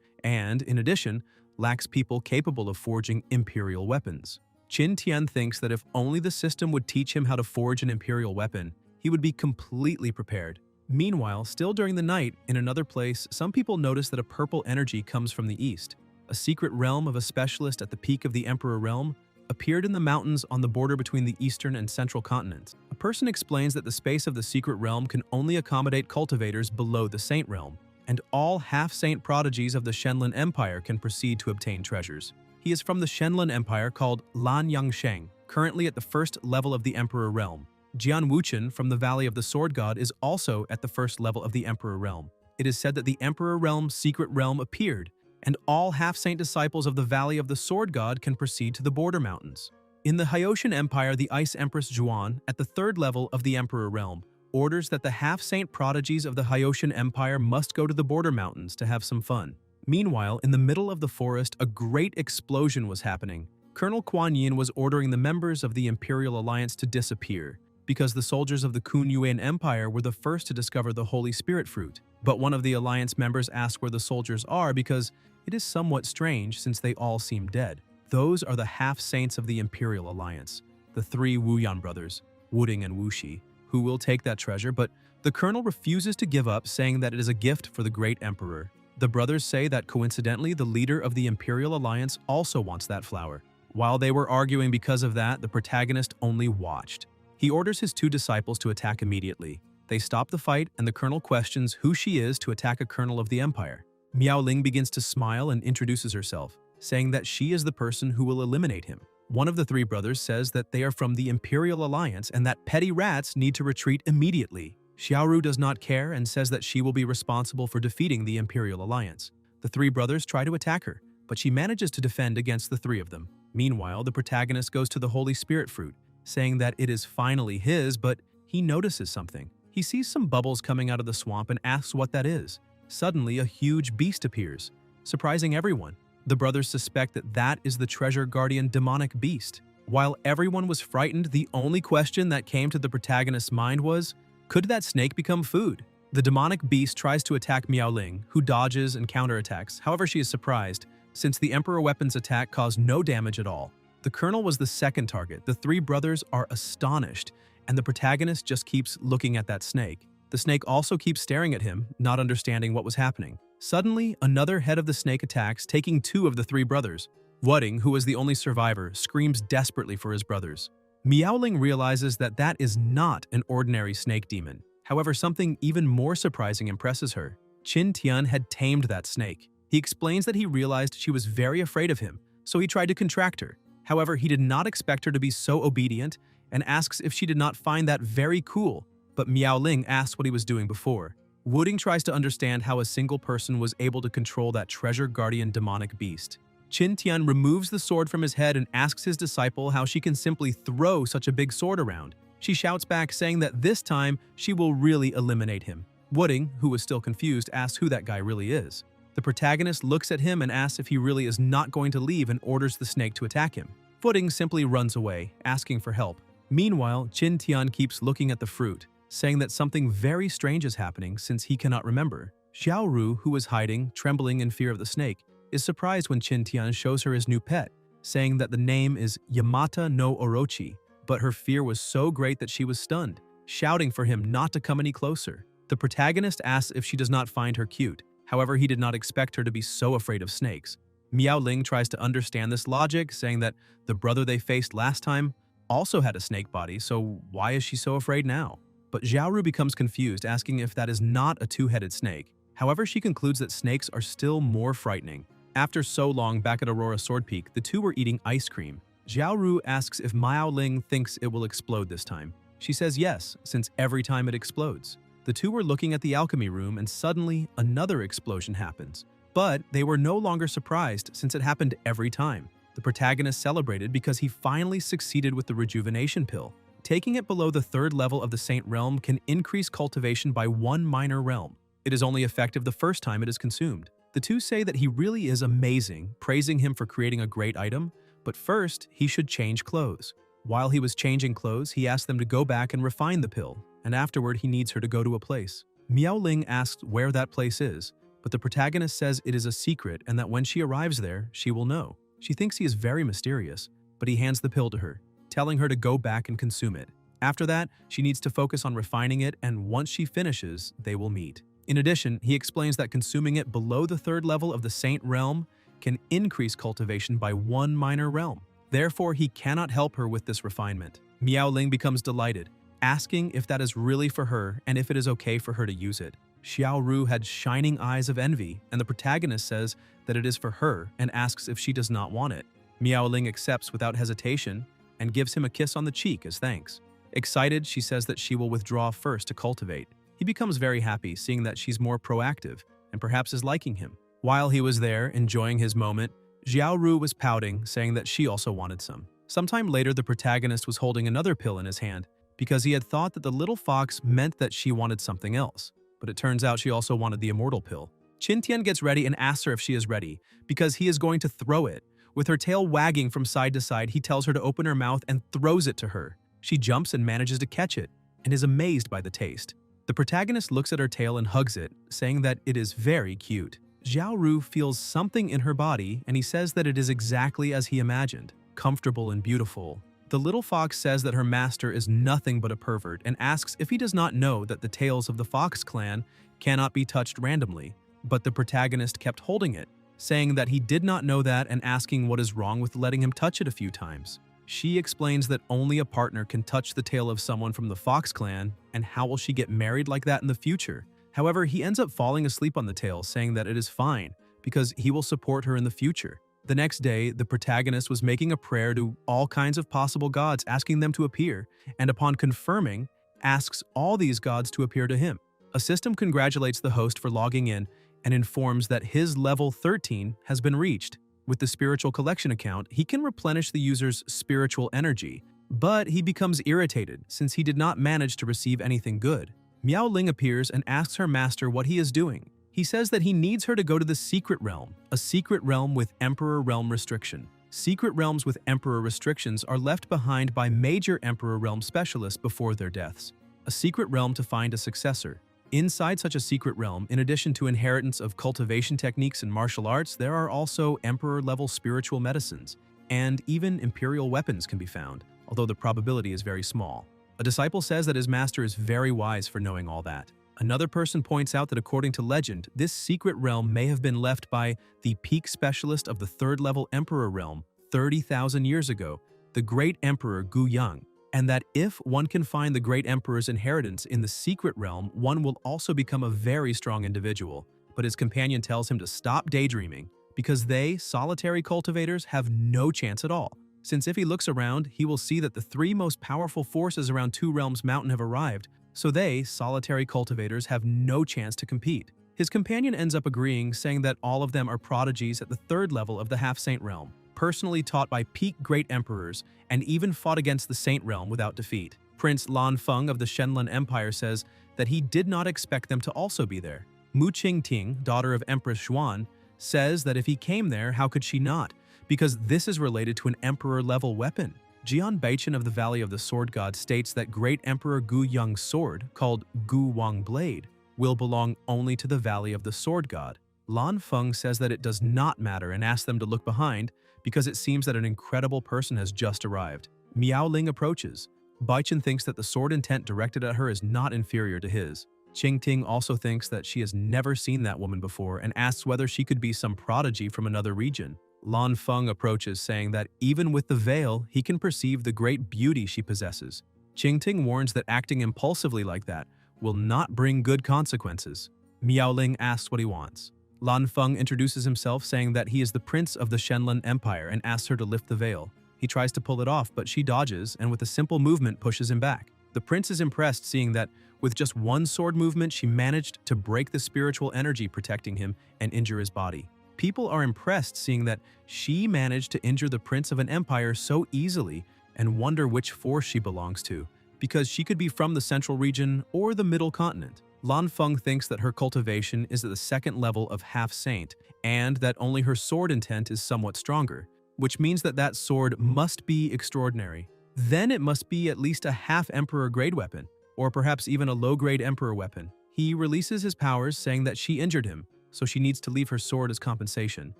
and, in addition, lacks people capable of forging imperial weapons. Qin Tian thinks that if only the system would teach him how to forge an imperial weapon, he would be completely prepared. Meanwhile, still during the night, in another place, some people notice that a purple energy comes from the east. A secret realm of a specialist at the peak of the Emperor realm appeared in the mountains on the border between the eastern and central continents. A person explains that the space of the secret realm can only accommodate cultivators below the Saint realm, and all half-saint prodigies of the Shenlin Empire can proceed to obtain treasures. He is from the Shenlin Empire called Lan Yangsheng, currently at the 1st level of the Emperor realm. Jian Wuchen from the Valley of the Sword God is also at the 1st level of the Emperor realm. It is said that the Emperor realm's secret realm appeared, and all half-saint disciples of the Valley of the Sword God can proceed to the border mountains. In the Hyoshan Empire, the Ice Empress Zhuan, at the 3rd level of the Emperor realm, orders that the half-saint prodigies of the Hyoshan Empire must go to the border mountains to have some fun. Meanwhile, in the middle of the forest, a great explosion was happening. Colonel Kuan Yin was ordering the members of the Imperial Alliance to disappear, because the soldiers of the Kun Yuan Empire were the first to discover the Holy Spirit fruit. But one of the Alliance members asked where the soldiers are because it is somewhat strange since they all seem dead. Those are the half-saints of the Imperial Alliance, the 3 Wuyan brothers, Wuding and Wuxi, who will take that treasure, but the colonel refuses to give up, saying that it is a gift for the great emperor. The brothers say that coincidentally, the leader of the Imperial Alliance also wants that flower. While they were arguing because of that, the protagonist only watched. He orders his 2 disciples to attack immediately. They stop the fight, and the colonel questions who she is to attack a colonel of the empire. Miao Ling begins to smile and introduces herself, saying that she is the person who will eliminate him. One of the 3 brothers says that they are from the Imperial Alliance and that petty rats need to retreat immediately. Xiaoru does not care and says that she will be responsible for defeating the Imperial Alliance. The 3 brothers try to attack her, but she manages to defend against the 3 of them. Meanwhile, the protagonist goes to the Holy Spirit fruit, saying that it is finally his, but he notices something. He sees some bubbles coming out of the swamp and asks what that is. Suddenly, a huge beast appears, surprising everyone. The brothers suspect that that is the treasure guardian demonic beast. While everyone was frightened, the only question that came to the protagonist's mind was, could that snake become food? The demonic beast tries to attack Miao Ling, who dodges and counterattacks. However, she is surprised, since the Emperor Weapon's attack caused no damage at all. The colonel was the second target. The 3 brothers are astonished, and the protagonist just keeps looking at that snake. The snake also keeps staring at him, not understanding what was happening. Suddenly, another head of the snake attacks, taking 2 of the 3 brothers. Wuding, who was the only survivor, screams desperately for his brothers. Miaoling realizes that that is not an ordinary snake demon. However, something even more surprising impresses her. Qin Tian had tamed that snake. He explains that he realized she was very afraid of him, so he tried to contract her. However, he did not expect her to be so obedient and asks if she did not find that very cool, but Miao Ling asks what he was doing before. Wuding tries to understand how a single person was able to control that treasure guardian demonic beast. Qin Tian removes the sword from his head and asks his disciple how she can simply throw such a big sword around. She shouts back, saying that this time she will really eliminate him. Wuding, who was still confused, asks who that guy really is. The protagonist looks at him and asks if he really is not going to leave and orders the snake to attack him. Wuding simply runs away, asking for help. Meanwhile, Qin Tian keeps looking at the fruit, saying that something very strange is happening since he cannot remember. Xiaoru, who is hiding, trembling in fear of the snake, is surprised when Qin Tian shows her his new pet, saying that the name is Yamata no Orochi, but her fear was so great that she was stunned, shouting for him not to come any closer. The protagonist asks if she does not find her cute. However, he did not expect her to be so afraid of snakes. Miao Ling tries to understand this logic, saying that the brother they faced last time also had a snake body, so why is she so afraid now? But Xiaoru becomes confused, asking if that is not a 2-headed snake. However, she concludes that snakes are still more frightening. After so long back at Aurora Sword Peak, the 2 were eating ice cream. Xiaoru asks if Miao Ling thinks it will explode this time. She says yes, since every time it explodes. The two were looking at the alchemy room and suddenly another explosion happens. But they were no longer surprised since it happened every time. The protagonist celebrated because he finally succeeded with the rejuvenation pill. Taking it below the 3rd level of the Saint Realm can increase cultivation by 1 minor realm. It is only effective the first time it is consumed. The two say that he really is amazing, praising him for creating a great item, but first he should change clothes. While he was changing clothes, he asked them to go back and refine the pill, and afterward he needs her to go to a place. Miao Ling asks where that place is, but the protagonist says it is a secret and that when she arrives there, she will know. She thinks he is very mysterious, but he hands the pill to her, telling her to go back and consume it. After that, she needs to focus on refining it, and once she finishes, they will meet. In addition, he explains that consuming it below the 3rd level of the Saint Realm can increase cultivation by 1 minor realm. Therefore, he cannot help her with this refinement. Miao Ling becomes delighted, asking if that is really for her and if it is okay for her to use it. Xiaoru had shining eyes of envy, and the protagonist says that it is for her and asks if she does not want it. Miao Ling accepts without hesitation and gives him a kiss on the cheek as thanks. Excited, she says that she will withdraw first to cultivate. He becomes very happy, seeing that she's more proactive and perhaps is liking him. While he was there, enjoying his moment, Xiaoru was pouting, saying that she also wanted some. Sometime later, the protagonist was holding another pill in his hand because he had thought that the little fox meant that she wanted something else. But it turns out she also wanted the immortal pill. Qintian gets ready and asks her if she is ready, because he is going to throw it. With her tail wagging from side to side, he tells her to open her mouth and throws it to her. She jumps and manages to catch it, and is amazed by the taste. The protagonist looks at her tail and hugs it, saying that it is very cute. Xiaoru feels something in her body, and he says that it is exactly as he imagined, comfortable and beautiful. The little fox says that her master is nothing but a pervert and asks if he does not know that the tails of the Fox clan cannot be touched randomly, but the protagonist kept holding it, saying that he did not know that and asking what is wrong with letting him touch it a few times. She explains that only a partner can touch the tail of someone from the Fox clan, and how will she get married like that in the future? However, he ends up falling asleep on the tail, saying that it is fine because he will support her in the future. The next day, the protagonist was making a prayer to all kinds of possible gods, asking them to appear, and upon confirming, asks all these gods to appear to him. A system congratulates the host for logging in and informs that his level 13 has been reached. With the spiritual collection account, he can replenish the user's spiritual energy, but he becomes irritated since he did not manage to receive anything good. Miao Ling appears and asks her master what he is doing. He says that he needs her to go to the Secret Realm, a secret realm with Emperor Realm restriction. Secret realms with Emperor restrictions are left behind by major Emperor Realm specialists before their deaths. A secret realm to find a successor. Inside such a secret realm, in addition to inheritance of cultivation techniques and martial arts, there are also Emperor-level spiritual medicines, and even Imperial weapons can be found, although the probability is very small. A disciple says that his master is very wise for knowing all that. Another person points out that according to legend, this secret realm may have been left by the peak specialist of the 3rd level Emperor realm 30,000 years ago, the Great Emperor Gu Yang, and that if one can find the Great Emperor's inheritance in the secret realm, one will also become a very strong individual. But his companion tells him to stop daydreaming, because they, solitary cultivators, have no chance at all. Since if he looks around, he will see that the 3 most powerful forces around Two Realms Mountain have arrived, so they, solitary cultivators, have no chance to compete. His companion ends up agreeing, saying that all of them are prodigies at the 3rd level of the Half-Saint Realm, personally taught by peak Great Emperors, and even fought against the Saint Realm without defeat. Prince Lan Feng of the Shenlun Empire says that he did not expect them to also be there. Mu Qingting, daughter of Empress Xuan, says that if he came there, how could she not? Because this is related to an Emperor-level weapon. Jian Baichen of the Valley of the Sword God states that Great Emperor Gu Yang's sword, called Gu Wang Blade, will belong only to the Valley of the Sword God. Lan Feng says that it does not matter and asks them to look behind because it seems that an incredible person has just arrived. Miao Ling approaches. Baichen thinks that the sword intent directed at her is not inferior to his. Qingting also thinks that she has never seen that woman before and asks whether she could be some prodigy from another region. Lan Feng approaches, saying that even with the veil, he can perceive the great beauty she possesses. Qingting warns that acting impulsively like that will not bring good consequences. Miao Ling asks what he wants. Lan Feng introduces himself, saying that he is the prince of the Shenlun Empire and asks her to lift the veil. He tries to pull it off, but she dodges and with a simple movement pushes him back. The prince is impressed seeing that with just one sword movement, she managed to break the spiritual energy protecting him and injure his body. People are impressed seeing that she managed to injure the prince of an empire so easily and wonder which force she belongs to, because she could be from the central region or the middle continent. Lan Feng thinks that her cultivation is at the second level of half-saint and that only her sword intent is somewhat stronger, which means that that sword must be extraordinary. Then it must be at least a half-emperor grade weapon, or perhaps even a low-grade emperor weapon. He releases his powers saying that she injured him, so she needs to leave her sword as compensation,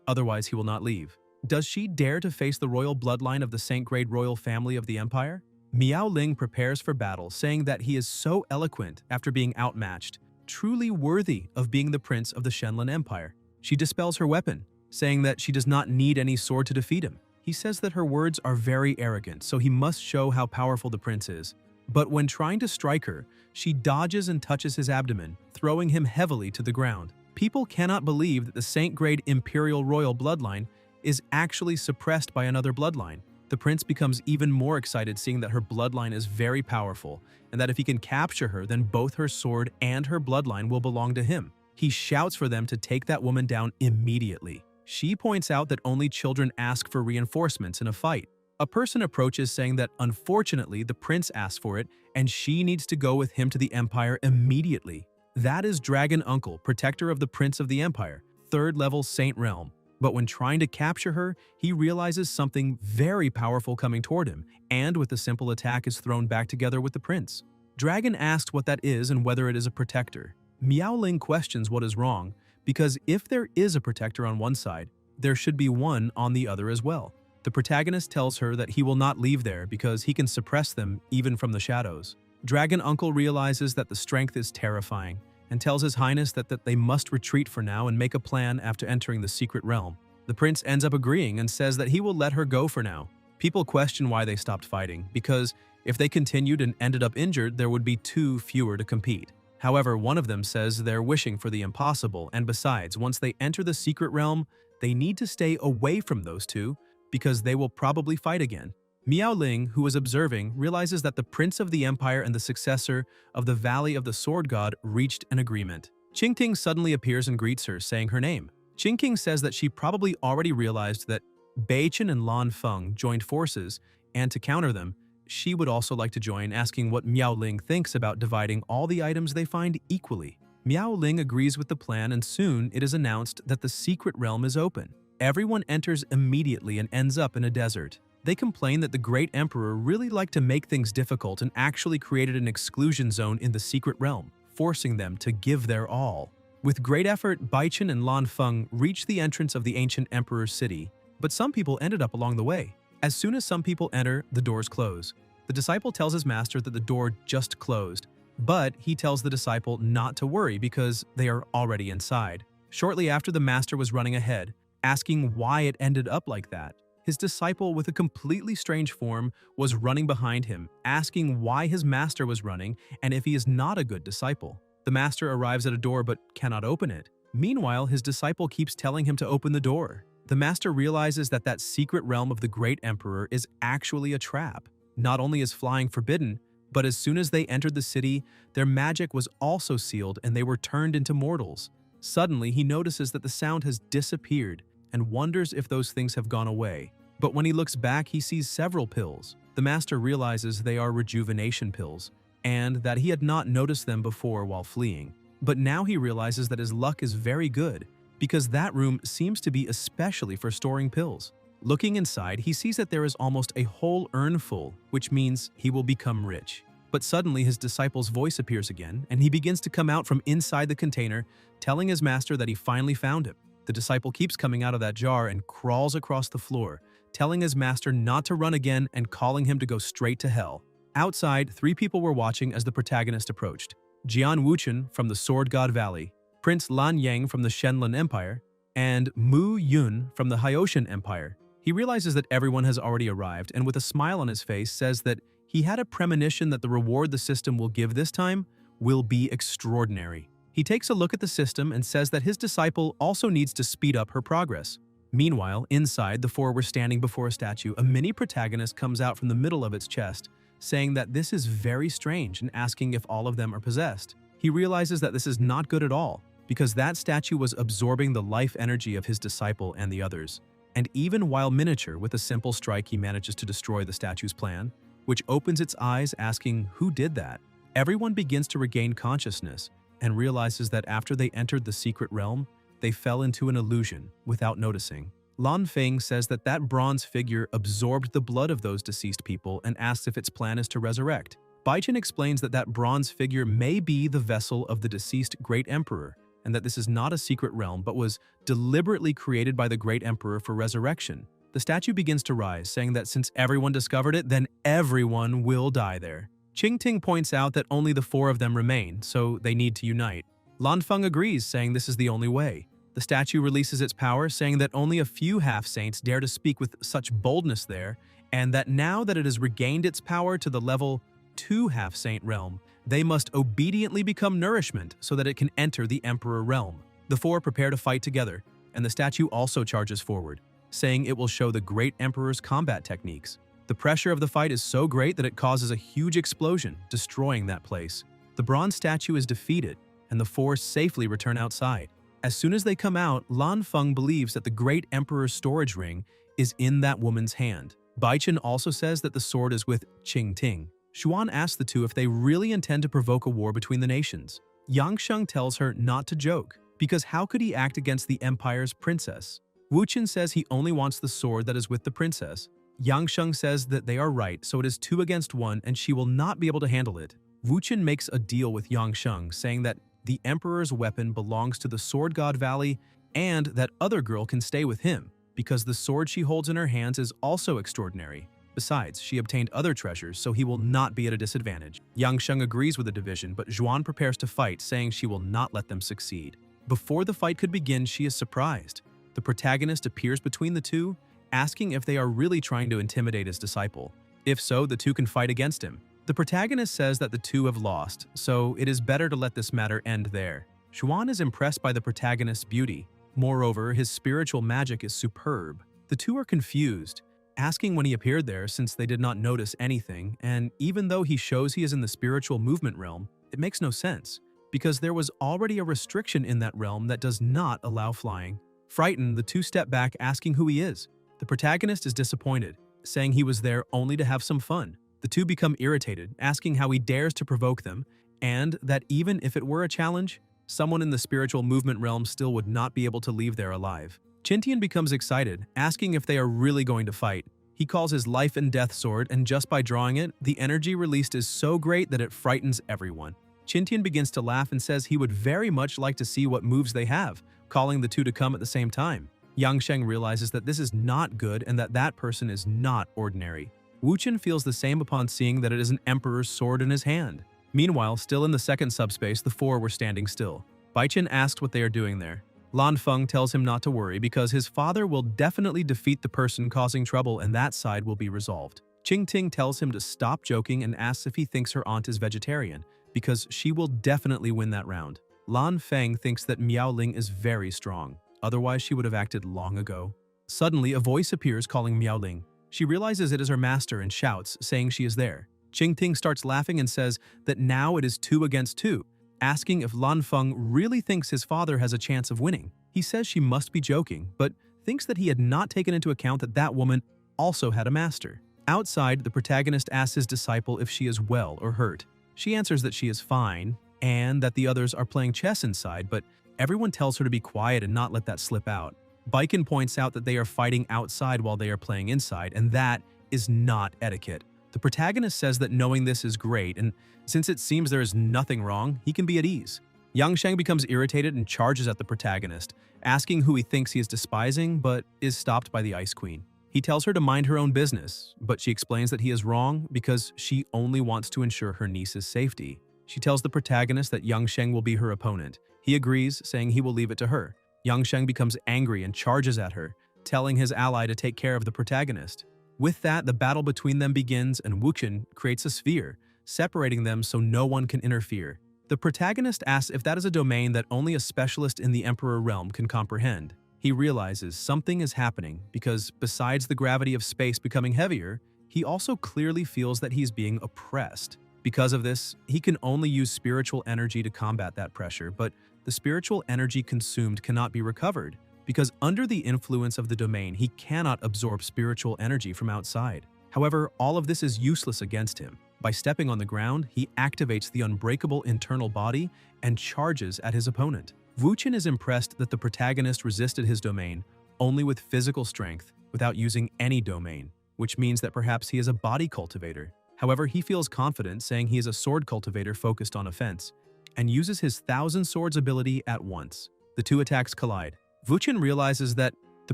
otherwise he will not leave. Does she dare to face the royal bloodline of the Saint-grade royal family of the empire? Miao Ling prepares for battle, saying that he is so eloquent after being outmatched, truly worthy of being the prince of the Shenlin Empire. She dispels her weapon, saying that she does not need any sword to defeat him. He says that her words are very arrogant, so he must show how powerful the prince is. But when trying to strike her, she dodges and touches his abdomen, throwing him heavily to the ground. People cannot believe that the Saint-grade Imperial Royal bloodline is actually suppressed by another bloodline. The prince becomes even more excited seeing that her bloodline is very powerful, and that if he can capture her, then both her sword and her bloodline will belong to him. He shouts for them to take that woman down immediately. She points out that only children ask for reinforcements in a fight. A person approaches saying that unfortunately the prince asked for it and she needs to go with him to the empire immediately. That is Dragon Uncle, protector of the prince of the empire, 3rd level Saint Realm. But when trying to capture her, he realizes something very powerful coming toward him, and with a simple attack is thrown back together with the prince. Dragon asks what that is and whether it is a protector. Miao Ling questions what is wrong, because if there is a protector on one side, there should be one on the other as well. The protagonist tells her that he will not leave there because he can suppress them even from the shadows. Dragon Uncle realizes that the strength is terrifying and tells His Highness that they must retreat for now and make a plan after entering the secret realm. The prince ends up agreeing and says that he will let her go for now. People question why they stopped fighting, because if they continued and ended up injured, there would be 2 fewer to compete. However, one of them says they're wishing for the impossible, and besides, once they enter the secret realm, they need to stay away from those 2 because they will probably fight again. Miao Ling, who is observing, realizes that the prince of the empire and the successor of the Valley of the Sword God reached an agreement. Qingting suddenly appears and greets her, saying her name. Qingting says that she probably already realized that Beichen and Lan Feng joined forces, and to counter them, she would also like to join, asking what Miao Ling thinks about dividing all the items they find equally. Miao Ling agrees with the plan, and soon it is announced that the secret realm is open. Everyone enters immediately and ends up in a desert. They complain that the Great Emperor really liked to make things difficult and actually created an exclusion zone in the secret realm, forcing them to give their all. With great effort, Baichen and Lan Feng reach the entrance of the ancient emperor's city, but some people ended up along the way. As soon as some people enter, the doors close. The disciple tells his master that the door just closed, but he tells the disciple not to worry because they are already inside. Shortly after, the master was running ahead, asking why it ended up like that. His disciple, with a completely strange form, was running behind him, asking why his master was running and if he is not a good disciple. The master arrives at a door but cannot open it. Meanwhile, his disciple keeps telling him to open the door. The master realizes that that secret realm of the Great Emperor is actually a trap. Not only is flying forbidden, but as soon as they entered the city, their magic was also sealed and they were turned into mortals. Suddenly, he notices that the sound has disappeared and wonders if those things have gone away. But when he looks back, he sees several pills. The master realizes they are rejuvenation pills, and that he had not noticed them before while fleeing. But now he realizes that his luck is very good, because that room seems to be especially for storing pills. Looking inside, he sees that there is almost a whole urn full, which means he will become rich. But suddenly his disciple's voice appears again, and he begins to come out from inside the container, telling his master that he finally found him. The disciple keeps coming out of that jar and crawls across the floor, telling his master not to run again and calling him to go straight to hell. Outside, 3 people were watching as the protagonist approached. Jian Wuchen from the Sword God Valley, Prince Lan Yang from the Shenlin Empire, and Mu Yun from the Hyoshan Empire. He realizes that everyone has already arrived and with a smile on his face says that he had a premonition that the reward the system will give this time will be extraordinary. He takes a look at the system and says that his disciple also needs to speed up her progress. Meanwhile, inside, the four were standing before a statue. A mini protagonist comes out from the middle of its chest, saying that this is very strange and asking if all of them are possessed. He realizes that this is not good at all, because that statue was absorbing the life energy of his disciple and the others. And even while miniature, with a simple strike he manages to destroy the statue's plan, which opens its eyes asking who did that. Everyone begins to regain consciousness and realizes that after they entered the secret realm, they fell into an illusion without noticing. Lan Feng says that that bronze figure absorbed the blood of those deceased people and asks if its plan is to resurrect. Baichen explains that that bronze figure may be the vessel of the deceased Great Emperor, and that this is not a secret realm but was deliberately created by the Great Emperor for resurrection. The statue begins to rise, saying that since everyone discovered it, then everyone will die there. Qingting points out that only the four of them remain, so they need to unite. Lan Feng agrees, saying this is the only way. The statue releases its power, saying that only a few half-saints dare to speak with such boldness there, and that now that it has regained its power to the level 2 half-saint realm, they must obediently become nourishment so that it can enter the Emperor realm. The four prepare to fight together, and the statue also charges forward, saying it will show the Great Emperor's combat techniques. The pressure of the fight is so great that it causes a huge explosion, destroying that place. The bronze statue is defeated, and the four safely return outside. As soon as they come out, Lan Feng believes that the Great Emperor's storage ring is in that woman's hand. Baichen also says that the sword is with Qingting. Xuan asks the two if they really intend to provoke a war between the nations. Yangsheng tells her not to joke, because how could he act against the Empire's princess? Wuchen says he only wants the sword that is with the princess. Yangsheng says that they are right, so it is 2 against 1 and she will not be able to handle it. Wuchen makes a deal with Yangsheng, saying that the Emperor's weapon belongs to the Sword God Valley and that other girl can stay with him, because the sword she holds in her hands is also extraordinary. Besides, she obtained other treasures, so he will not be at a disadvantage. Yangsheng agrees with the division, but Zhuan prepares to fight, saying she will not let them succeed. Before the fight could begin, she is surprised. The protagonist appears between the two, asking if they are really trying to intimidate his disciple. If so, the two can fight against him. The protagonist says that the two have lost, so it is better to let this matter end there. Xuan is impressed by the protagonist's beauty. Moreover, his spiritual magic is superb. The two are confused, asking when he appeared there since they did not notice anything, and even though he shows he is in the spiritual movement realm, it makes no sense, because there was already a restriction in that realm that does not allow flying. Frightened, the two step back asking who he is. The protagonist is disappointed, saying he was there only to have some fun. The two become irritated, asking how he dares to provoke them, and that even if it were a challenge, someone in the spiritual movement realm still would not be able to leave there alive. Qintian becomes excited, asking if they are really going to fight. He calls his life and death sword, and just by drawing it, the energy released is so great that it frightens everyone. Qintian begins to laugh and says he would very much like to see what moves they have, calling the two to come at the same time. Yangsheng realizes that this is not good and that that person is not ordinary. Wuchen feels the same upon seeing that it is an emperor's sword in his hand. Meanwhile, still in the second subspace, the four were standing still. Baichen asks what they are doing there. Lan Feng tells him not to worry because his father will definitely defeat the person causing trouble and that side will be resolved. Qingting tells him to stop joking and asks if he thinks her aunt is vegetarian, because she will definitely win that round. Lan Feng thinks that Miao Ling is very strong, otherwise she would have acted long ago. Suddenly, a voice appears calling Miao Ling. She realizes it is her master and shouts, saying she is there. Qingting starts laughing and says that now it is 2 against 2, asking if Lan Feng really thinks his father has a chance of winning. He says she must be joking, but thinks that he had not taken into account that that woman also had a master. Outside, the protagonist asks his disciple if she is well or hurt. She answers that she is fine, and that the others are playing chess inside, but everyone tells her to be quiet and not let that slip out. Baichen points out that they are fighting outside while they are playing inside, and that is not etiquette. The protagonist says that knowing this is great, and since it seems there is nothing wrong, he can be at ease. Yangsheng becomes irritated and charges at the protagonist, asking who he thinks he is despising, but is stopped by the Ice Queen. He tells her to mind her own business, but she explains that he is wrong because she only wants to ensure her niece's safety. She tells the protagonist that Yangsheng will be her opponent. He agrees, saying he will leave it to her. Yangsheng becomes angry and charges at her, telling his ally to take care of the protagonist. With that, the battle between them begins and Wuchen creates a sphere, separating them so no one can interfere. The protagonist asks if that is a domain that only a specialist in the Emperor realm can comprehend. He realizes something is happening because besides the gravity of space becoming heavier, he also clearly feels that he's being oppressed. Because of this, he can only use spiritual energy to combat that pressure, but the spiritual energy consumed cannot be recovered, because under the influence of the domain, he cannot absorb spiritual energy from outside. However, all of this is useless against him. By stepping on the ground, he activates the unbreakable internal body and charges at his opponent. Wuchen is impressed that the protagonist resisted his domain only with physical strength, without using any domain, which means that perhaps he is a body cultivator. However, he feels confident saying he is a sword cultivator focused on offense, and uses his 1,000 Swords ability at once. The two attacks collide. Wuchen realizes that the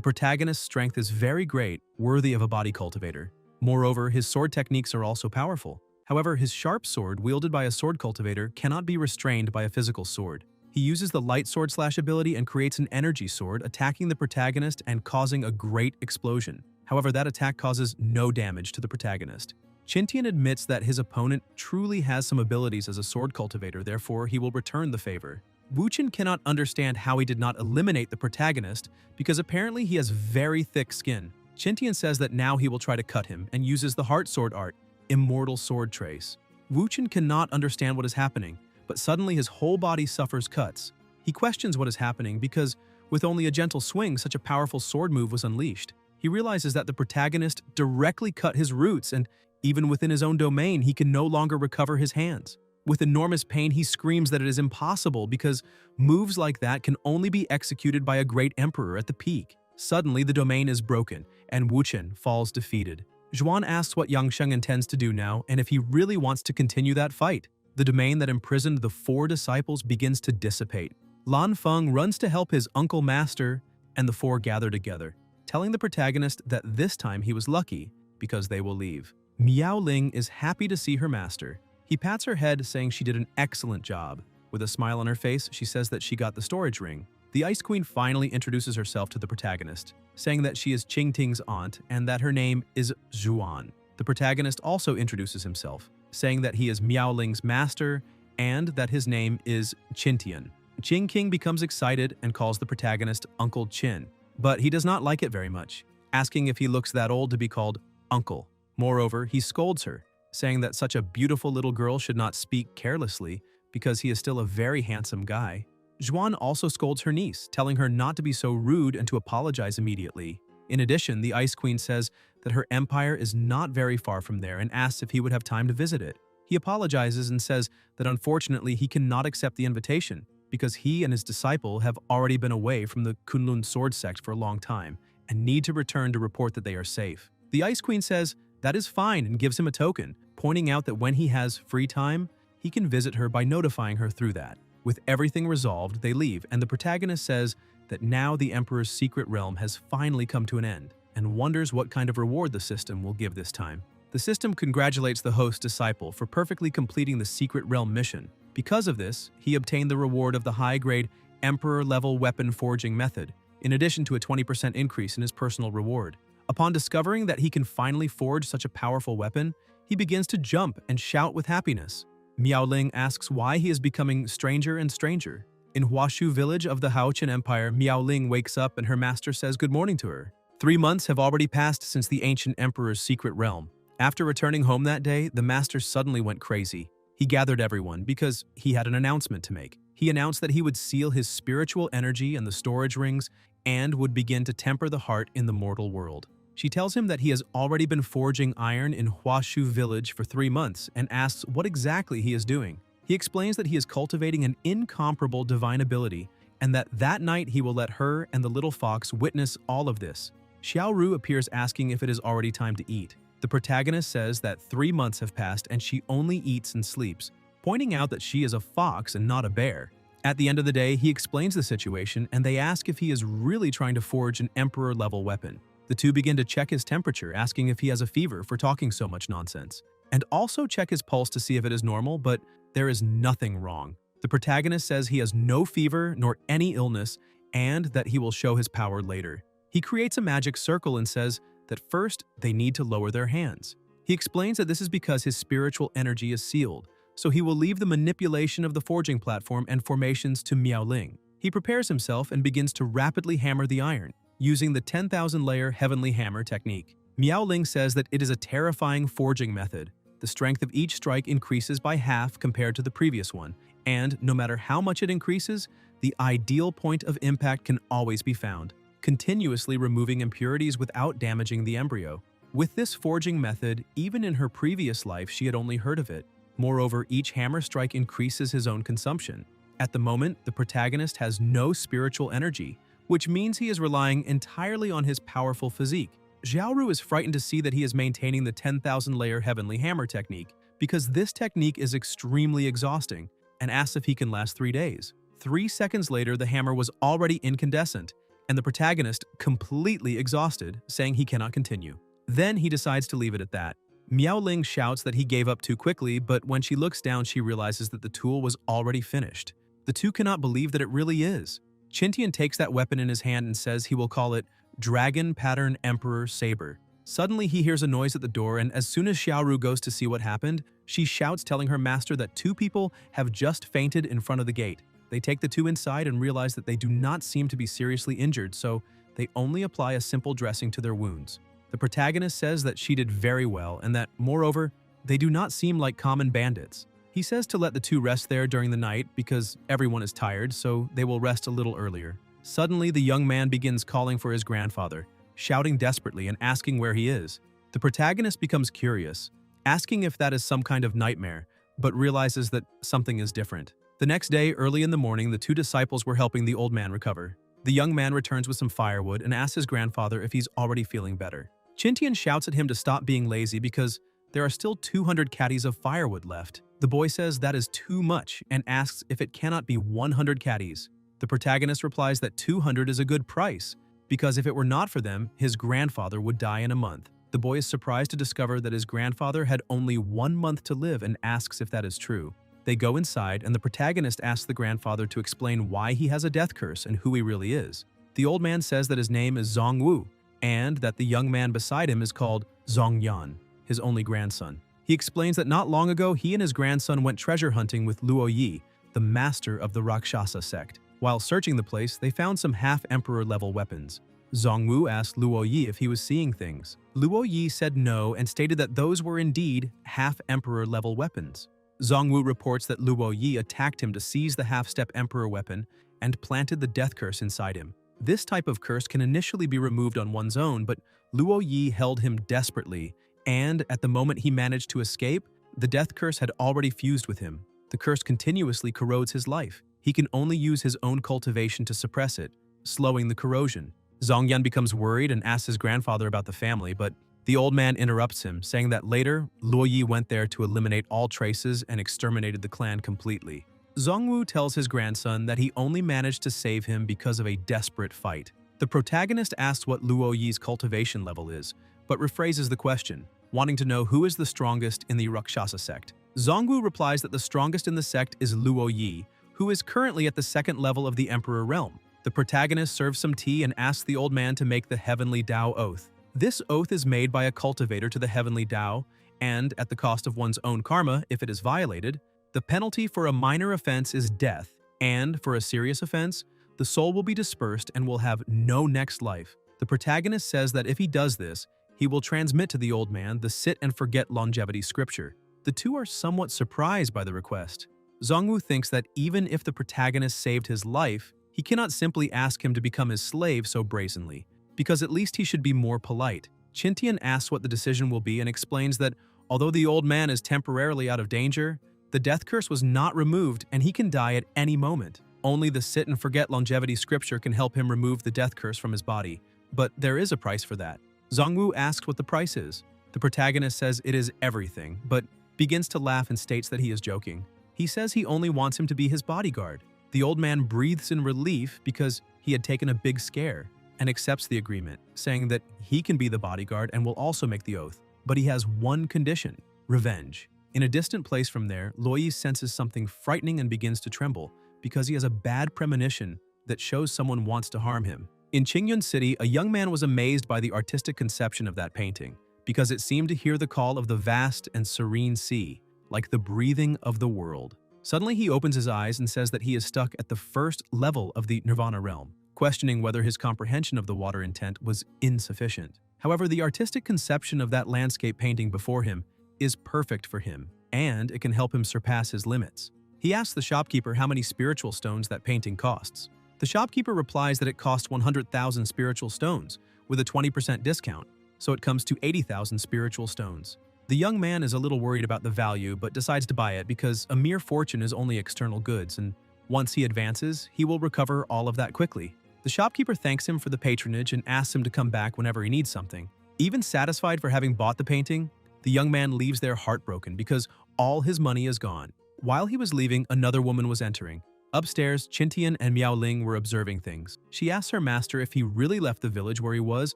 protagonist's strength is very great, worthy of a body cultivator. Moreover, his sword techniques are also powerful. However, his sharp sword wielded by a sword cultivator cannot be restrained by a physical sword. He uses the light sword slash ability and creates an energy sword, attacking the protagonist and causing a great explosion. However, that attack causes no damage to the protagonist. Qintian admits that his opponent truly has some abilities as a sword cultivator, therefore he will return the favor. Wuchen cannot understand how he did not eliminate the protagonist because apparently he has very thick skin. Qintian says that now he will try to cut him and uses the heart sword art, Immortal Sword Trace. Wuchen cannot understand what is happening, but suddenly his whole body suffers cuts. He questions what is happening because with only a gentle swing, such a powerful sword move was unleashed. He realizes that the protagonist directly cut his roots, and even within his own domain, he can no longer recover his hands. With enormous pain, he screams that it is impossible because moves like that can only be executed by a great emperor at the peak. Suddenly, the domain is broken, and Wuchen falls defeated. Zhuan asks what Yang Sheng intends to do now and if he really wants to continue that fight. The domain that imprisoned the 4 disciples begins to dissipate. Lan Feng runs to help his uncle master, and the 4 gather together, telling the protagonist that this time he was lucky because they will leave. Miao Ling is happy to see her master. He pats her head, saying she did an excellent job. With a smile on her face, she says that she got the storage ring. The Ice Queen finally introduces herself to the protagonist, saying that she is Qingting's aunt and that her name is Zhuan. The protagonist also introduces himself, saying that he is Miao Ling's master and that his name is Qintian. Qingking becomes excited and calls the protagonist Uncle Qin, but he does not like it very much, asking if he looks that old to be called uncle. Moreover, he scolds her, saying that such a beautiful little girl should not speak carelessly because he is still a very handsome guy. Zhuan also scolds her niece, telling her not to be so rude and to apologize immediately. In addition, the Ice Queen says that her empire is not very far from there and asks if he would have time to visit it. He apologizes and says that unfortunately he cannot accept the invitation because he and his disciple have already been away from the Kunlun sword sect for a long time and need to return to report that they are safe. The Ice Queen says that is fine and gives him a token, pointing out that when he has free time, he can visit her by notifying her through that. With everything resolved, they leave, and the protagonist says that now the Emperor's secret realm has finally come to an end, and wonders what kind of reward the system will give this time. The system congratulates the host disciple for perfectly completing the secret realm mission. Because of this, he obtained the reward of the high-grade Emperor-level weapon forging method, in addition to a 20% increase in his personal reward. Upon discovering that he can finally forge such a powerful weapon, he begins to jump and shout with happiness. Miao Ling asks why he is becoming stranger and stranger. In Huashu village of the Haochen Empire, Miao Ling wakes up and her master says good morning to her. 3 months have already passed since the ancient emperor's secret realm. After returning home that day, the master suddenly went crazy. He gathered everyone because he had an announcement to make. He announced that he would seal his spiritual energy in the storage rings and would begin to temper the heart in the mortal world. She tells him that he has already been forging iron in Huashu village for 3 months and asks what exactly he is doing. He explains that he is cultivating an incomparable divine ability and that night he will let her and the little fox witness all of this. Xiaoru appears asking if it is already time to eat. The protagonist says that 3 months have passed and she only eats and sleeps, pointing out that she is a fox and not a bear. At the end of the day, he explains the situation and they ask if he is really trying to forge an emperor-level weapon. The two begin to check his temperature, asking if he has a fever for talking so much nonsense, and also check his pulse to see if it is normal, but there is nothing wrong. The protagonist says he has no fever nor any illness and that he will show his power later. He creates a magic circle and says that first they need to lower their hands. He explains that this is because his spiritual energy is sealed, so he will leave the manipulation of the forging platform and formations to Miao Ling. He prepares himself and begins to rapidly hammer the iron, using the 10,000-layer heavenly hammer technique. Miao Ling says that it is a terrifying forging method. The strength of each strike increases by half compared to the previous one, and no matter how much it increases, the ideal point of impact can always be found, continuously removing impurities without damaging the embryo. With this forging method, even in her previous life she had only heard of it. Moreover, each hammer strike increases his own consumption. At the moment, the protagonist has no spiritual energy, which means he is relying entirely on his powerful physique. Xiaoru is frightened to see that he is maintaining the 10,000-layer heavenly hammer technique because this technique is extremely exhausting, and asks if he can last 3 days. 3 seconds later, the hammer was already incandescent, and the protagonist completely exhausted, saying he cannot continue. Then he decides to leave it at that. Miao Ling shouts that he gave up too quickly, but when she looks down, she realizes that the tool was already finished. The two cannot believe that it really is. Qintian takes that weapon in his hand and says he will call it Dragon Pattern Emperor Saber. Suddenly, he hears a noise at the door, and as soon as Xiaoru goes to see what happened, she shouts, telling her master that 2 people have just fainted in front of the gate. They take the 2 inside and realize that they do not seem to be seriously injured, so they only apply a simple dressing to their wounds. The protagonist says that she did very well and that, moreover, they do not seem like common bandits. He says to let the 2 rest there during the night because everyone is tired, so they will rest a little earlier. Suddenly, the young man begins calling for his grandfather, shouting desperately and asking where he is. The protagonist becomes curious, asking if that is some kind of nightmare, but realizes that something is different. The next day, early in the morning, the 2 disciples were helping the old man recover. The young man returns with some firewood and asks his grandfather if he's already feeling better. Qintian shouts at him to stop being lazy because there are still 200 caddies of firewood left. The boy says that is too much and asks if it cannot be 100 caddies. The protagonist replies that 200 is a good price, because if it were not for them, his grandfather would die in a month. The boy is surprised to discover that his grandfather had only 1 month to live and asks if that is true. They go inside, and the protagonist asks the grandfather to explain why he has a death curse and who he really is. The old man says that his name is Zongwu, and that the young man beside him is called Zongyan, his only grandson. He explains that not long ago he and his grandson went treasure hunting with Luo Yi, the master of the Rakshasa sect. While searching the place, they found some half-emperor level weapons. Zongwu asked Luo Yi if he was seeing things. Luo Yi said no and stated that those were indeed half-emperor level weapons. Zongwu reports that Luo Yi attacked him to seize the half-step emperor weapon and planted the death curse inside him. This type of curse can initially be removed on one's own, but Luo Yi held him desperately, and at the moment he managed to escape, the death curse had already fused with him. The curse continuously corrodes his life. He can only use his own cultivation to suppress it, slowing the corrosion. Zongyan becomes worried and asks his grandfather about the family, but the old man interrupts him, saying that later, Luo Yi went there to eliminate all traces and exterminated the clan completely. Zongwu tells his grandson that he only managed to save him because of a desperate fight. The protagonist asks what Luo Yi's cultivation level is, but rephrases the question, wanting to know who is the strongest in the Rakshasa sect. Zongwu replies that the strongest in the sect is Luo Yi, who is currently at the 2nd level of the Emperor realm. The protagonist serves some tea and asks the old man to make the Heavenly Tao Oath. This oath is made by a cultivator to the Heavenly Tao, and at the cost of one's own karma if it is violated. The penalty for a minor offense is death, and for a serious offense, the soul will be dispersed and will have no next life. The protagonist says that if he does this, he will transmit to the old man the sit and forget longevity scripture. The 2 are somewhat surprised by the request. Zongwu thinks that even if the protagonist saved his life, he cannot simply ask him to become his slave so brazenly, because at least he should be more polite. Qintian asks what the decision will be and explains that although the old man is temporarily out of danger, the death curse was not removed and he can die at any moment. Only the sit and forget longevity scripture can help him remove the death curse from his body, but there is a price for that. Zongwu asks what the price is. The protagonist says it is everything, but begins to laugh and states that he is joking. He says he only wants him to be his bodyguard. The old man breathes in relief because he had taken a big scare and accepts the agreement, saying that he can be the bodyguard and will also make the oath. But he has one condition: revenge. In a distant place from there, Luo Yi senses something frightening and begins to tremble because he has a bad premonition that shows someone wants to harm him. In Qingyun City, a young man was amazed by the artistic conception of that painting because it seemed to hear the call of the vast and serene sea, like the breathing of the world. Suddenly he opens his eyes and says that he is stuck at the first level of the Nirvana realm, questioning whether his comprehension of the water intent was insufficient. However, the artistic conception of that landscape painting before him is perfect for him, and it can help him surpass his limits. He asks the shopkeeper how many spiritual stones that painting costs. The shopkeeper replies that it costs 100,000 spiritual stones, with a 20% discount, so it comes to 80,000 spiritual stones. The young man is a little worried about the value but decides to buy it because a mere fortune is only external goods, and once he advances, he will recover all of that quickly. The shopkeeper thanks him for the patronage and asks him to come back whenever he needs something. Even satisfied for having bought the painting, the young man leaves there heartbroken because all his money is gone. While he was leaving, another woman was entering. Upstairs, Qintian and Miao Ling were observing things. She asked her master if he really left the village where he was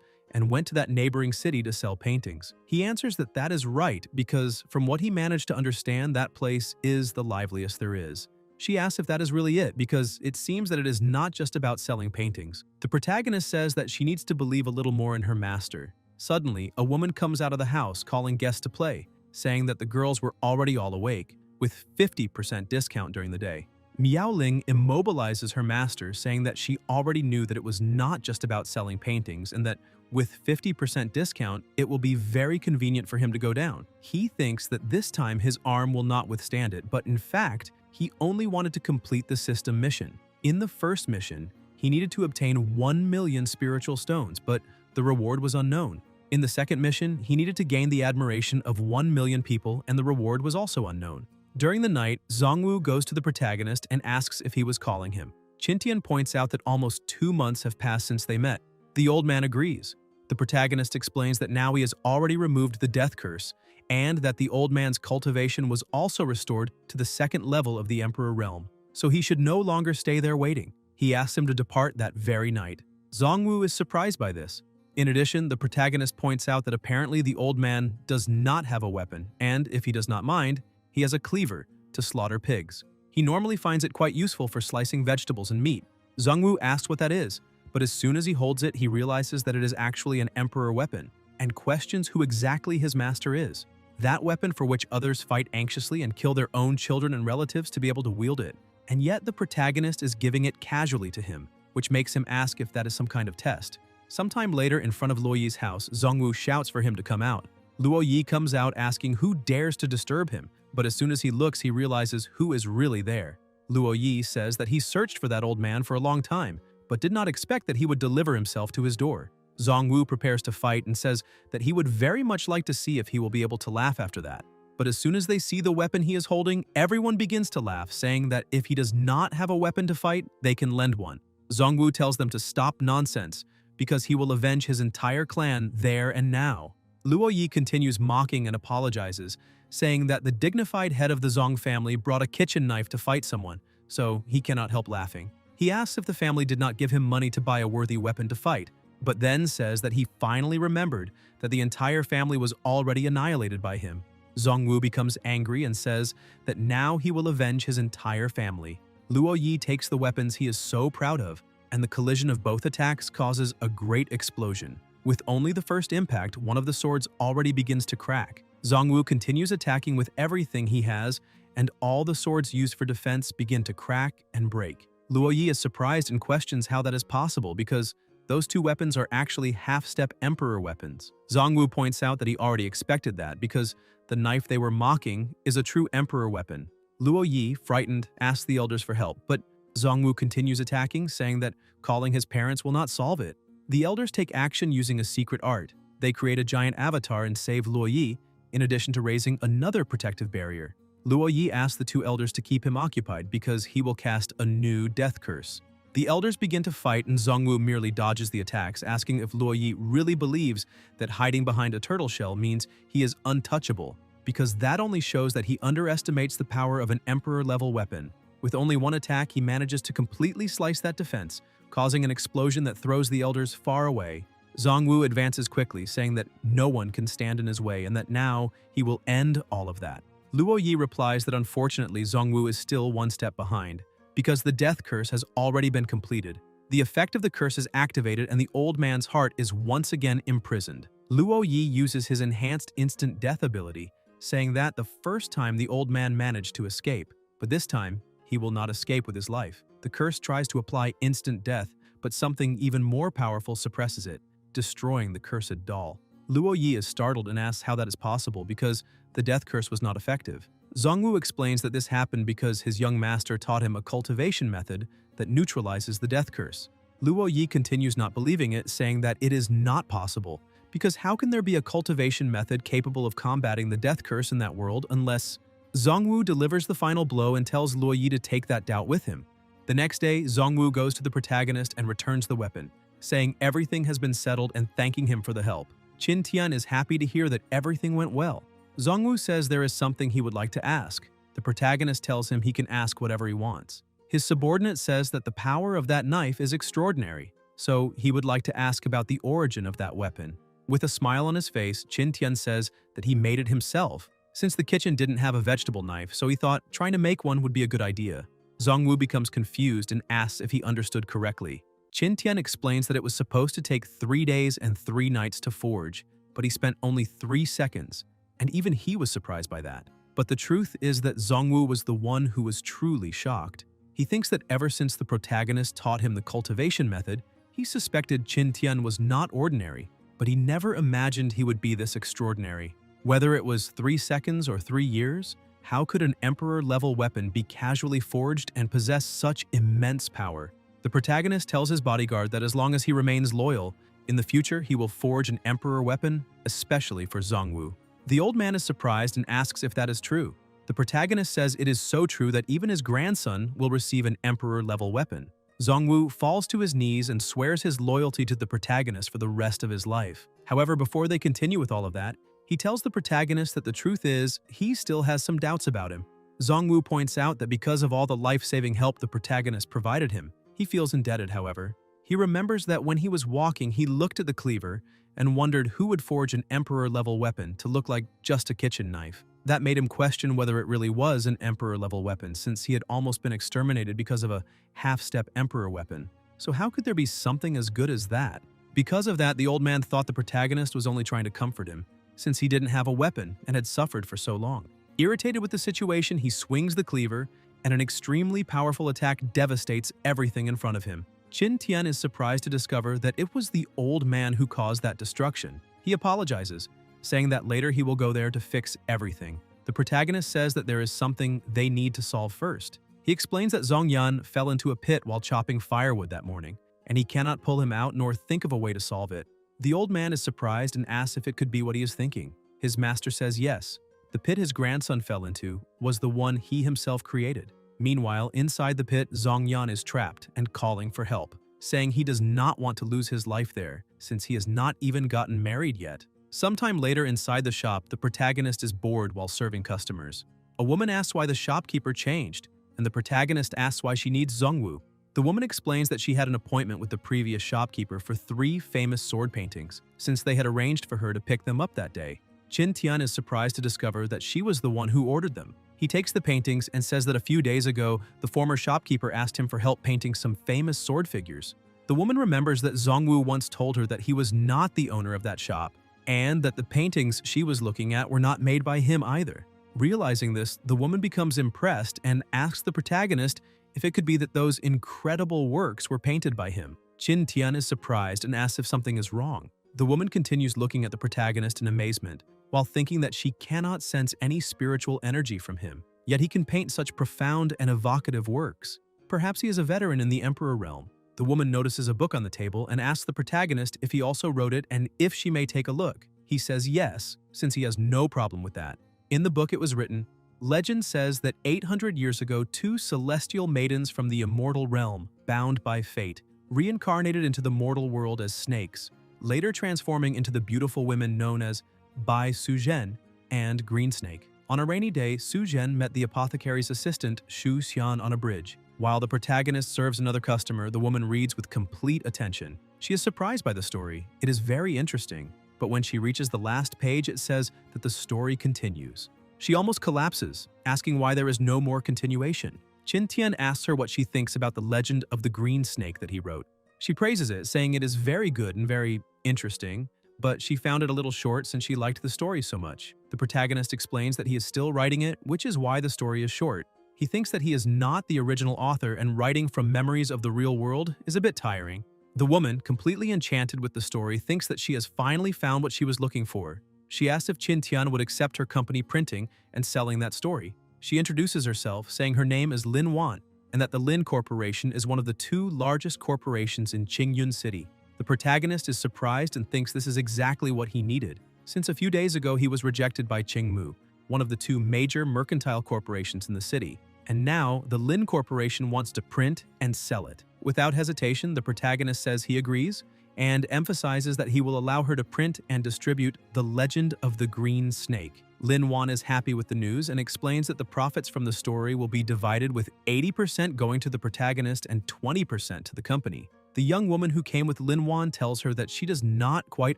and went to that neighboring city to sell paintings. He answers that that is right because, from what he managed to understand, that place is the liveliest there is. She asks if that is really it because it seems that it is not just about selling paintings. The protagonist says that she needs to believe a little more in her master. Suddenly, a woman comes out of the house calling guests to play, saying that the girls were already all awake, with 50% discount during the day. Miao Ling immobilizes her master, saying that she already knew that it was not just about selling paintings and that with 50% discount, it will be very convenient for him to go down. He thinks that this time his arm will not withstand it, but in fact, he only wanted to complete the system mission. In the first mission, he needed to obtain 1 million spiritual stones, but the reward was unknown. In the second mission, he needed to gain the admiration of 1 million people, and the reward was also unknown. During the night, Zongwu goes to the protagonist and asks if he was calling him. Qintian points out that almost 2 months have passed since they met. The old man agrees. The protagonist explains that now he has already removed the death curse, and that the old man's cultivation was also restored to the second level of the Emperor realm, so he should no longer stay there waiting. He asks him to depart that very night. Zongwu is surprised by this. In addition, the protagonist points out that apparently the old man does not have a weapon, and if he does not mind, he has a cleaver to slaughter pigs. He normally finds it quite useful for slicing vegetables and meat. Zongwu asks what that is, but as soon as he holds it, he realizes that it is actually an emperor weapon, and questions who exactly his master is. That weapon for which others fight anxiously and kill their own children and relatives to be able to wield it. And yet the protagonist is giving it casually to him, which makes him ask if that is some kind of test. Sometime later, in front of Luo Yi's house, Zongwu shouts for him to come out. Luo Yi comes out asking who dares to disturb him, but as soon as he looks, he realizes who is really there. Luo Yi says that he searched for that old man for a long time, but did not expect that he would deliver himself to his door. Zongwu prepares to fight and says that he would very much like to see if he will be able to laugh after that. But as soon as they see the weapon he is holding, everyone begins to laugh, saying that if he does not have a weapon to fight, they can lend one. Zongwu tells them to stop nonsense, because he will avenge his entire clan there and now. Luo Yi continues mocking and apologizes, saying that the dignified head of the Zong family brought a kitchen knife to fight someone, so he cannot help laughing. He asks if the family did not give him money to buy a worthy weapon to fight, but then says that he finally remembered that the entire family was already annihilated by him. Zongwu becomes angry and says that now he will avenge his entire family. Luo Yi takes the weapons he is so proud of, and the collision of both attacks causes a great explosion. With only the first impact, one of the swords already begins to crack. Zongwu continues attacking with everything he has, and all the swords used for defense begin to crack and break. Luo Yi is surprised and questions how that is possible because those two weapons are actually half-step emperor weapons. Zongwu points out that he already expected that because the knife they were mocking is a true emperor weapon. Luo Yi, frightened, asks the elders for help, but Zongwu continues attacking, saying that calling his parents will not solve it. The elders take action using a secret art. They create a giant avatar and save Luo Yi, in addition to raising another protective barrier. Luo Yi asks the two elders to keep him occupied because he will cast a new death curse. The elders begin to fight and Zongwu merely dodges the attacks, asking if Luo Yi really believes that hiding behind a turtle shell means he is untouchable, because that only shows that he underestimates the power of an emperor-level weapon. With only one attack, he manages to completely slice that defense, causing an explosion that throws the elders far away. Zongwu advances quickly, saying that no one can stand in his way and that now he will end all of that. Luo Yi replies that unfortunately Zongwu is still one step behind, because the death curse has already been completed. The effect of the curse is activated and the old man's heart is once again imprisoned. Luo Yi uses his enhanced instant death ability, saying that the first time the old man managed to escape, But this time, he will not escape with his life. The curse tries to apply instant death, but something even more powerful suppresses it, destroying the cursed doll. Luo Yi is startled and asks how that is possible because the death curse was not effective. Zongwu explains that this happened because his young master taught him a cultivation method that neutralizes the death curse. Luo Yi continues not believing it, saying that it is not possible, because how can there be a cultivation method capable of combating the death curse in that world unless… Zongwu delivers the final blow and tells Luo Yi to take that doubt with him. The next day, Zongwu goes to the protagonist and returns the weapon, saying everything has been settled and thanking him for the help. Qin Tian is happy to hear that everything went well. Zongwu says there is something he would like to ask. The protagonist tells him he can ask whatever he wants. His subordinate says that the power of that knife is extraordinary, so he would like to ask about the origin of that weapon. With a smile on his face, Qin Tian says that he made it himself, since the kitchen didn't have a vegetable knife, so he thought trying to make one would be a good idea. Zongwu becomes confused and asks if he understood correctly. Qin Tian explains that it was supposed to take 3 days and 3 nights to forge, but he spent only 3 seconds, and even he was surprised by that. But the truth is that Zongwu was the one who was truly shocked. He thinks that ever since the protagonist taught him the cultivation method, he suspected Qin Tian was not ordinary, but he never imagined he would be this extraordinary. Whether it was 3 seconds or 3 years, how could an emperor-level weapon be casually forged and possess such immense power? The protagonist tells his bodyguard that as long as he remains loyal, in the future he will forge an emperor weapon, especially for Zongwu. The old man is surprised and asks if that is true. The protagonist says it is so true that even his grandson will receive an emperor-level weapon. Zongwu falls to his knees and swears his loyalty to the protagonist for the rest of his life. However, before they continue with all of that, he tells the protagonist that the truth is, he still has some doubts about him. Zongwu points out that because of all the life-saving help the protagonist provided him, he feels indebted, however. He remembers that when he was walking, he looked at the cleaver and wondered who would forge an emperor-level weapon to look like just a kitchen knife. That made him question whether it really was an emperor-level weapon, since he had almost been exterminated because of a half-step emperor weapon. So how could there be something as good as that? Because of that, the old man thought the protagonist was only trying to comfort him, since he didn't have a weapon and had suffered for so long. Irritated with the situation, he swings the cleaver, and an extremely powerful attack devastates everything in front of him. Qin Tian is surprised to discover that it was the old man who caused that destruction. He apologizes, saying that later he will go there to fix everything. The protagonist says that there is something they need to solve first. He explains that Zangjian fell into a pit while chopping firewood that morning, and he cannot pull him out nor think of a way to solve it. The old man is surprised and asks if it could be what he is thinking. His master says yes. The pit his grandson fell into was the one he himself created. Meanwhile, inside the pit, Zangjian is trapped and calling for help, saying he does not want to lose his life there, since he has not even gotten married yet. Sometime later inside the shop, the protagonist is bored while serving customers. A woman asks why the shopkeeper changed, and the protagonist asks why she needs Zongwu. The woman explains that she had an appointment with the previous shopkeeper for 3 famous sword paintings, since they had arranged for her to pick them up that day. Qin Tian is surprised to discover that she was the one who ordered them. He takes the paintings and says that a few days ago, the former shopkeeper asked him for help painting some famous sword figures. The woman remembers that Zongwu once told her that he was not the owner of that shop, and that the paintings she was looking at were not made by him either. Realizing this, the woman becomes impressed and asks the protagonist if it could be that those incredible works were painted by him. Qin Tian is surprised and asks if something is wrong. The woman continues looking at the protagonist in amazement, while thinking that she cannot sense any spiritual energy from him. Yet he can paint such profound and evocative works. Perhaps he is a veteran in the Emperor realm. The woman notices a book on the table and asks the protagonist if he also wrote it and if she may take a look. He says yes, since he has no problem with that. In the book it was written, "Legend says that 800 years ago 2 celestial maidens from the immortal realm, bound by fate, reincarnated into the mortal world as snakes, later transforming into the beautiful women known as Bai Suzhen and Green Snake. On a rainy day, Suzhen met the apothecary's assistant Shu Xian on a bridge. While the protagonist serves another customer, the woman reads with complete attention. She is surprised by the story. It is very interesting, but when she reaches the last page, it says that the story continues. She almost collapses, asking why there is no more continuation. Qin Tian asks her what she thinks about the legend of the green snake that he wrote. She praises it, saying it is very good and very interesting, but she found it a little short since she liked the story so much. The protagonist explains that he is still writing it, which is why the story is short. He thinks that he is not the original author and writing from memories of the real world is a bit tiring. The woman, completely enchanted with the story, thinks that she has finally found what she was looking for. She asks if Qin Tian would accept her company printing and selling that story. She introduces herself, saying her name is Lin Wan, and that the Lin Corporation is one of the 2 largest corporations in Qingyun City. The protagonist is surprised and thinks this is exactly what he needed, since a few days ago he was rejected by Qingmu, one of the 2 major mercantile corporations in the city, and now the Lin Corporation wants to print and sell it. Without hesitation, the protagonist says he agrees and emphasizes that he will allow her to print and distribute The Legend of the Green Snake. Lin Wan is happy with the news and explains that the profits from the story will be divided with 80% going to the protagonist and 20% to the company. The young woman who came with Lin Wan tells her that she does not quite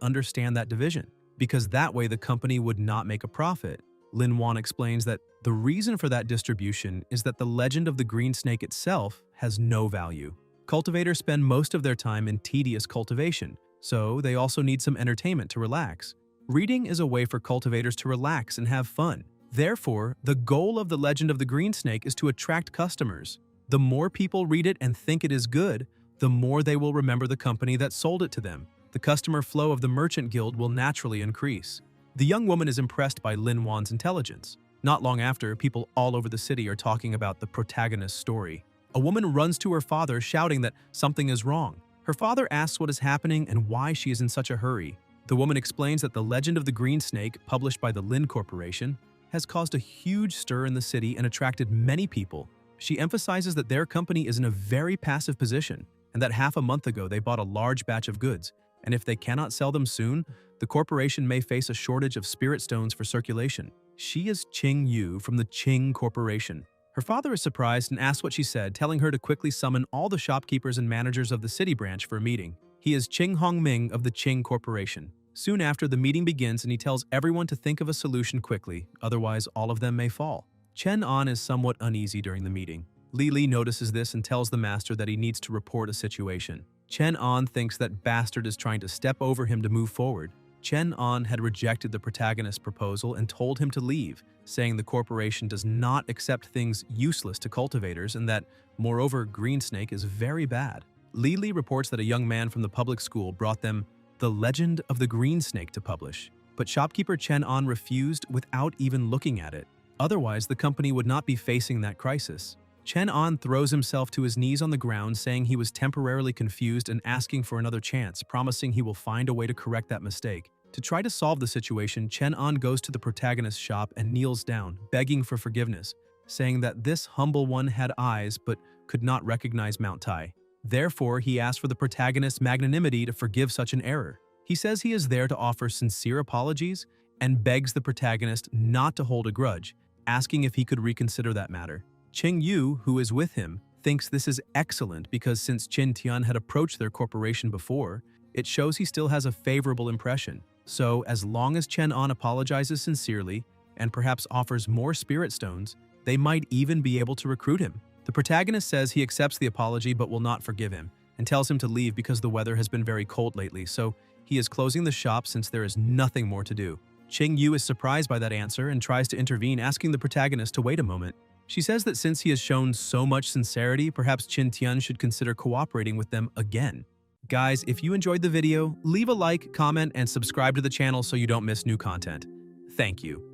understand that division, because that way the company would not make a profit. Lin Wan explains that the reason for that distribution is that the legend of the green snake itself has no value. Cultivators spend most of their time in tedious cultivation, so they also need some entertainment to relax. Reading is a way for cultivators to relax and have fun. Therefore, the goal of the legend of the green snake is to attract customers. The more people read it and think it is good, the more they will remember the company that sold it to them. The customer flow of the merchant guild will naturally increase. The young woman is impressed by Lin Wan's intelligence. Not long after, people all over the city are talking about the protagonist's story. A woman runs to her father shouting that something is wrong. Her father asks what is happening and why she is in such a hurry. The woman explains that the Legend of the Green Snake, published by the Lin Corporation, has caused a huge stir in the city and attracted many people. She emphasizes that their company is in a very passive position and that half a month ago they bought a large batch of goods, and if they cannot sell them soon, the corporation may face a shortage of spirit stones for circulation. She is Qing Yu from the Qing Corporation. Her father is surprised and asks what she said, telling her to quickly summon all the shopkeepers and managers of the city branch for a meeting. He is Qing Hongming of the Qing Corporation. Soon after, the meeting begins and he tells everyone to think of a solution quickly, otherwise all of them may fall. Chen An is somewhat uneasy during the meeting. Li Li notices this and tells the master that he needs to report a situation. Chen An thinks that Bastard is trying to step over him to move forward. Chen An had rejected the protagonist's proposal and told him to leave, saying the corporation does not accept things useless to cultivators and that, moreover, Greensnake is very bad. Li Li reports that a young man from the public school brought them The Legend of the Green Snake to publish, but shopkeeper Chen An refused without even looking at it. Otherwise, the company would not be facing that crisis. Chen An throws himself to his knees on the ground, saying he was temporarily confused and asking for another chance, promising he will find a way to correct that mistake. To try to solve the situation, Chen An goes to the protagonist's shop and kneels down, begging for forgiveness, saying that this humble one had eyes but could not recognize Mount Tai. Therefore, he asks for the protagonist's magnanimity to forgive such an error. He says he is there to offer sincere apologies and begs the protagonist not to hold a grudge, asking if he could reconsider that matter. Qing Yu, who is with him, thinks this is excellent because since Qin Tian had approached their corporation before, it shows he still has a favorable impression. So, as long as Chen An apologizes sincerely and perhaps offers more spirit stones, they might even be able to recruit him. The protagonist says he accepts the apology but will not forgive him, and tells him to leave because the weather has been very cold lately, so he is closing the shop since there is nothing more to do. Qing Yu is surprised by that answer and tries to intervene, asking the protagonist to wait a moment. She says that since he has shown so much sincerity, perhaps Qin Tian should consider cooperating with them again. Guys, if you enjoyed the video, leave a like, comment, and subscribe to the channel so you don't miss new content. Thank you.